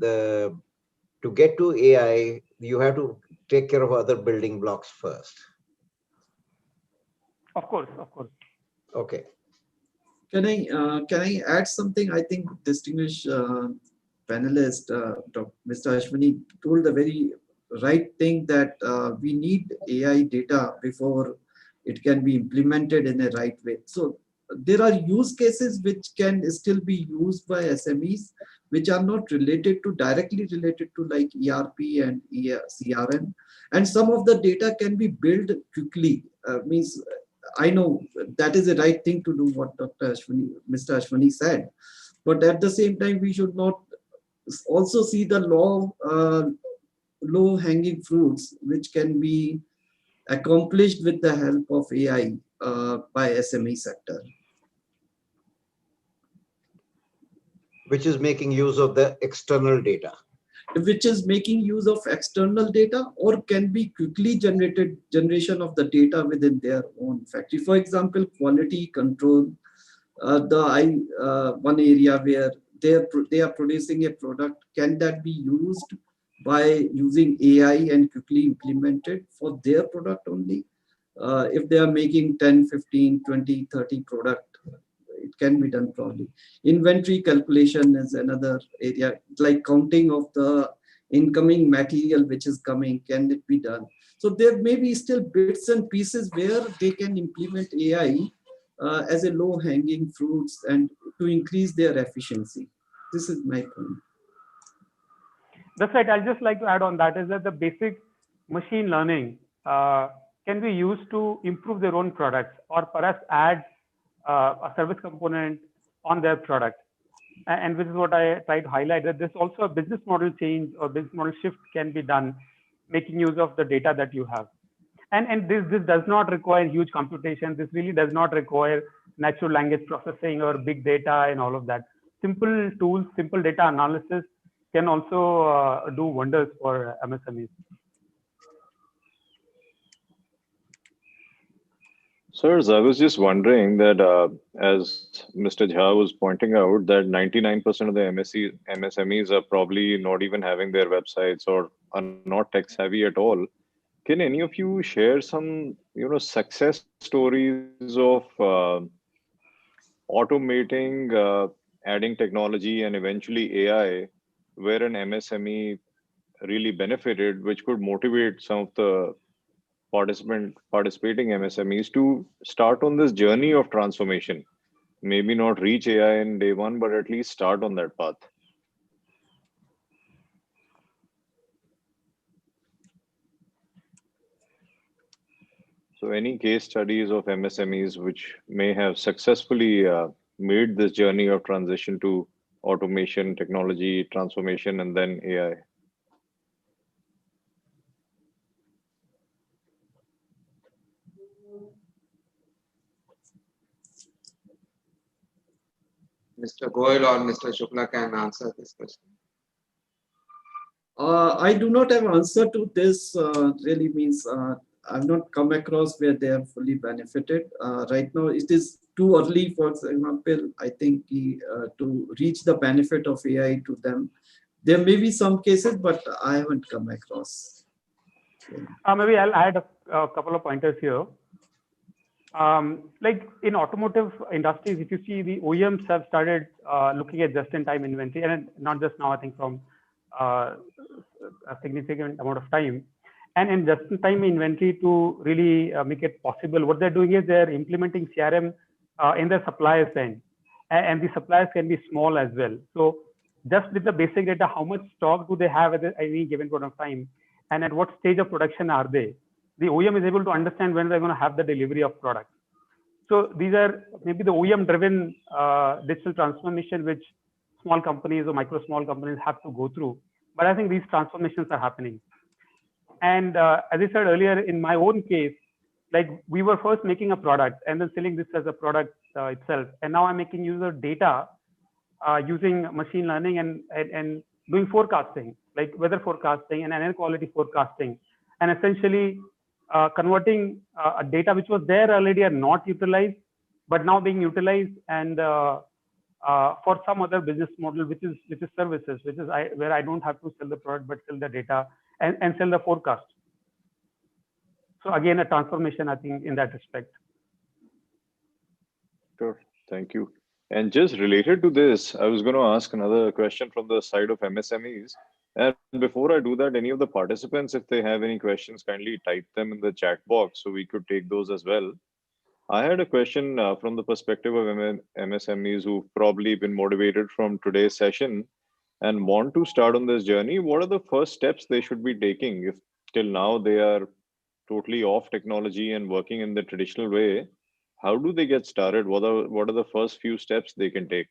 to get to AI, you have to take care of other building blocks first. Of course. Okay. Can I add something? I think distinguished panelist, Mr. Ashwini, told the very right thing that we need AI data before it can be implemented in a right way. So there are use cases which can still be used by SMEs, which are not directly related to like ERP and CRM. And some of the data can be built quickly. Means I know that is the right thing to do, what Mr. Ashwani said. But at the same time, we should not also see the low hanging fruits, which can be accomplished with the help of AI by SME sector. Which is making use of the external data. Which is making use of external data, or can be quickly generation of the data within their own factory. For example, quality control, one area where they are producing a product, can that be used by using AI and quickly implemented for their product only? If they are making 10, 15, 20, 30 product, it can be done probably. Inventory calculation is another area, like counting of the incoming material which is coming, can it be done? So there may be still bits and pieces where they can implement AI as a low hanging fruits and to increase their efficiency. This is my point. That's right. I'll just like to add on that is that the basic machine learning can be used to improve their own products, or perhaps add a service component on their product. And which is what I try to highlight, that there's also a business model change or business model shift can be done, making use of the data that you have. And this does not require huge computation. This really does not require natural language processing or big data and all of that. Simple tools, simple data analysis can also do wonders for MSMEs. Sirs, I was just wondering that as Mr. Jha was pointing out, that 99% of the MSMEs are probably not even having their websites or are not tech savvy at all. Can any of you share some, success stories of automating, adding technology and eventually AI, where an MSME really benefited, which could motivate some of the participating MSMEs to start on this journey of transformation? Maybe not reach AI in day one, but at least start on that path. So any case studies of MSMEs which may have successfully made this journey of transition to automation, technology, transformation, and then AI? Mr. Goyal or Mr. Shukla can answer this question. I do not have answer to this. Really means I've not come across where they have fully benefited. Right now, it is too early, for example, I think to reach the benefit of AI to them. There may be some cases, but I haven't come across. Maybe I'll add a couple of pointers here. Like in automotive industries, if you see, the OEMs have started looking at just-in-time inventory, and not just now, I think from a significant amount of time. And in just-in-time inventory, to really make it possible, what they're doing is they're implementing CRM in their suppliers end, and the suppliers can be small as well. So just with the basic data, how much stock do they have at any given point of time, and at what stage of production are they? The OEM is able to understand when they're going to have the delivery of products. So these are maybe the OEM-driven digital transformation, which small companies or small companies have to go through. But I think these transformations are happening. And as I said earlier, in my own case, like we were first making a product and then selling this as a product itself. And now I'm making use of data using machine learning and doing forecasting, like weather forecasting and air quality forecasting, and essentially converting a data which was there already and not utilized, but now being utilized and for some other business model, which is services, which is where I don't have to sell the product, but sell the data and sell the forecast. So again, a transformation, I think, in that respect. Sure, thank you. And just related to this, I was going to ask another question from the side of MSMEs. And before I do that, any of the participants, if they have any questions, kindly type them in the chat box so we could take those as well. I had a question from the perspective of MSMEs who've probably been motivated from today's session and want to start on this journey. What are the first steps they should be taking if till now they are totally off technology and working in the traditional way? How do they get started? What are the first few steps they can take?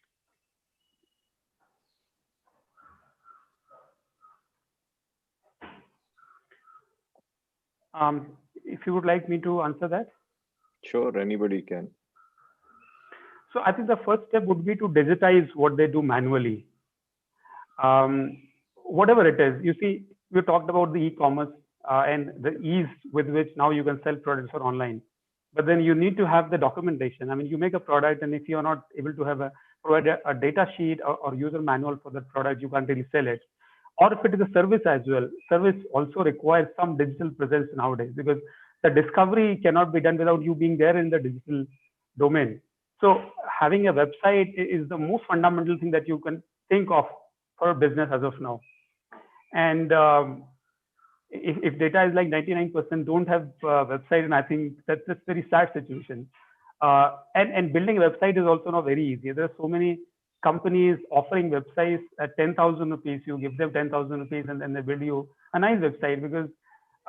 If you would like me to answer that. Sure, anybody can. So I think the first step would be to digitize what they do manually. Whatever it is, you see, we talked about the e-commerce and the ease with which now you can sell products for online. But then you need to have the documentation. I mean, you make a product, and if you're not able to provide a data sheet or user manual for that product, you can't really sell it. Or if it is a service as well, service also requires some digital presence nowadays, because the discovery cannot be done without you being there in the digital domain. So having a website is the most fundamental thing that you can think of for a business as of now. And if data is like 99% don't have a website, and I think that's a very sad situation. And building a website is also not very easy. There are so many companies offering websites at 10,000 rupees. You give them 10,000 rupees and then they build you a nice website, because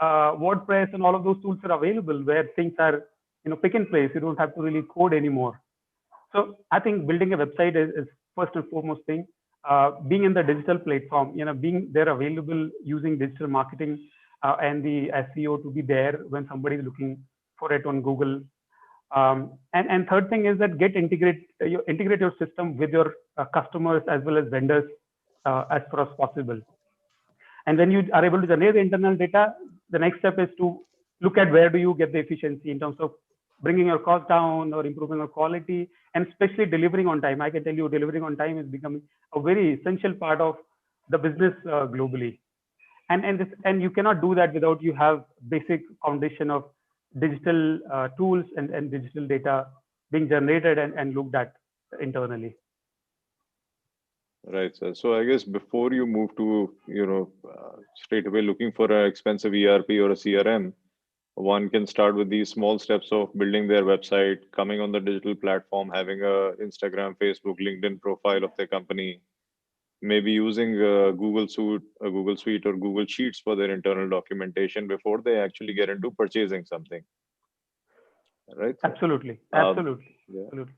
WordPress and all of those tools are available where things are, pick and place. You don't have to really code anymore. So I think building a website is first and foremost thing. Being in the digital platform, being there available, using digital marketing and the SEO to be there when somebody is looking for it on Google. And third thing is that integrate your system with your customers as well as vendors as far as possible. And when you are able to generate the internal data, the next step is to look at where do you get the efficiency in terms of bringing your cost down or improving your quality, and especially delivering on time. I can tell you delivering on time is becoming a very essential part of the business globally. And you cannot do that without you have basic foundation of digital tools and digital data being generated and looked at internally. Right, sir. So I guess before you move to, straight away looking for an expensive ERP or a CRM, one can start with these small steps of building their website, coming on the digital platform, having a Instagram, Facebook, LinkedIn profile of their company, maybe using Google Suite or Google Sheets for their internal documentation before they actually get into purchasing something. Right? Absolutely. Yeah. Absolutely.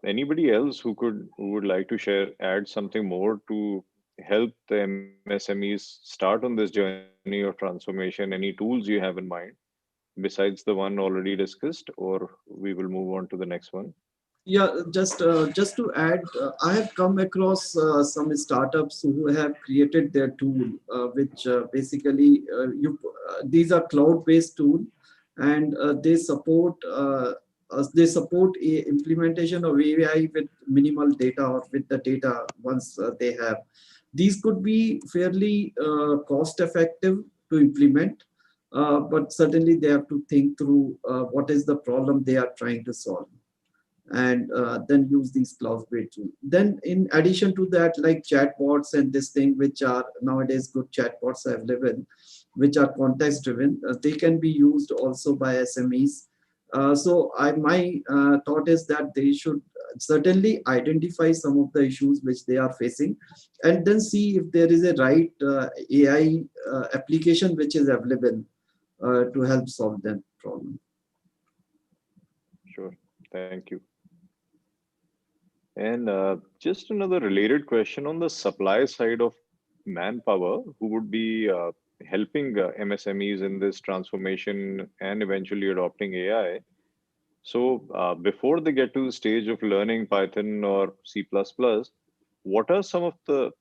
Anybody else who would like to add something more to help the MSMEs start on this journey of transformation? Any tools you have in mind besides the one already discussed, or we will move on to the next one? Yeah, just to add, I have come across some startups who have created their tool, which basically these are cloud-based tool, and they support implementation of AI with minimal data or with the data once they have. These could be fairly cost-effective to implement, but certainly they have to think through what is the problem they are trying to solve, and then use these cloud-based tools. Then in addition to that, like chatbots and this thing, which are nowadays good chatbots available, which are context driven, they can be used also by SMEs. So my thought is that they should certainly identify some of the issues which they are facing, and then see if there is a right AI application which is available to help solve that problem. Sure, thank you. And just another related question on the supply side of manpower, who would be helping MSMEs in this transformation and eventually adopting AI. So before they get to the stage of learning Python or C++, what are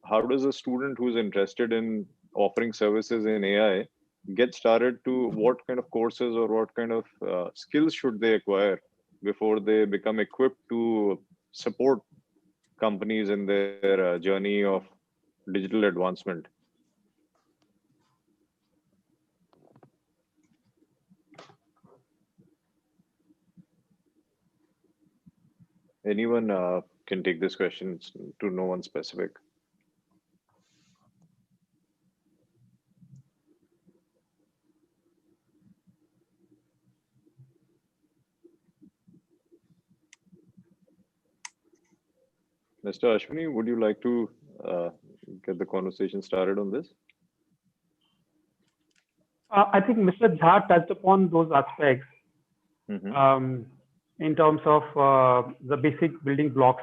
how does a student who's interested in offering services in AI get started? To what kind of courses or what kind of skills should they acquire before they become equipped to support companies in their journey of digital advancement? Anyone can take this question, to no one specific. Mr. Ashwini, would you like to get the conversation started on this? I think Mr. Jha touched upon those aspects in terms of the basic building blocks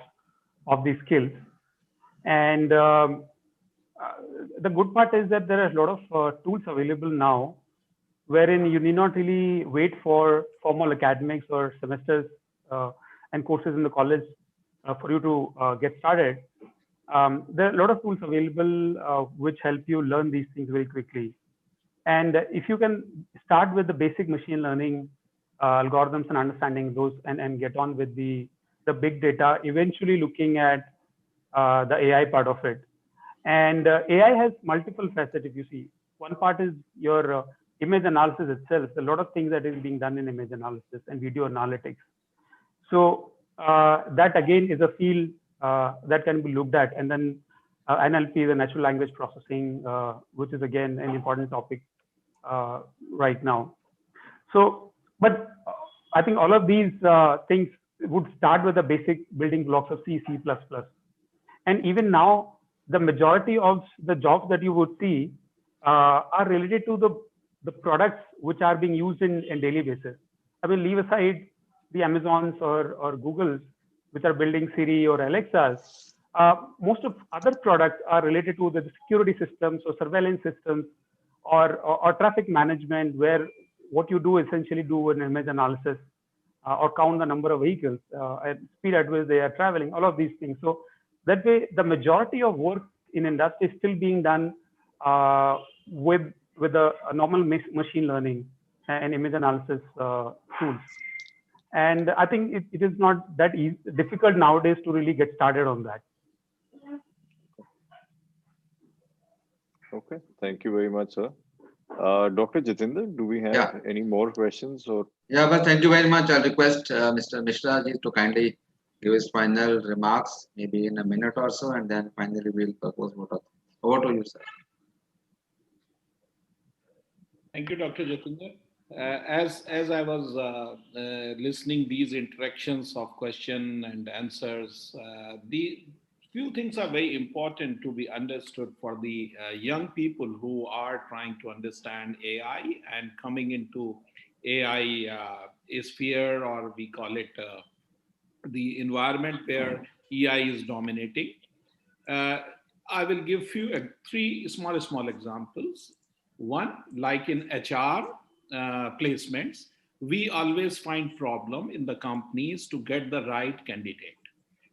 of these skills. And the good part is that there are a lot of tools available now, wherein you need not really wait for formal academics or semesters and courses in the college for you to get started. There are a lot of tools available which help you learn these things very quickly. And if you can start with the basic machine learning algorithms and understanding those and get on with the big data, eventually looking at the AI part of it. And AI has multiple facets, if you see. One part is your image analysis itself. A lot of things that is being done in image analysis and video analytics. So that again is a field that can be looked at. And then NLP, the natural language processing, which is again an important topic right now. So, but I think all of these things would start with the basic building blocks of C, C++. And even now, the majority of the jobs that you would see are related to the products which are being used in daily basis. I mean, leave aside the Amazons or Googles, which are building Siri or Alexas. Most of other products are related to the security systems or surveillance systems or traffic management, where what you do essentially do an image analysis or count the number of vehicles and speed at which they are traveling, all of these things. So that way, the majority of work in industry is still being done with a normal machine learning and image analysis tools. And I think it is not that difficult nowadays to really get started on that. Okay, thank you very much, sir. Dr. Jatinder, do we have any more questions? Or yeah, but thank you very much. I'll request Mr. Mishra ji to kindly give his final remarks, maybe in a minute or so, and then finally we'll propose vote. Over to you, sir. Thank you, Dr. Jatinder. As I was listening these interactions of question and answers, the few things are very important to be understood for the young people who are trying to understand AI and coming into AI sphere, or we call it the environment where AI is dominating. I will give you three small examples. One, like in HR placements, we always find problem in the companies to get the right candidate.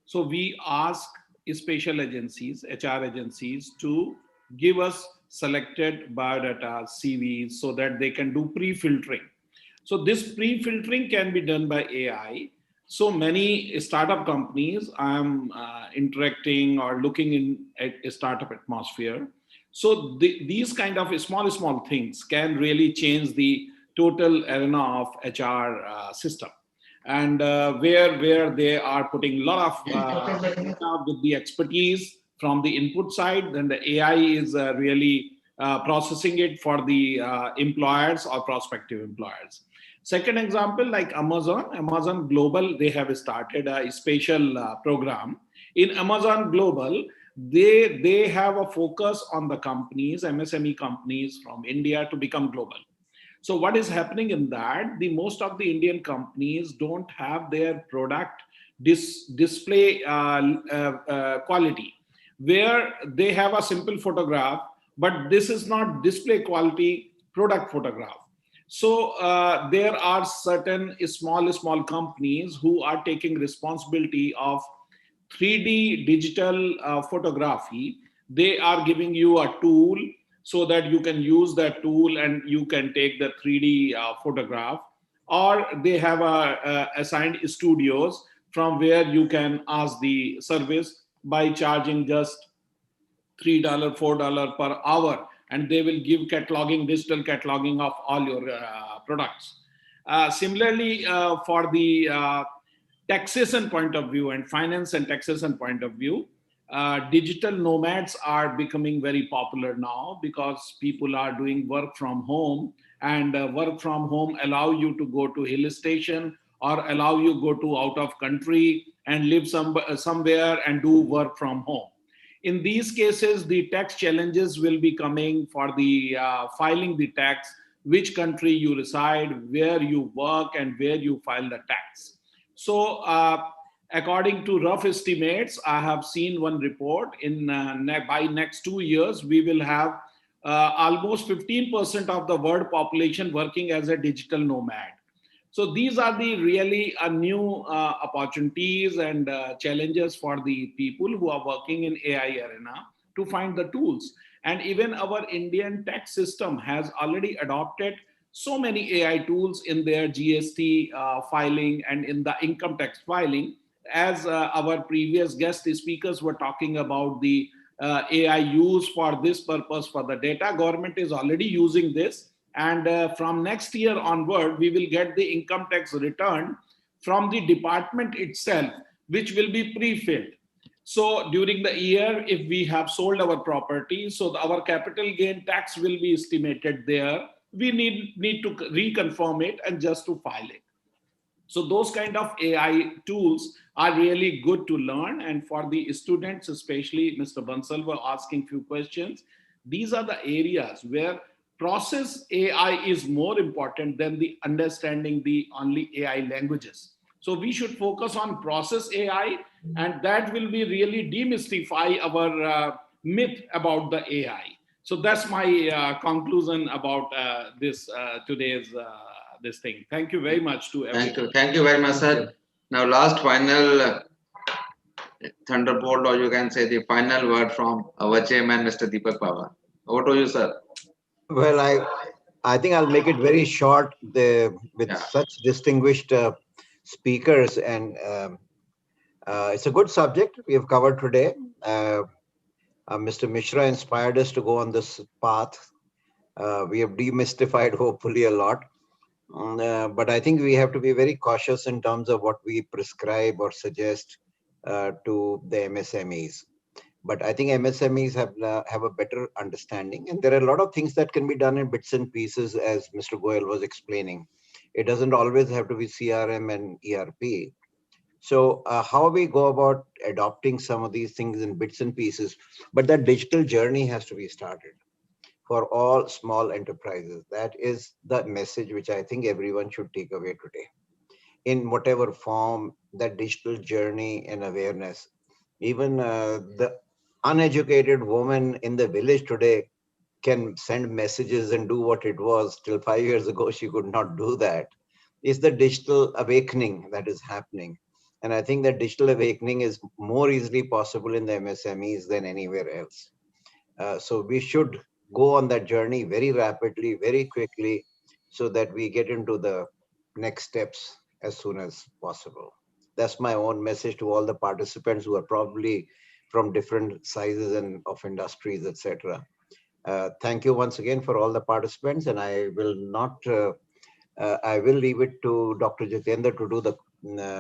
So we ask special agencies, HR agencies, to give us selected biodata, CVs, so that they can do pre-filtering. So this pre-filtering can be done by AI. So many startup companies I'm interacting or looking in at a startup atmosphere. So these kind of small things can really change the total arena of HR system. And where they are putting a lot of data with the expertise from the input side, then the AI is really processing it for the employers or prospective employers. Second example, like Amazon Global, they have started a special program. In Amazon Global, they have a focus on the companies, MSME companies from India to become global. So what is happening in that, the most of the Indian companies don't have their product display quality, where they have a simple photograph, but this is not display quality product photograph. So there are certain small companies who are taking responsibility of 3D digital photography. They are giving you a tool so that you can use that tool and you can take the 3D photograph, or they have assigned studios from where you can ask the service by charging just $3, $4 per hour, and they will give digital cataloging of all your products. Similarly, for the taxation point of view and finance and taxation point of view, digital nomads are becoming very popular now, because people are doing work from home, and work from home allow you to go to hill station or allow you go to out of country and live somewhere and do work from home. In these cases, the tax challenges will be coming for the filing the tax, which country you reside, where you work, and where you file the tax. So, according to rough estimates, I have seen one report in by next 2 years, we will have almost 15% of the world population working as a digital nomad. So these are the really new opportunities and challenges for the people who are working in AI arena to find the tools. And even our Indian tax system has already adopted so many AI tools in their GST filing and in the income tax filing. As our previous guest speakers were talking about the AI use for this purpose for the data, government is already using this, and from next year onward we will get the income tax return from the department itself, which will be pre-filled. So during the year, if we have sold our property, so our capital gain tax will be estimated there. We need to reconfirm it and just to file it. So those kind of AI tools are really good to learn. And for the students, especially Mr. Bansal were asking few questions. These are the areas where process AI is more important than the understanding the only AI languages. So we should focus on process AI, and that will be really demystify our myth about the AI. So that's my conclusion about this today's this thing. Thank you very much to everyone. Thank you very much, sir. Now, last final thunderbolt, or you can say the final word from our chairman, Mr. Deepak Pawar. Over to you, sir. Well, I think I'll make it very short. With such distinguished speakers, and it's a good subject we have covered today. Mr. Mishra inspired us to go on this path. We have demystified hopefully a lot. But I think we have to be very cautious in terms of what we prescribe or suggest to the MSMEs. But I think MSMEs have a better understanding, and there are a lot of things that can be done in bits and pieces, as Mr. Goyal was explaining. It doesn't always have to be CRM and ERP. So how we go about adopting some of these things in bits and pieces, but that digital journey has to be started for all small enterprises. That is the message which I think everyone should take away today. In whatever form, that digital journey and awareness, even the uneducated woman in the village today can send messages and do what it was till 5 years ago she could not do that. It's the digital awakening that is happening. And I think that digital awakening is more easily possible in the MSMEs than anywhere else. So we should go on that journey very rapidly, very quickly, so that we get into the next steps as soon as possible. That's my own message to all the participants who are probably from different sizes and of industries, etc. Thank you once again for all the participants, and I will not. I will leave it to Dr. Jitendra to do the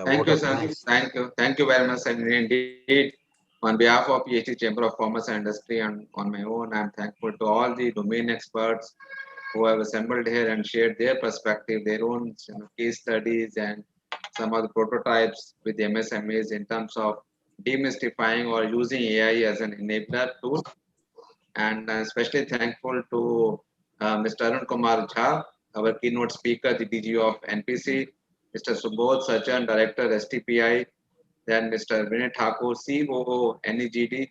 Thank you, sir. Thank you very much. And indeed, on behalf of PhD Chamber of Commerce and Industry and on my own, I'm thankful to all the domain experts who have assembled here and shared their perspective, their own case studies, and some of the prototypes with the MSMEs in terms of demystifying or using AI as an enabler tool. And I'm especially thankful to Mr. Arun Kumar Jha, our keynote speaker, the DG of NPC, Mr. Subodh Sajan, Director STPI, then Mr. Vinay Thakur, COO NEGD,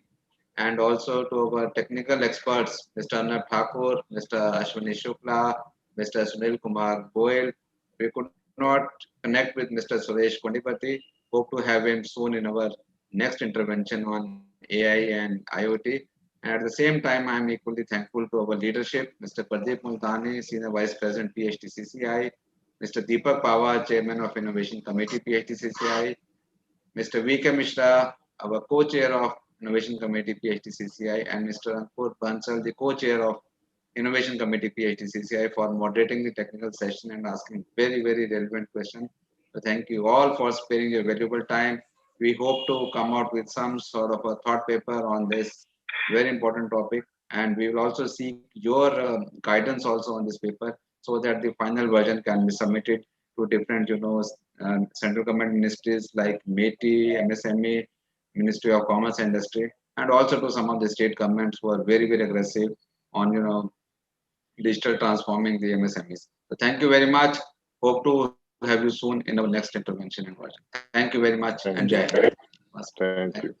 and also to our technical experts, Mr. Arnab Thakur, Mr. Ashwini Shukla, Mr. Sunil Kumar Goyal. We could not connect with Mr. Suresh Kondipati. Hope to have him soon in our next intervention on AI and IoT. And at the same time, I'm equally thankful to our leadership, Mr. Pradeep Multani, Senior Vice President, PhD CCI, Mr. Deepak Pawar, Chairman of Innovation Committee, PhD CCI, Mr. V.K. Mishra, our co-chair of Innovation Committee, PhD CCI, and Mr. Ankur Bansal, the co-chair of Innovation Committee, PhD CCI, for moderating the technical session and asking very, very relevant questions. So thank you all for sparing your valuable time. We hope to come out with some sort of a thought paper on this very important topic, and we will also seek your guidance also on this paper so that the final version can be submitted to different central government ministries like METI, MSME, Ministry of Commerce and Industry, and also to some of the state governments who are very, very aggressive on, digital transforming the MSMEs. So thank you very much. Hope to have you soon in our next intervention and project. Thank you very much and Jai Hind. Thank you.